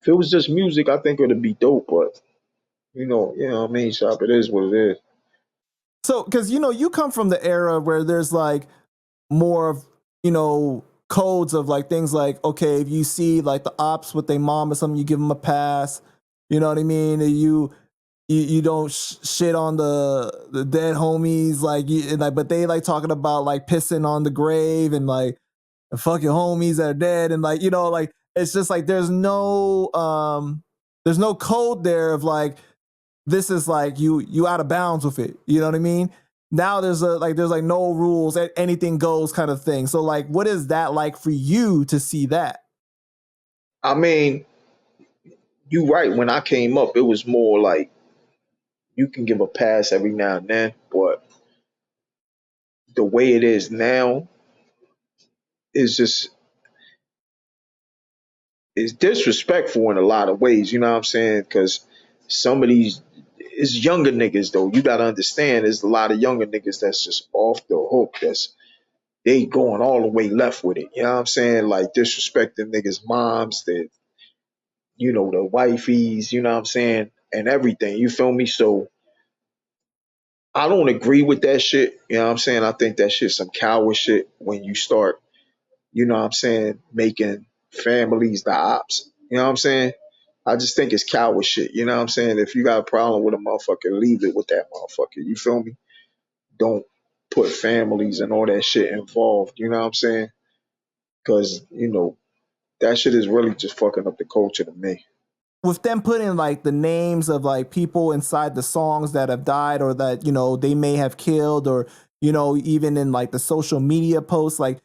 if it was just music, I think it'd be dope. But you know what I mean, shop. It is what it is. So, because you come from the era where there's like more of codes of like things like, okay, if you see like the ops with their mom or something, you give them a pass. You know what I mean? You don't shit on the dead homies but they like talking about like pissing on the grave and like the fucking homies that are dead and like like it's just like there's no code there of like this is like you out of bounds with it. You know what I mean? Now there's there's no rules, anything goes kind of thing. So like, what is that like for you to see that? I mean, you right. When I came up, it was more like you can give a pass every now and then, but the way it is now is just is disrespectful in a lot of ways. You know what I'm saying? Because some of these it's younger niggas though. You gotta understand, there's a lot of younger niggas that's just off the hook. That's they going all the way left with it. You know what I'm saying? Like disrespecting niggas' moms, that the wifeys. You know what I'm saying? And everything. You feel me? So I don't agree with that shit. You know what I'm saying? I think that shit's some coward shit when you start, what I'm saying, making families the ops. You know what I'm saying? I just think it's coward shit. You know what I'm saying? If you got a problem with a motherfucker, leave it with that motherfucker. You feel me? Don't put families and all that shit involved. You know what I'm saying? Because, that shit is really just fucking up the culture to me. With them putting like the names of like people inside the songs that have died or that they may have killed or even in like the social media posts, like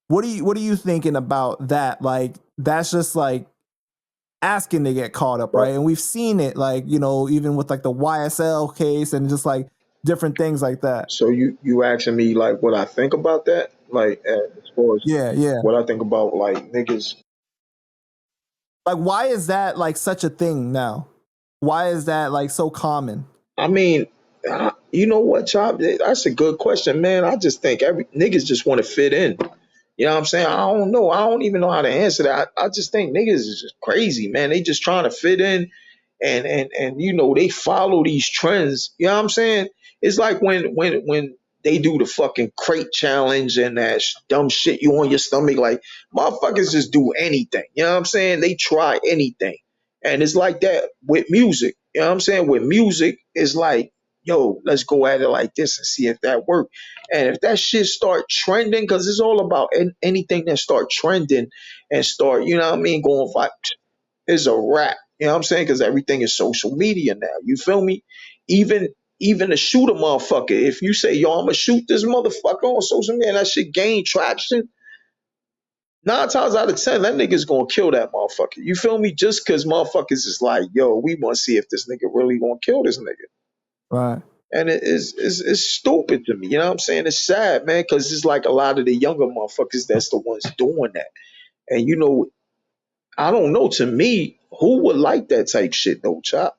what are you thinking about that? Like that's just like asking to get caught up, Right. right? And we've seen it like even with like the YSL case and just like different things like that. So you asking me like what I think about that? Like as far as Yeah, yeah. what I think about like niggas. Like why is that like such a thing now? Why is that like so common? I mean, you know what, Chop? That's a good question, man. I just think every niggas just want to fit in. You know what I'm saying? I don't know. I don't even know how to answer that. I just think niggas is just crazy, man. They just trying to fit in and they follow these trends. You know what I'm saying? It's like when they do the fucking crate challenge and that dumb shit you on your stomach, like motherfuckers just do anything. You know what I'm saying? They try anything. And it's like that with music. You know what I'm saying? With music, it's like, yo, let's go at it like this and see if that works. And if that shit start trending, because it's all about anything that start trending and start, you know what I mean, going viral, it's a wrap. You know what I'm saying? Because everything is social media now. You feel me? Even even to shoot a motherfucker, if you say, yo, I'm gonna shoot this motherfucker on social media, and that shit gain traction. 9 times out of 10, that nigga's gonna kill that motherfucker. You feel me? Just because motherfuckers is like, yo, we want to see if this nigga really gonna kill this nigga. Right. And it's stupid to me. You know what I'm saying? It's sad, man, because it's like a lot of the younger motherfuckers that's the ones doing that. And I don't know. To me, who would like that type shit though, Chop?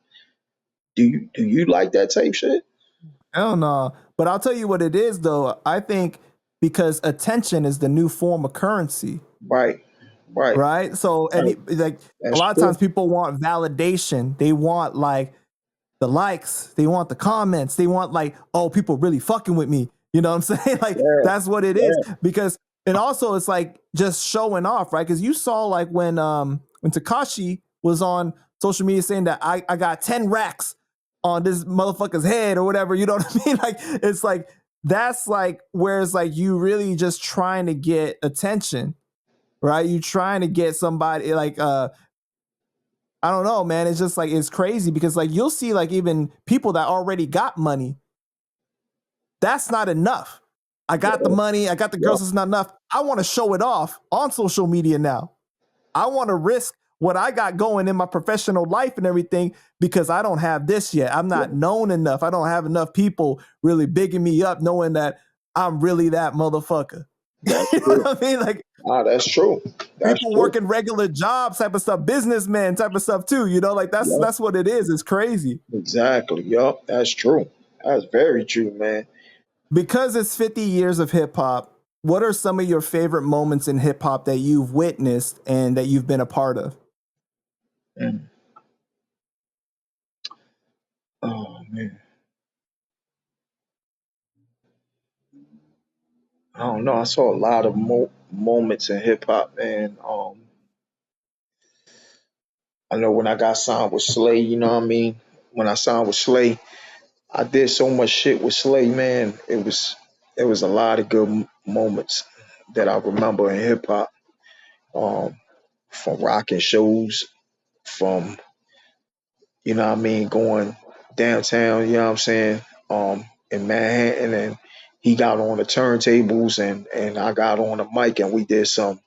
Do you like that type shit? Hell no. But I'll tell you what it is though. I think because attention is the new form of currency, Right, right, right? So right. like a That's lot of true. times people want validation. They want like the likes, they want the comments, they want like, oh, people really fucking with me. You know what I'm saying? Like Yeah, that's what it is. yeah. Because and also it's like just showing off, right? Because you saw like when Takashi was on social media saying that I got 10 racks on this motherfucker's head or whatever. You know what I mean? Like, it's like, that's like where it's like you really just trying to get attention, right? You trying to get somebody like, I don't know, man. It's just like, it's crazy because like you'll see like even people that already got money, that's not enough. I got the money, I got the Yeah, girls, it's not enough. I want to show it off on social media now. I want to risk what I got going in my professional life and everything because I don't have this yet. I'm yeah, not known enough. I don't have enough people really bigging me up, knowing that I'm really that motherfucker. that's You know true. what I mean? Like That's true. That's people true. working regular jobs type of stuff, businessmen type of stuff too. You know, like Yep, that's what it is. It's crazy. exactly. Yup, that's true. That's very true, man. Because it's 50 years of hip hop, what are some of your favorite moments in hip hop that you've witnessed and that you've been a part of? Mm. Oh man, I don't know. I saw a lot of moments in hip hop, man. I know when I got signed with Slay, you know what I mean. When I signed with Slay, I did so much shit with Slay, man. It was a lot of good moments that I remember in hip hop. Um, from rocking shows, from what I mean, going downtown, you know what I'm saying, in Manhattan, and he got on the turntables and I got on the mic and we did some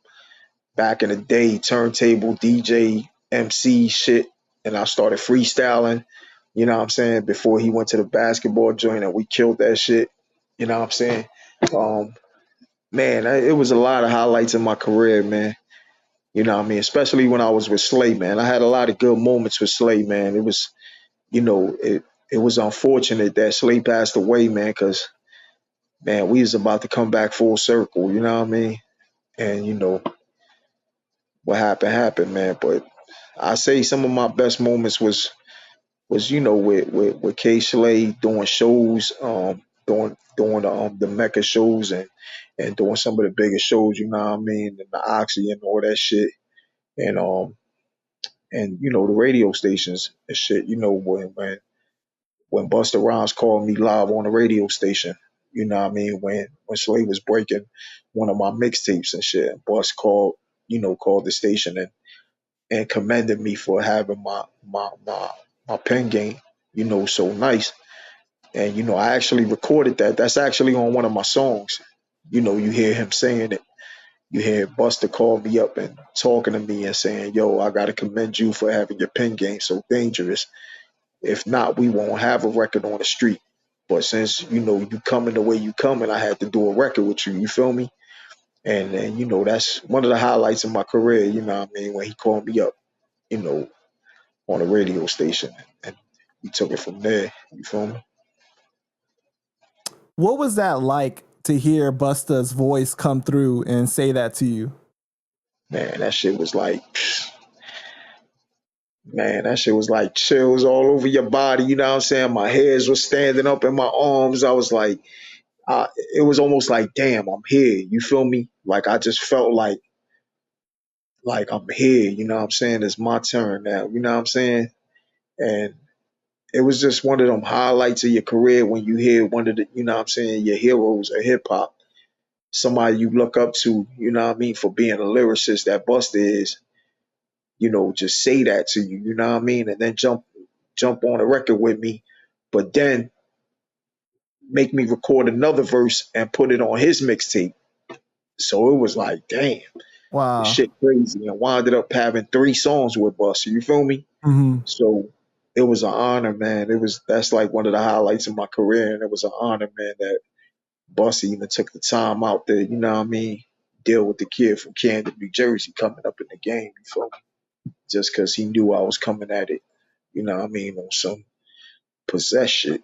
back in the day turntable DJ MC shit, and I started freestyling, you know what I'm saying, before he went to the basketball joint and we killed that shit, you know what I'm saying. Um, man, it was a lot of highlights in my career, man. You know what I mean? Especially when I was with Slay, man. I had a lot of good moments with Slay, man. It was, it was unfortunate that Slay passed away, man, because man, we was about to come back full circle, you know what I mean? And what happened happened, man. But I say some of my best moments was with K Slay doing shows, doing the Mecca shows and doing some of the biggest shows, you know what I mean, and the Oxy and all that shit. And the radio stations and shit, when Busta Rhymes called me live on the radio station, you know what I mean, when Slay was breaking one of my mixtapes and shit, and Bus called the station and commended me for having my pen game, so nice. And I actually recorded that. That's actually on one of my songs. You hear him saying it. You hear Buster call me up and talking to me and saying, "Yo, I gotta commend you for having your pen game so dangerous. If not, we won't have a record on the street. But since you coming the way you coming, I had to do a record with you. You feel me? And that's one of the highlights of my career. You know what I mean? When he called me up, you know, on a radio station, and we took it from there. You feel me? What was that like to hear Busta's voice come through and say that to you? Man, that shit was like, man, that shit was like chills all over your body. You know what I'm saying? My hairs were standing up in my arms. I was like, it was almost like, damn, I'm here. You feel me? Like I just felt like I'm here. You know what I'm saying? It's my turn now. You know what I'm saying? And it was just one of them highlights of your career when you hear one of the, you know what I'm saying, your heroes of hip hop, somebody you look up to, you know what I mean, for being a lyricist that Busta is, just say that to you, you know what I mean, and then jump on a record with me, but then make me record another verse and put it on his mixtape. So it was like, damn, this Wow. shit crazy, and wound up having 3 songs with Busta. You feel me? Mm-hmm. So it was an honor, man. That's like one of the highlights of my career, and it was an honor, man, that Busta even took the time out there. You know what I mean? Deal with the kid from Camden, New Jersey, coming up in the game. You feel me? Just because he knew I was coming at it. You know what I mean? On some possess shit.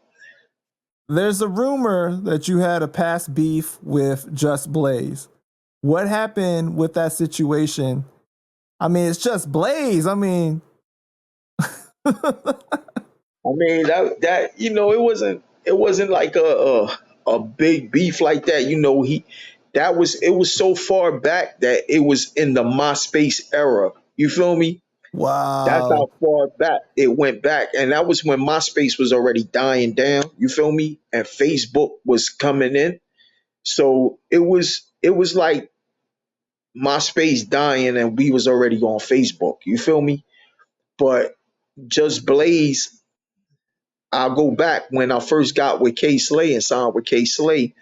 There's a rumor that you had a past beef with Just Blaze. What happened with that situation? I mean, it's just Blaze. I mean, I mean that it wasn't like a big beef like that. It was so far back that it was in the MySpace era. You feel me? That's how Wow. far back it went back. And that was when MySpace was already dying down. You feel me? And Facebook was coming in. So it was like MySpace dying and we was already on Facebook. You feel me? But Just Blaze, I'll go back when I first got with K Slay and signed with K Slay.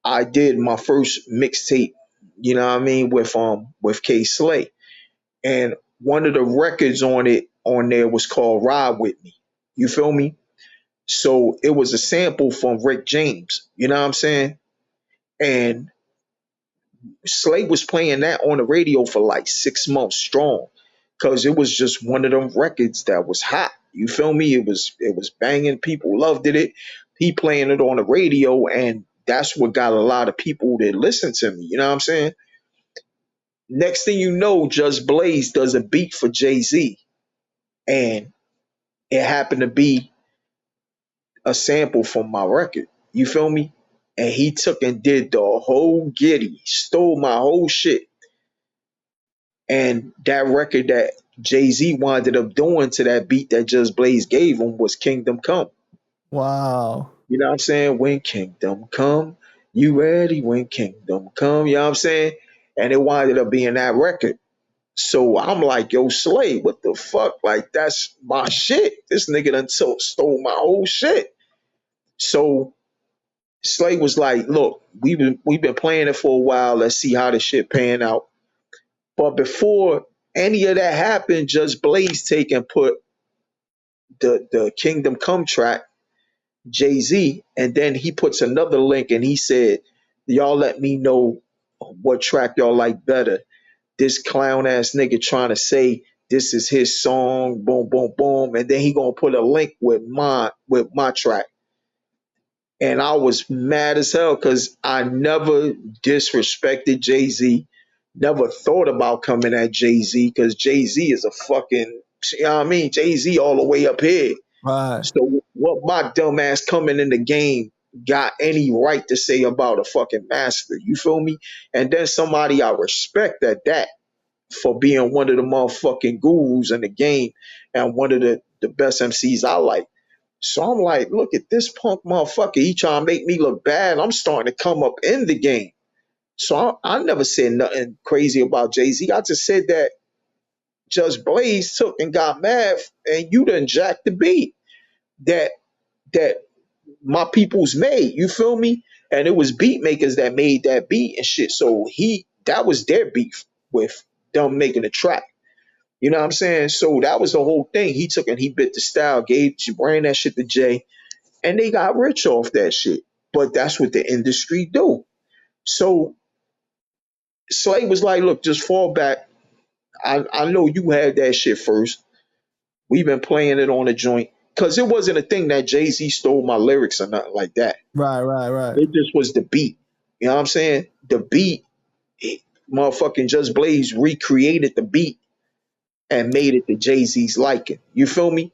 I did my first mixtape, you know what I mean, with K Slay. And one of the records on there was called Ride With Me. You feel me? So it was a sample from Rick James, you know what I'm saying? And Slade was playing that on the radio for like 6 months strong because it was just one of them records that was hot. You feel me? It was banging. People loved it. He playing it on the radio, and that's what got a lot of people to listen to me. You know what I'm saying? Next thing you know, Just Blaze does a beat for Jay Z, and it happened to be a sample from my record. You feel me? And he took and did the whole giddy, stole my whole shit. And that record that Jay Z winded up doing to that beat that Just Blaze gave him was Kingdom Come. Wow. You know what I'm saying? When Kingdom Come, you ready? When Kingdom Come, you know what I'm saying? And it winded up being that record. So I'm like, yo, Slay, what the fuck? Like, that's my shit. This nigga done stole my whole shit. So Slay was like, look, we've been playing it for a while. Let's see how the shit pan out. But before any of that happened, Just Blaze take and put the Kingdom Come track, Jay Z, and then he puts another link and he said, y'all let me know what track y'all like better. This clown ass nigga trying to say this is his song, boom, boom, boom, and then he gonna put a link with my track. And I was mad as hell because I never disrespected Jay Z, never thought about coming at Jay Z because Jay Z is a fucking, you know what I mean? Jay Z all the way up here. Right. So what my dumb ass coming in the game got any right to say about a fucking master? You feel me? And then somebody I respect at that for being one of the motherfucking gurus in the game and one of the best MCs I like. So I'm like, look at this punk motherfucker. He trying to make me look bad. I'm starting to come up in the game. So I never said nothing crazy about Jay Z. I just said that Just Blaze took and got mad, and you done jacked the beat that that my people's made. You feel me? And it was beat makers that made that beat and shit. So that was their beef with them making a track. You know what I'm saying? So that was the whole thing. He took and he bit the style, ran that shit to Jay, and they got rich off that shit. But that's what the industry do. So Slay was like, look, just fall back. I know you had that shit first. We've been playing it on a joint. Cause it wasn't a thing that Jay-Z stole my lyrics or nothing like that. Right, right, right. It just was the beat. You know what I'm saying? The beat, motherfucking Just Blaze recreated the beat and made it to Jay-Z's liking. You feel me?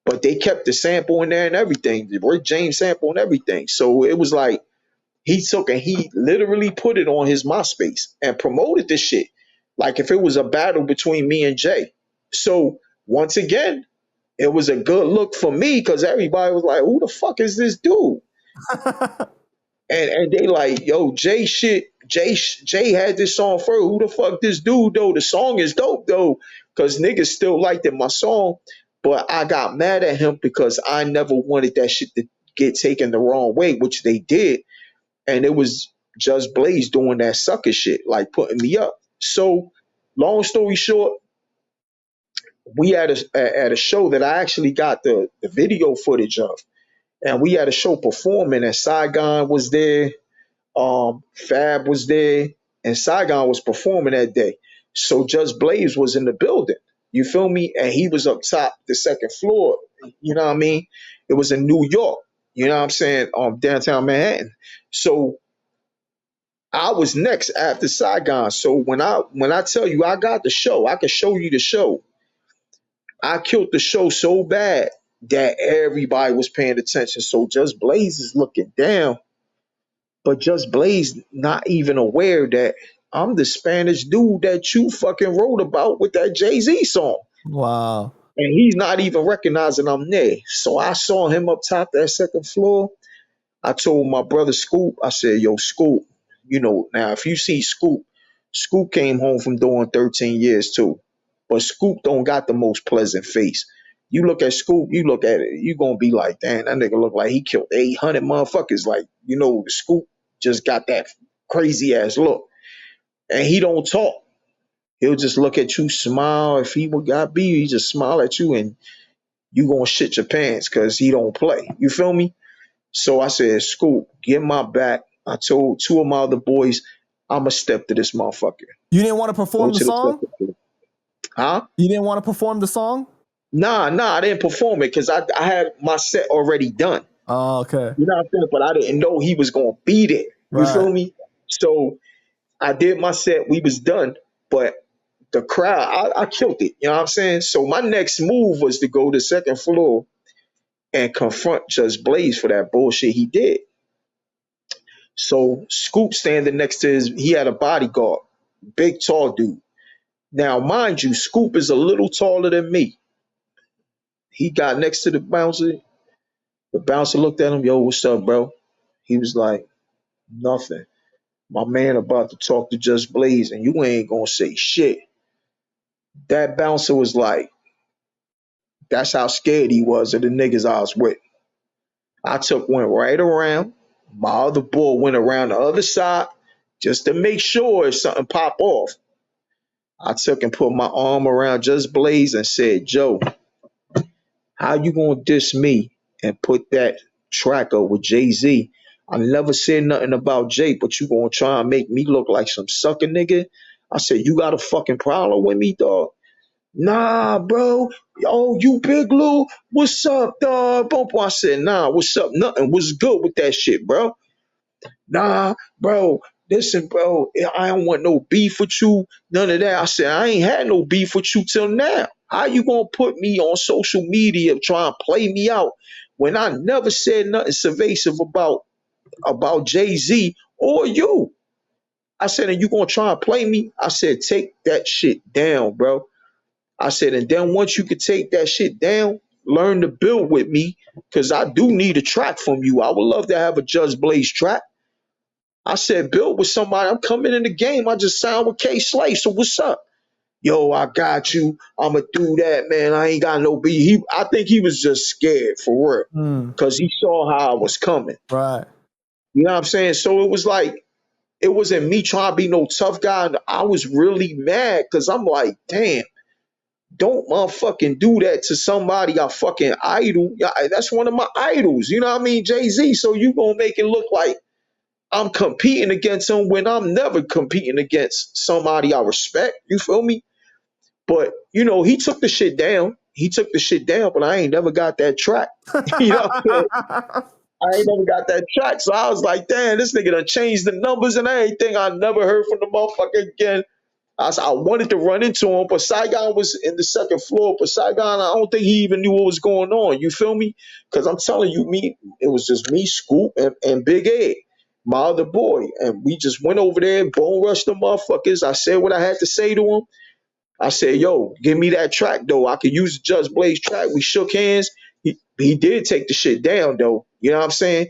But they kept the sample in there and everything, the Rick James sample and everything. So it was like he took and he literally put it on his MySpace and promoted this shit like if it was a battle between me and Jay. So once again, it was a good look for me because everybody was like, "Who the fuck is this dude?" And they like, "Yo, Jay shit. Jay had this song first. Who the fuck this dude though? The song is dope though, because niggas still liked it, my song." But I got mad at him because I never wanted that shit to get taken the wrong way, which they did, and it was Just Blaze doing that sucker shit, like putting me up. So, long story short, we had at a show that I actually got the video footage of, and we had a show performing, and Saigon was there, Fab was there, and Saigon was performing that day. So Just Blaze was in the building. You feel me? And he was up top, the second floor. You know what I mean? It was in New York. You know what I'm saying? Downtown Manhattan. So I was next after Saigon. So when I tell you I got the show, I can show you the show. I killed the show so bad that everybody was paying attention. So Just Blaze is looking down, but Just Blaze not even aware that I'm the Spanish dude that you fucking wrote about with that Jay-Z song. Wow. And he's not even recognizing I'm there. So I saw him up top that second floor. I told my brother Scoop, I said, yo, Scoop, now if you see Scoop, Scoop came home from doing 13 years too. But Scoop don't got the most pleasant face. You look at Scoop, you look at it, you gonna be like, damn, that nigga look like he killed 800 motherfuckers. Like, Scoop just got that crazy ass look. And he don't talk. He'll just look at you, smile. If he got beat, he just smile at you and you gonna shit your pants because he don't play. You feel me? So I said, Scoop, get my back. I told two of my other boys, I'ma step to this motherfucker. You didn't want to Go perform the to the song? second floor. Huh? You didn't want to perform the song? Nah, I didn't perform it because I had my set already done. Oh, okay. You know what I'm saying? But I didn't know he was gonna beat it. You Right. feel me? So I did my set, we was done, but the crowd, I killed it. You know what I'm saying? So my next move was to go to the second floor and confront Judge Blaze for that bullshit he did. So Scoop standing next to he had a bodyguard, big tall dude. Now, mind you, Scoop is a little taller than me. He got next to the bouncer. The bouncer looked at him, yo, what's up, bro? He was like, nothing. My man about to talk to Judge Blaze and you ain't gonna say shit. That bouncer was like, that's how scared he was of the niggas I was with. Went right around. My other boy went around the other side just to make sure if something pop off. I took and put my arm around Just Blaze and said, Joe, how you gonna diss me and put that track up with Jay-Z? I never said nothing about Jay, but you gonna try and make me look like some sucker nigga? I said, you got a fucking problem with me, dog? Nah, bro. Oh, you big Lou? What's up, dog? I said, nah, what's up? Nothing. What's good with that shit, bro? Nah, bro. Listen, bro, I don't want no beef with you. None of that. I said, I ain't had no beef with you till now. How you gonna put me on social media trying to play me out when I never said nothing subversive about Jay-Z or you? I said, and you gonna try and play me? I said, take that shit down, bro. I said, and then once you could take that shit down, learn to build with me, because I do need a track from you. I would love to have a Judge Blaze track. I said, build with somebody. I'm coming in the game. I just signed with K Slay. So what's up? Yo, I got you. I'ma do that, man. I ain't got no beat. I think he was just scared for real. Mm, Cause he saw how I was coming. right. You know what I'm saying? So it was like, it wasn't me trying to be no tough guy. I was really mad because I'm like, damn, don't motherfucking do that to somebody I fucking idol. Yeah, that's one of my idols. You know what I mean? Jay-Z. So you gonna make it look like I'm competing against him when I'm never competing against somebody I respect. You feel me? But he took the shit down. He took the shit down, but I ain't never got that track. You know what I'm saying? I ain't never got that track. So I was like, damn, this nigga done changed the numbers and everything. I never heard from the motherfucker again. I wanted to run into him, but Saigon was in the second floor. But Saigon, I don't think he even knew what was going on. You feel me? Because I'm telling you, it was just me, Scoop, and Big Ed, my other boy. And we just went over there, bone rushed the motherfuckers. I said what I had to say to him. I said, yo, give me that track, though. I could use the Judge Blaze track. We shook hands. He did take the shit down, though. You know what I'm saying?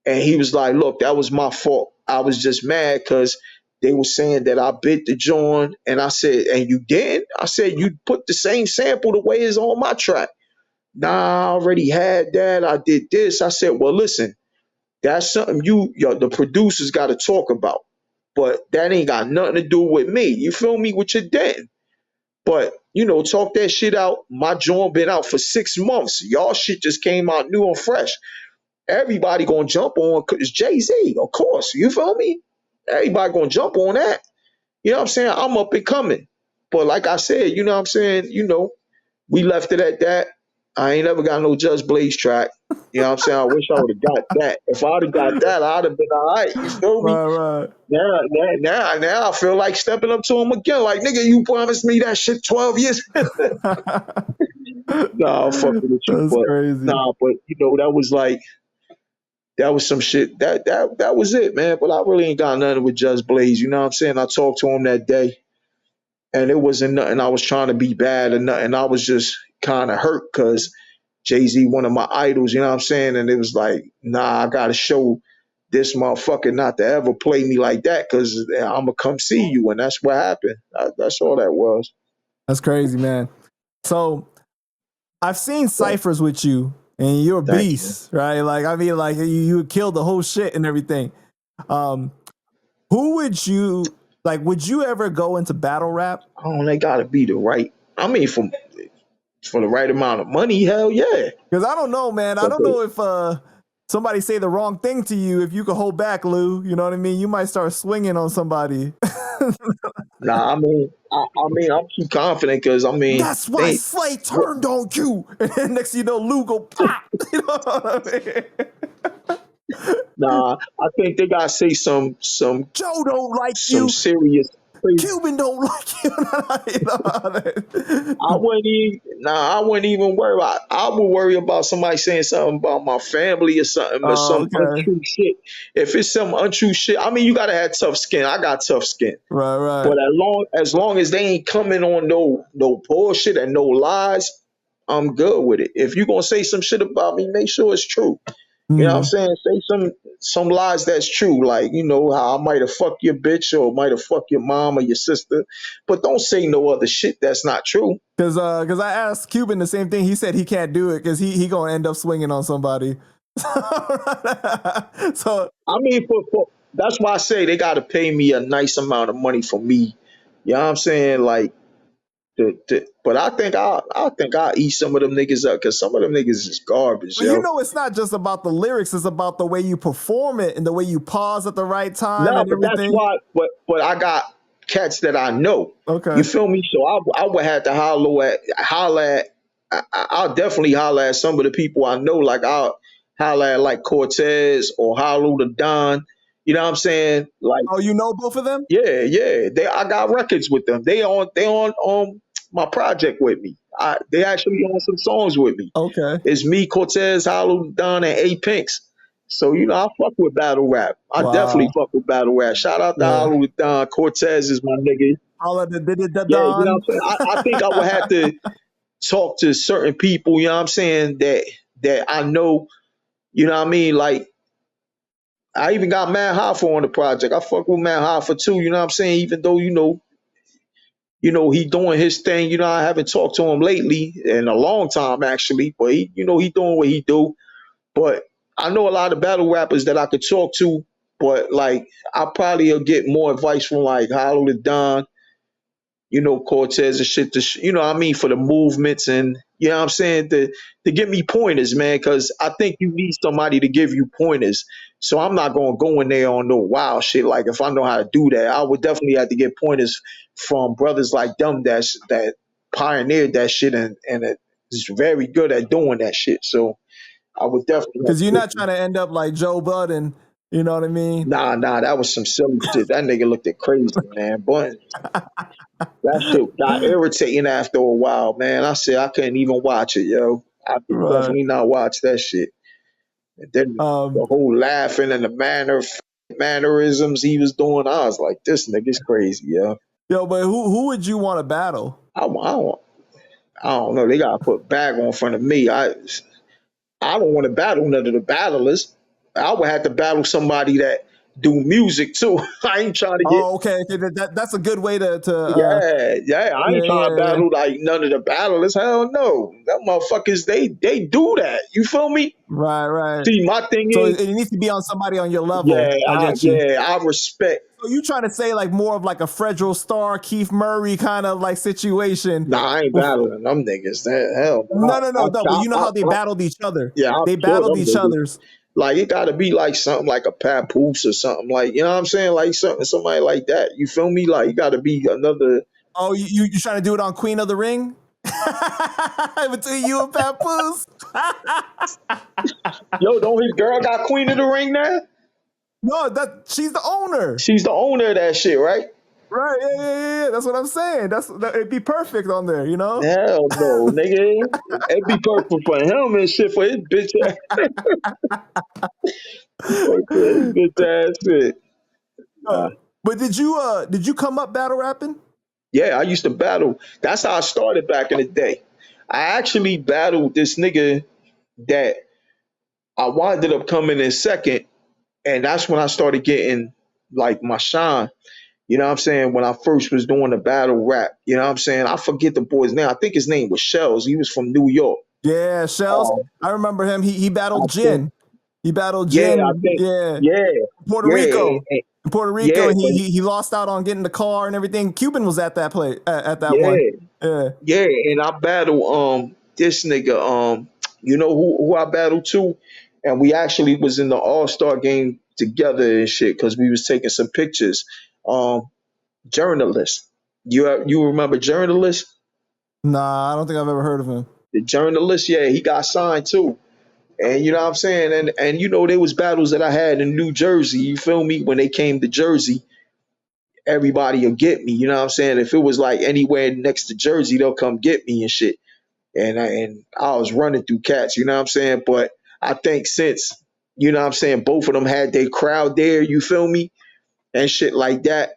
And he was like, look, that was my fault. I was just mad because they were saying that I bit the joint. And I said, and you didn't? I said, you put the same sample the way it's on my track. Nah, I already had that. I did this. I said, well, listen, that's something the producers got to talk about. But that ain't got nothing to do with me. You feel me? What you did. But, talk that shit out. My joint been out for 6 months. Y'all shit just came out new and fresh. Everybody gonna jump on it's Jay-Z, of course. You feel me? Everybody gonna jump on that. You know what I'm saying? I'm up and coming. But like I said, you know what I'm saying? We left it at that. I ain't never got no Just Blaze track. You know what I'm saying? I wish I would have got that. If I'd have got that, I'd have been all right. You feel me? Right. Now I feel like stepping up to him again. Like, nigga, you promised me that shit 12 years. Nah, I'm fucking with you. That's But crazy. nah, but that was like, that was some shit. That was it, man. But I really ain't got nothing with Just Blaze. You know what I'm saying? I talked to him that day. and it wasn't nothing I was trying to be bad or nothing. I was just kind of hurt because Jay-Z, one of my idols, you know what I'm saying? And it was like, nah, I gotta show this motherfucker not to ever play me like that because I'm gonna come see you. And that's what happened. That's all that was. That's crazy, man. So I've seen But ciphers with you, and you're a thank you. beast, right? Like I mean, like you killed the whole shit and everything. Um, who would you like? Would you ever go into battle rap? Oh, they gotta be the right. I mean, for the right amount of money, hell yeah. Because I don't know, man. I But don't know if somebody say the wrong thing to you, if you could hold back, Lou. You know what I mean? You might start swinging on somebody. nah, I mean, I'm too confident because I mean, That's why they. Slay turned on you. And then next thing you know, Lou go pop. You know what I mean? Nah, I think they gotta say some Joe don't like some you. serious. Crazy. Cuban don't like you. You I wouldn't even worry about. I would worry about somebody saying something about my family or something or Oh, some okay. untrue shit. If it's some untrue shit, I mean, you gotta have tough skin. I got tough skin. Right, But right. as long as they ain't coming on no bullshit and no lies, I'm good with it. If you gonna say some shit about me, make sure it's true. You know what I'm Mm. saying? Say some lies that's true, like how I might have fucked your bitch or might have fucked your mom or your sister, but don't say no other shit that's not true. Cause I asked Cuban the same thing. He said he can't do it because he gonna end up swinging on somebody. So I mean, for that's why I say they got to pay me a nice amount of money for me. You know what I'm saying? Like, but I think I'll eat some of them niggas up because some of them niggas is garbage, but you yo. know it's not just about the lyrics, it's about the way you perform it and the way you pause at the right time No, and but that's everything. why. But I got cats that I know. You Okay. feel me? So I would have to holler at. I'll definitely holler at some of the people I know. Like I'll holler at like Cortez or Hollow the Don. You know what I'm saying? Like Oh, you know both of them? yeah, yeah. I got records with them. They on my project with me. They actually on some songs with me. Okay. It's me, Cortez, Hollow, Don, and A Pinks. So, I fuck with battle rap. I definitely Wow. fuck with battle rap. Shout out to Yeah. Hollow, Don. Cortez is my nigga. All of the Yeah, you know what Don. I'm saying? I think I would have to talk to certain people, you know what I'm saying, that I know, you know what I mean? Like, I even got Matt Hoffa on the project. I fuck with Matt Hoffa too, you know what I'm saying? Even though, he doing his thing, I haven't talked to him lately in a long time actually, but he doing what he do. But I know a lot of battle rappers that I could talk to, but like I probably will get more advice from like Hollow the Don, Cortez and shit. What I mean, for the movements and you know what I'm saying to give me pointers, man. Because I think you need somebody to give you pointers. So I'm not gonna go in there on no wild shit. Like if I know how to do that, I would definitely have to get pointers from brothers like them that pioneered that shit and is very good at doing that shit. So I would definitely have Because to you're get not trying to end up like Joe Budden. You know what I mean? Nah, that was some silly shit. That nigga looked at crazy, man. But that shit got irritating after a while, man. I said I couldn't even watch it, yo. I could Right. definitely not watch that shit. And then Um, the whole laughing and the mannerisms he was doing, I was like, this nigga's crazy, yo. yo, but who would you want to battle? I don't know. They gotta put bag on front of me. I don't want to battle none of the battlers. I would have to battle somebody that do music too. I ain't trying to get. Oh, okay. Okay, that's a good way to Yeah, yeah. I ain't yeah, trying to yeah, yeah. battle like none of the battlers. Hell no. That motherfuckers, they do that. You feel me? Right, right. See, my thing So is, it needs to be on somebody on your yeah, level. I get you. I respect. So you trying to say like more of like a Fredro Starr, Keith Murray kind of like situation? Nah, I ain't With, battling them niggas. That hell no, no, no. no, no. But you know how they battled each other. Yeah, I'll They kill battled them each niggas. other's. Like it gotta be like something like a papoose or something like you know what I'm saying? Like somebody like that. You feel me? Like you gotta be another. Oh, you trying to do it on Queen of the Ring? Between you and Papoose? Yo, don't his girl got Queen of the Ring now? No, that she's the owner. She's the owner of that shit, right? Right, yeah, yeah, yeah, yeah. That's what I'm saying. It'd be perfect on there, you know? Hell no, nigga. It'd be perfect for him and shit for his bitch ass. For his bitch ass shit. Nah. But did you come up battle rapping? Yeah, I used to battle. That's how I started back in the day. I actually battled this nigga that I wound up coming in second, and that's when I started getting like my shine. You know what I'm saying? When I first was doing the battle rap, you know what I'm saying? I forget the boy's name. I think his name was Shells. He was from New York. Yeah, Shells. Um, I remember him. He I battled think, Jin. He battled yeah, I Jin. think, Yeah, yeah, Puerto yeah, Rico. In Puerto yeah, Rico, and but he lost out on getting the car and everything. Cuban was at that play at that one. yeah, Yeah. yeah, and I battled this nigga you know who I battled too, and we actually was in the All Star game together and shit because we was taking some pictures. Um, journalist, you remember journalist? Nah, I don't think I've ever heard of him. The journalist, yeah, he got signed too. And you know what I'm saying? And you know, there was battles that I had in New Jersey, you feel me? When they came to Jersey, everybody will get me. You know what I'm saying? If it was like anywhere next to Jersey, they'll come get me and shit. And I was running through cats, you know what I'm saying? But I think since, you know what I'm saying, both of them had their crowd there, you feel me? And shit like that,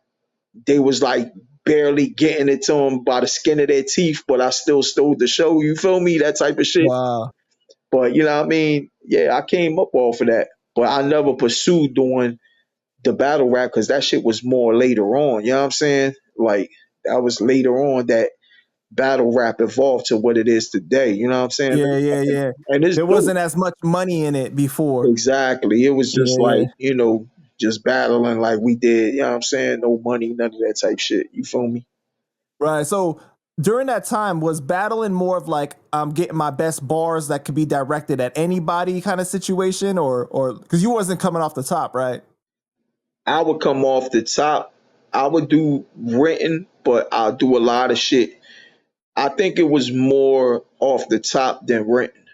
they was like barely getting it to them by the skin of their teeth, but I still stole the show, you feel me? That type of shit. Wow. But you know what I mean? Yeah, I came up off of that. But I never pursued doing the battle rap because that shit was more later on. You know what I'm saying? Like that was later on that battle rap evolved to what it is today. You know what I'm saying? Yeah, yeah, yeah. And it's There dope. wasn't as much money in it before. Exactly. It was just Yeah, yeah. like, you know, just battling like we did. You know what I'm saying? No money, none of that type shit. You feel me? Right. So during that time, was battling more of like I'm getting my best bars that could be directed at anybody kind of situation, or because you wasn't coming off the top, right? I would come off the top. I would do written, but I'll do a lot of shit. I think it was more off the top than written.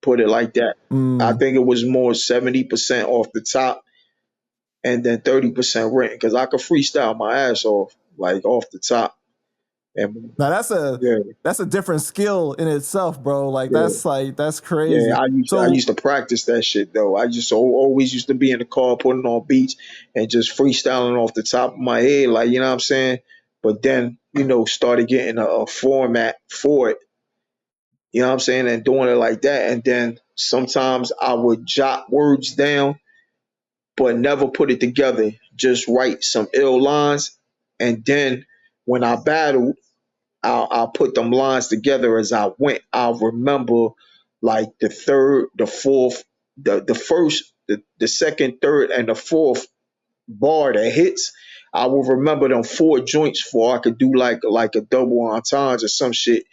Put it like that. I Mm. think it was more 70% off the top and then 30% written because I could freestyle my ass off, like off the top. And Now yeah, that's a different skill in itself, bro. yeah, That's yeah. crazy. I used So to practice that shit though. I just always used to be in the car putting on beats and just freestyling off the top of my head, like you know what I'm saying. But then started getting a format for it. You know what I'm saying, and doing it like that. And then sometimes I would jot words down but never put it together. Just write some ill lines, and then when I battled, I'll put them lines together as I went. I'll remember like the third, the fourth, the first, the second, third, and the fourth bar that hits. I will remember them four joints for I could do like a double entendre or some shit.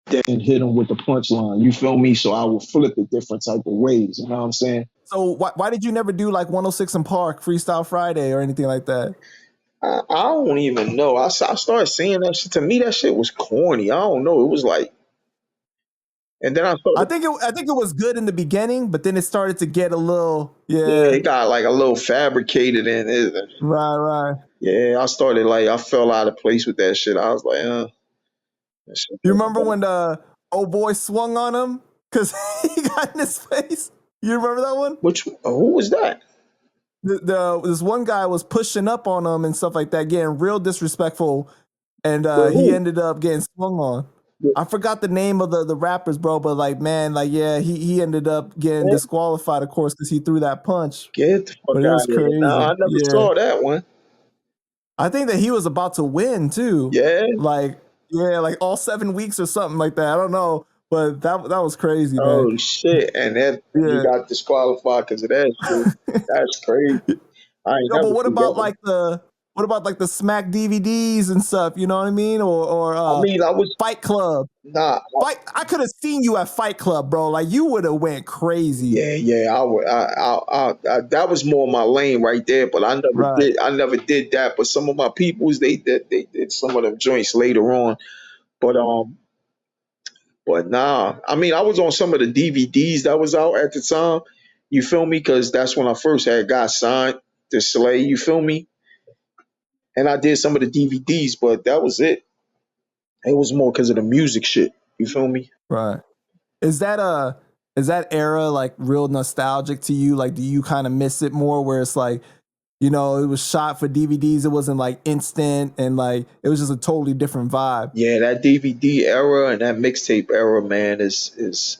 Then hit them with the punchline. You feel me? So I will flip it different type of ways. You know what I'm saying? why did you never do like 106 and Park Freestyle Friday or anything like that? I don't even know. I started seeing that shit. To me, that shit was corny. I don't know. It was like, and then I started, I think it was good in the beginning, but then it started to get a little yeah, yeah. it got like a little fabricated in it. Right, right. Yeah, I started like, I fell out of place with that shit. I was like, that shit You wasn't remember right. when the old boy swung on him because he got in his face? You remember that one? Who was that? This one guy was pushing up on him and stuff like that, getting real disrespectful, and With he who? ended up getting swung on. With, I forgot the name of the rappers, bro, but like man, like yeah, he ended up getting man, disqualified, of course, because he threw that punch. get the fuck But it out was of here. Nah, crazy. I never Yeah, saw that one. I think that he was about to win too. Yeah. Like yeah, like all 7 weeks or something like that. I don't know, but that was crazy, man. Oh shit. And that he Yeah. got disqualified because of that shit. That's crazy. I ain't Yo, but never see that one. what about like the Smack DVDs and stuff? You know what I mean? Or I mean, I was Fight Club. nah. Fight. I could have seen you at Fight Club, bro. Like you would have went crazy. Yeah, yeah, I would. That was more my lane right there. But I never Right. did. I never did that. But some of my peoples, they did some of them joints later on. But nah. I mean, I was on some of the DVDs that was out at the time. You feel me? Because that's when I first had got signed to Slay. You feel me? And I did some of the DVDs, but that was it. It was more because of the music shit. You feel me? Right. Is that is that era like real nostalgic to you? Like, do you kind of miss it more? Where it's like You know, it was shot for DVDs. It wasn't like instant, and like it was just a totally different vibe. Yeah, that DVD era and that mixtape era, man, is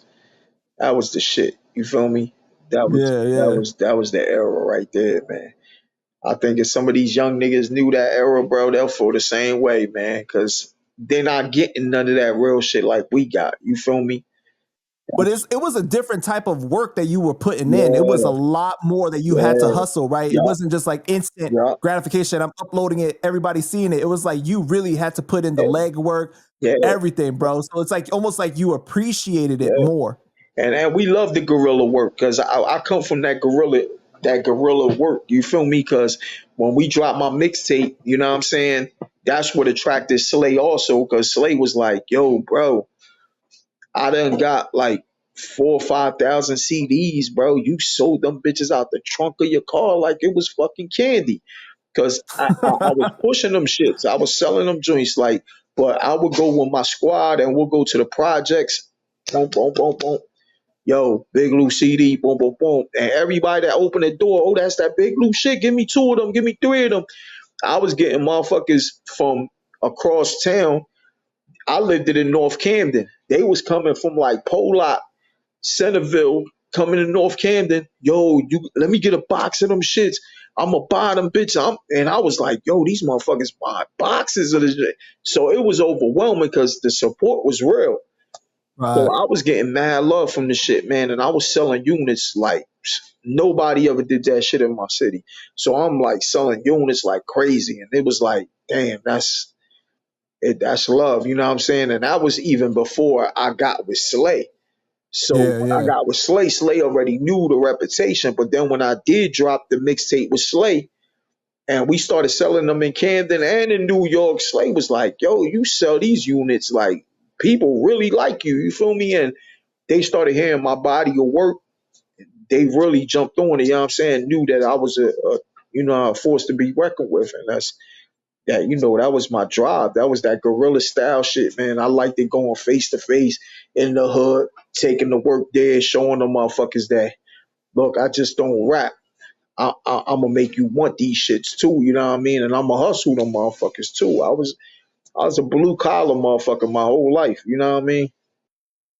that was the shit. You feel me? That was Yeah, that yeah. was that was the era right there, man. I think if some of these young niggas knew that era, bro, they'll feel the same way, man, because they're not getting none of that real shit like we got. You feel me? But it was a different type of work that you were putting in. It was a Yeah, lot more that you had to yeah, hustle, right? It yeah, wasn't just like instant yeah, gratification. I'm uploading it, everybody's seeing it. It was like you really had to put in the legwork, yeah, everything, bro. So it's like almost like you appreciated it yeah. more. And we love the guerrilla work because I come from that guerrilla work. You feel me? Because when we dropped my mixtape, you know what I'm saying? That's what attracted Slay also because Slay was like, yo, bro, I done got like 4 or 5 thousand CDs, bro. You sold them bitches out the trunk of your car like it was fucking candy. Cause I was pushing them shits. I was selling them joints like, but I would go with my squad and we'll go to the projects. Boom, boom, boom, boom. Yo, Big Lou CD, boom, boom, boom. And everybody that opened the door, oh, that's that Big Lou shit. Give me 2 of them, give me 3 of them. I was getting motherfuckers from across town. I lived it in North Camden. They was coming from like Pollock, Centerville, coming to North Camden. Yo, you let me get a box of them shits. I'ma buy them bitches. And I was like, yo, these motherfuckers buy boxes of this shit. So it was overwhelming because the support was real. So Right. I was getting mad love from the shit, man, and I was selling units like nobody ever did that shit in my city. So I'm like selling units like crazy, and it was like, damn, that's love, you know what I'm saying? And that was even before I got with Slay. So Yeah, when I yeah. got with Slay, Slay already knew the reputation. But then when I did drop the mixtape with Slay, and we started selling them in Camden and in New York, Slay was like, yo, you sell these units like people really like you. You feel me? And they started hearing my body of work. They really jumped on it, you know what I'm saying? Knew that I was a force to be reckoned with. And that was my drive. That was that guerrilla style shit, man. I liked it going face to face in the hood, taking the work there, showing the motherfuckers that, look, I just don't rap. I'm gonna make you want these shits too, you know what I mean? And I'm gonna hustle them motherfuckers too. I was a blue collar motherfucker my whole life, you know what I mean?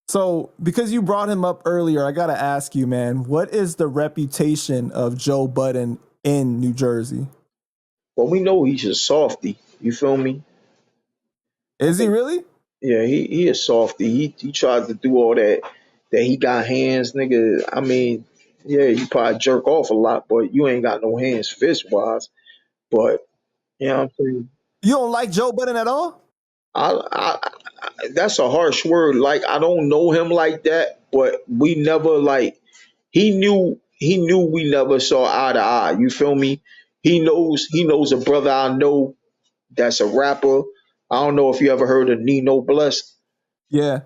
So because you brought him up earlier, I gotta ask you, man, what is the reputation of Joe Budden in New Jersey? But we know he's a softy, you feel me? Is he really? Yeah, he a softy. He tried to do all that he got hands, nigga. I mean, yeah, you probably jerk off a lot, but you ain't got no hands fist wise. But you know what I'm saying? You don't like Joe Budden at all? That's a harsh word. Like I don't know him like that, but we never like he knew we never saw eye to eye. You feel me? He knows a brother I know that's a rapper. I don't know if you ever heard of Nino Bless. Yeah.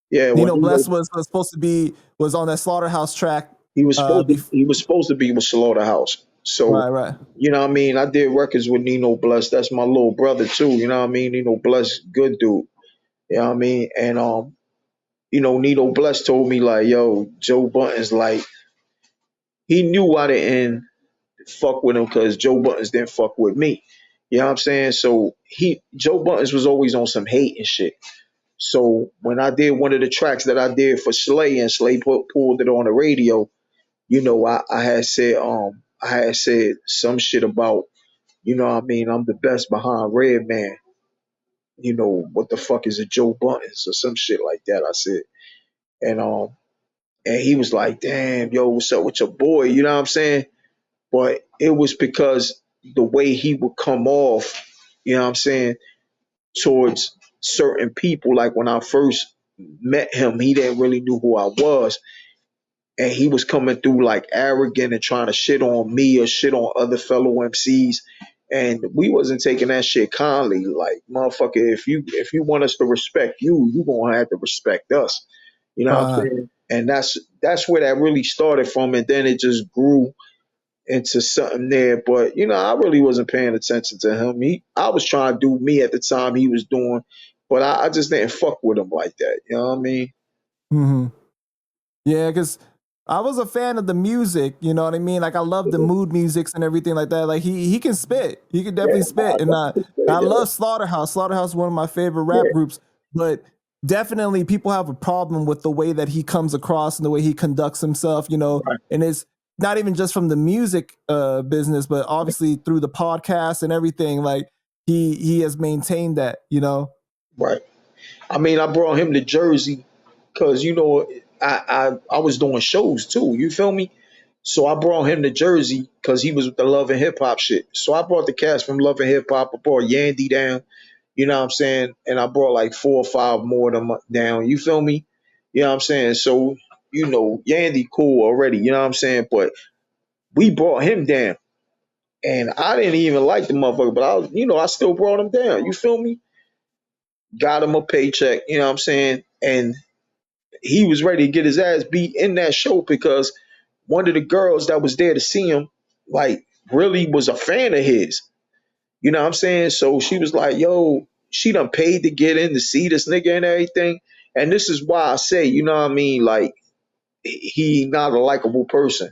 Yeah, well Nino Nino Bless was supposed to be was on that Slaughterhouse track. He was supposed to Bef- he was supposed to be with Slaughterhouse. So, right, right. you know what I mean? I did records with Nino Bless. That's my little brother too. You know what I mean? Nino Bless, good dude. You know what I mean? And Nino Bless told me like, yo, Joe Buttons, like, he knew I didn't fuck with him because Joe Buttons didn't fuck with me. You know what I'm saying? So Joe Buttons was always on some hate and shit. So when I did one of the tracks that I did for Slay and Slay pulled it on the radio, I had said some shit about, what I mean, I'm the best behind Red Man. What the fuck is a Joe Buttons or some shit like that, I said. And he was like, damn, yo, what's up with your boy? You know what I'm saying? But it was because the way he would come off, you know what I'm saying, towards certain people, like when I first met him, he didn't really knew who I was. And he was coming through like arrogant and trying to shit on me or shit on other fellow MCs. And we wasn't taking that shit kindly. Like, motherfucker, if you want us to respect you, you gonna have to respect us. You know what I'm Right. saying? And that's where that really started from, and then it just grew into something there. But I really wasn't paying attention to him. I was trying to do me at the time he was doing, but I just didn't fuck with him like that. You know what I mean? Hmm. Yeah, because I was a fan of the music, you know what I mean? Like I love the mood musics and everything like that. Like he can spit. He can Yeah, definitely nah, spit. And I yeah, love Slaughterhouse. Slaughterhouse is one of my favorite rap yeah, groups, but definitely people have a problem with the way that he comes across and the way he conducts himself, you know, right, and it's not even just from the music business, but obviously through the podcast and everything. Like he has maintained that, you know. right. I mean, I brought him to Jersey because I was doing shows too. You feel me? So I brought him to Jersey because he was with the Love and Hip Hop shit. So I brought the cast from Love and Hip Hop. I brought Yandy down. You know what I'm saying? And I brought like 4 or 5 more of them down. You feel me? You know what I'm saying? So Yandy cool already. You know what I'm saying? But we brought him down, and I didn't even like the motherfucker, but I still brought him down. You feel me? Got him a paycheck. You know what I'm saying? And he was ready to get his ass beat in that show because one of the girls that was there to see him, like, really was a fan of his. You know what I'm saying? So she was like, yo, she done paid to get in to see this nigga and everything. And this is why I say, you know what I mean? Like, he not a likable person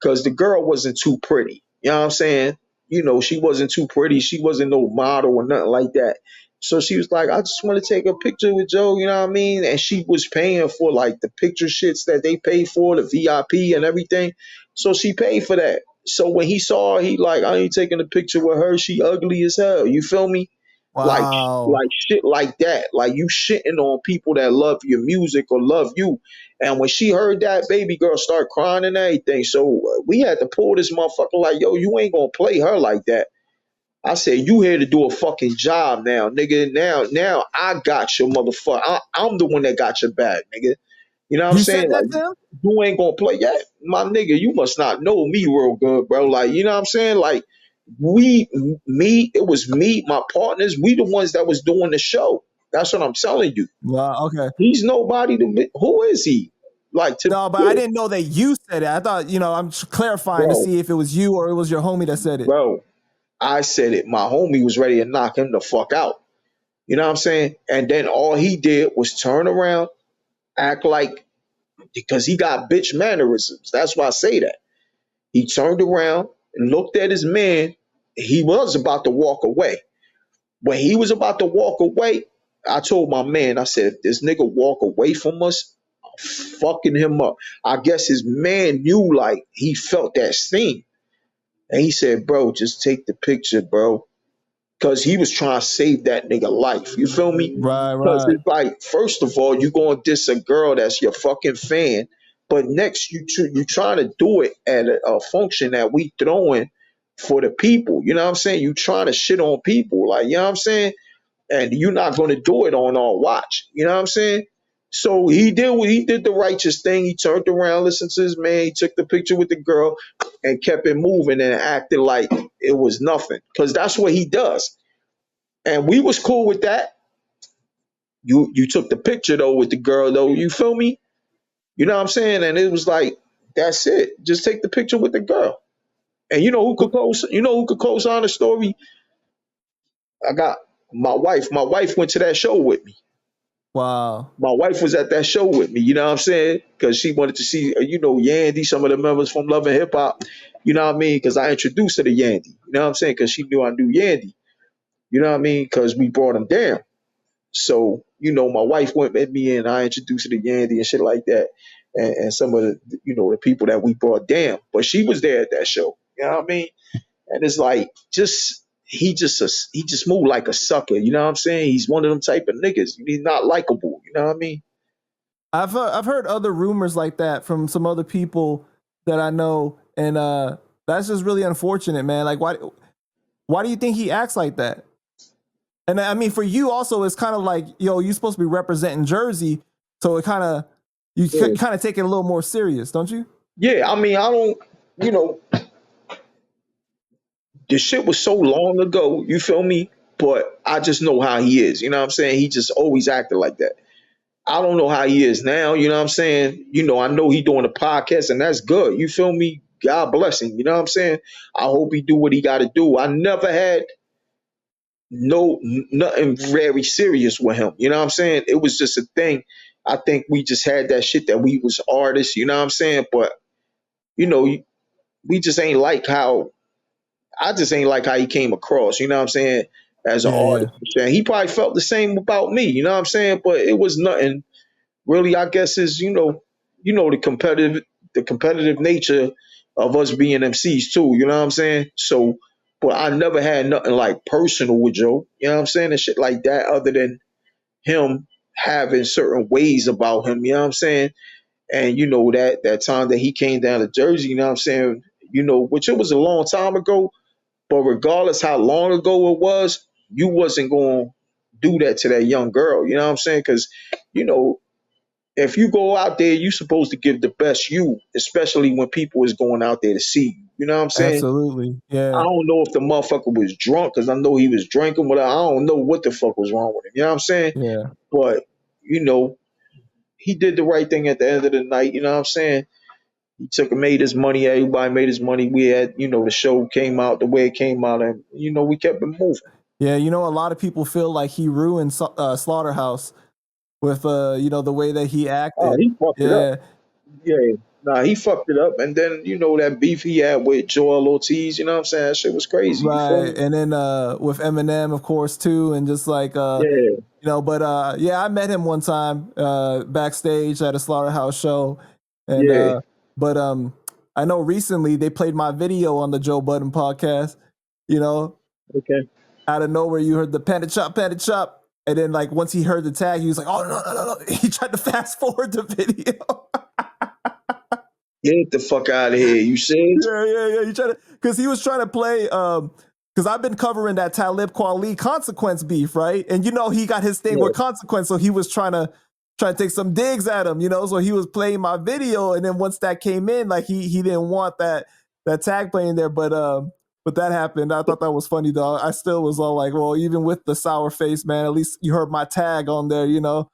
because the girl wasn't too pretty. You know what I'm saying? She wasn't too pretty. She wasn't no model or nothing like that. So she was like, I just want to take a picture with Joe, you know what I mean? And she was paying for like the picture shits that they pay for, the VIP and everything. So she paid for that. So when he saw her, he like, I ain't taking a picture with her. She ugly as hell. You feel me? like Wow. like shit like that. Like you shitting on people that love your music or love you. And when she heard that, baby girl start crying and everything. So we had to pull this motherfucker like, yo, you ain't gonna play her like that. I said, you here to do a fucking job now, nigga. Now I got your motherfucker. I'm the one that got your back, nigga. You know what I'm You saying? said that Like, to him? you ain't gonna play that, my nigga. You must not know me real good, bro. Like, you know what I'm saying? Like, it was me, my partners. We the ones that was doing the show. That's what I'm telling you. Wow, okay. He's nobody to me. Who is he? Like to No, but I didn't know that you said it. I thought, you know, I'm clarifying to bro, see if it was you or it was your homie that said it. bro. I said it. My homie was ready to knock him the fuck out. You know what I'm saying? And then all he did was turn around, act like because he got bitch mannerisms. That's why I say that. He turned around and looked at his man. He was about to walk away. When he was about to walk away, I told my man, I said, if this nigga walk away from us, I'm fucking him up. I guess his man knew, like, he felt that sting. And he said, bro, just take the picture, bro. Because he was trying to save that nigga life. You feel me? Right, Because right. it's like, first of all, you going to diss a girl that's your fucking fan. But next, you trying to do it at a function that we throwing for the people. You know what I'm saying? You trying to shit on people. Like, you know what I'm saying? And you're not going to do it on our watch. You know what I'm saying? So he did the righteous thing. He turned around, listened to his man. He took the picture with the girl and kept it moving and acted like it was nothing. Because that's what he does. And we was cool with that. You took the picture though with the girl though. You feel me? You know what I'm saying? And it was like, that's it. Just take the picture with the girl. And you know who could close? You know who could close on the story? I got my wife. My wife went to that show with me. Wow. My wife was at that show with me. You know what I'm saying? Because she wanted to see, Yandy, some of the members from Love and Hip Hop. You know what I mean? Because I introduced her to Yandy. You know what I'm saying? Because she knew I knew Yandy. You know what I mean? Because we brought him down. So, my wife went with me and I introduced her to Yandy and shit like that. And some of the people that we brought down. But she was there at that show. You know what I mean? And it's like, he just moved like a sucker. You know what I'm saying? He's one of them type of niggas. He's not likable. You know what I mean? I've heard other rumors like that from some other people that I know, and that's just really unfortunate, man. Like, why do you think he acts like that? And I mean, for you also, it's kind of like, yo, you're supposed to be representing Jersey, so it kind of Yeah. kind of take it a little more serious, don't you? Yeah, I mean, I don't, you know, the shit was so long ago, you feel me? But I just know how he is. You know what I'm saying? He just always acted like that. I don't know how he is now. You know what I'm saying? I know he doing a podcast and that's good. You feel me? God bless him. You know what I'm saying? I hope he do what he got to do. I never had nothing very serious with him. You know what I'm saying? It was just a thing. I think we just had that shit that we was artists, you know what I'm saying? But you know, we just ain't like how I just ain't like how he came across, you know what I'm saying, as an Yeah, yeah. artist. And he probably felt the same about me, you know what I'm saying? But it was nothing really, I guess is, the competitive nature of us being MCs too, you know what I'm saying? So but I never had nothing like personal with Joe, you know what I'm saying, and shit like that, other than him having certain ways about him, you know what I'm saying? And that time that he came down to Jersey, you know what I'm saying, which it was a long time ago, but regardless how long ago it was, you wasn't going to do that to that young girl. You know what I'm saying? Because, you know, if you go out there, you supposed to give the best you, especially when people is going out there to see you. You know what I'm saying? Absolutely. I Yeah. don't know if the motherfucker was drunk because I know he was drinking, but I don't know what the fuck was wrong with him. You know what I'm saying? Yeah. But, you know, he did the right thing at the end of the night. You know what I'm saying? He took and made his money. Everybody made his money. We had, the show came out the way it came out, and we kept it moving. Yeah, a lot of people feel like he ruined Slaughterhouse with the way that he Oh, acted. he fucked it up. Yeah, Yeah. Nah, he fucked it up. And then, that beef he had with Joel Ortiz, you know what I'm saying? That shit was crazy. You feel right. me? And then with Eminem, of course, too, and just like Yeah. but yeah, I met him one time backstage at a Slaughterhouse show, and Yeah. but I know recently they played my video on the Joe Budden podcast. You know, Okay. out of nowhere, you heard the panda chop. And then, like, once he heard the tag, he was like, "Oh no!" He tried to fast forward the video. Get the fuck out of here. You said? Yeah. He tried to, because he was trying to play. Because I've been covering that Talib Kweli Consequence beef, right? And he got his thing Yeah. with Consequence, so he was trying to take some digs at him, So he was playing my video, and then once that came in, like he didn't want that tag playing there, but that happened. I thought that was funny though. I still was all like, well, even with the sour face, man, at least you heard my tag on there. So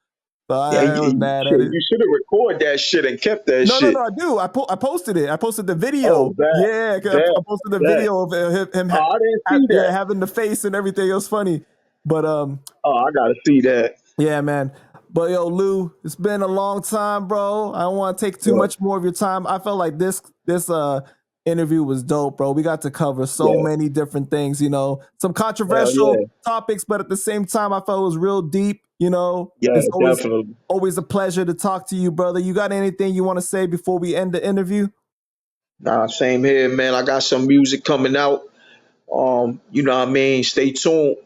Yeah, I was mad at it. you should have recorded that shit and kept that No, shit. I do. I posted it. I posted the Oh, video. that, Yeah, 'cause I that, posted the that. video of him Oh, I didn't see that. having the face and everything. It was funny, but Oh, I gotta see that. yeah, man. But yo, Lou, it's been a long time, bro. I don't want to take too Yeah. much more of your time. I felt like this interview was dope, bro. We got to cover so Yeah. many different things, some Hell controversial yeah. topics, but at the same time, I felt it was real deep. Yeah, It's definitely. always a pleasure to talk to you, brother. You got anything you want to say before we end the interview? Nah, same here, man. I got some music coming out. You know what I mean? Stay tuned.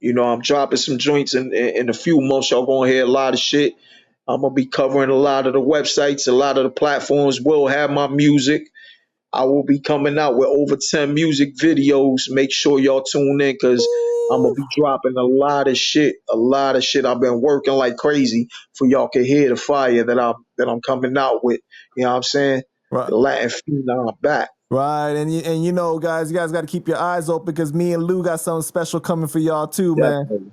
I'm dropping some joints in a few months. Y'all gonna hear a lot of shit. I'm gonna be covering a lot of the websites, a lot of the platforms will have my music. I will be coming out with over 10 music videos. Make sure y'all tune in because I'm gonna Ooh. be dropping a lot of shit. A lot of shit. I've been working like crazy for y'all can hear the fire that I'm coming out with. You know what I'm saying? Right. The Latin phenom back. Right, and guys, you guys got to keep your eyes open because me and Lou got something special coming for y'all too, man.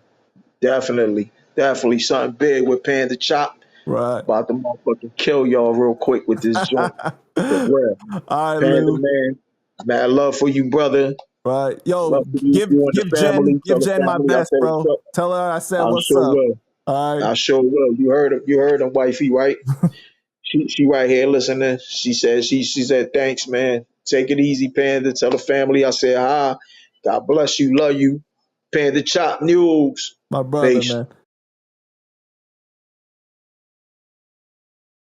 Definitely. Definitely something big with Panda Chop. Right. About to motherfucking kill y'all real quick with this joint. For All real. right, Panda Lou. man. Mad love for you, brother. Right, yo, Love for you, give you and the give Jen family. Tell the my family I best, said bro. what's up. Tell her I said I what's sure up. will. All right. I sure will. You heard him, wifey, right? She right here listening. She said, thanks, man. Take it easy, Panda. Tell the family I said hi. God bless you, love you. Panda Chop News. My brother, Peace. man.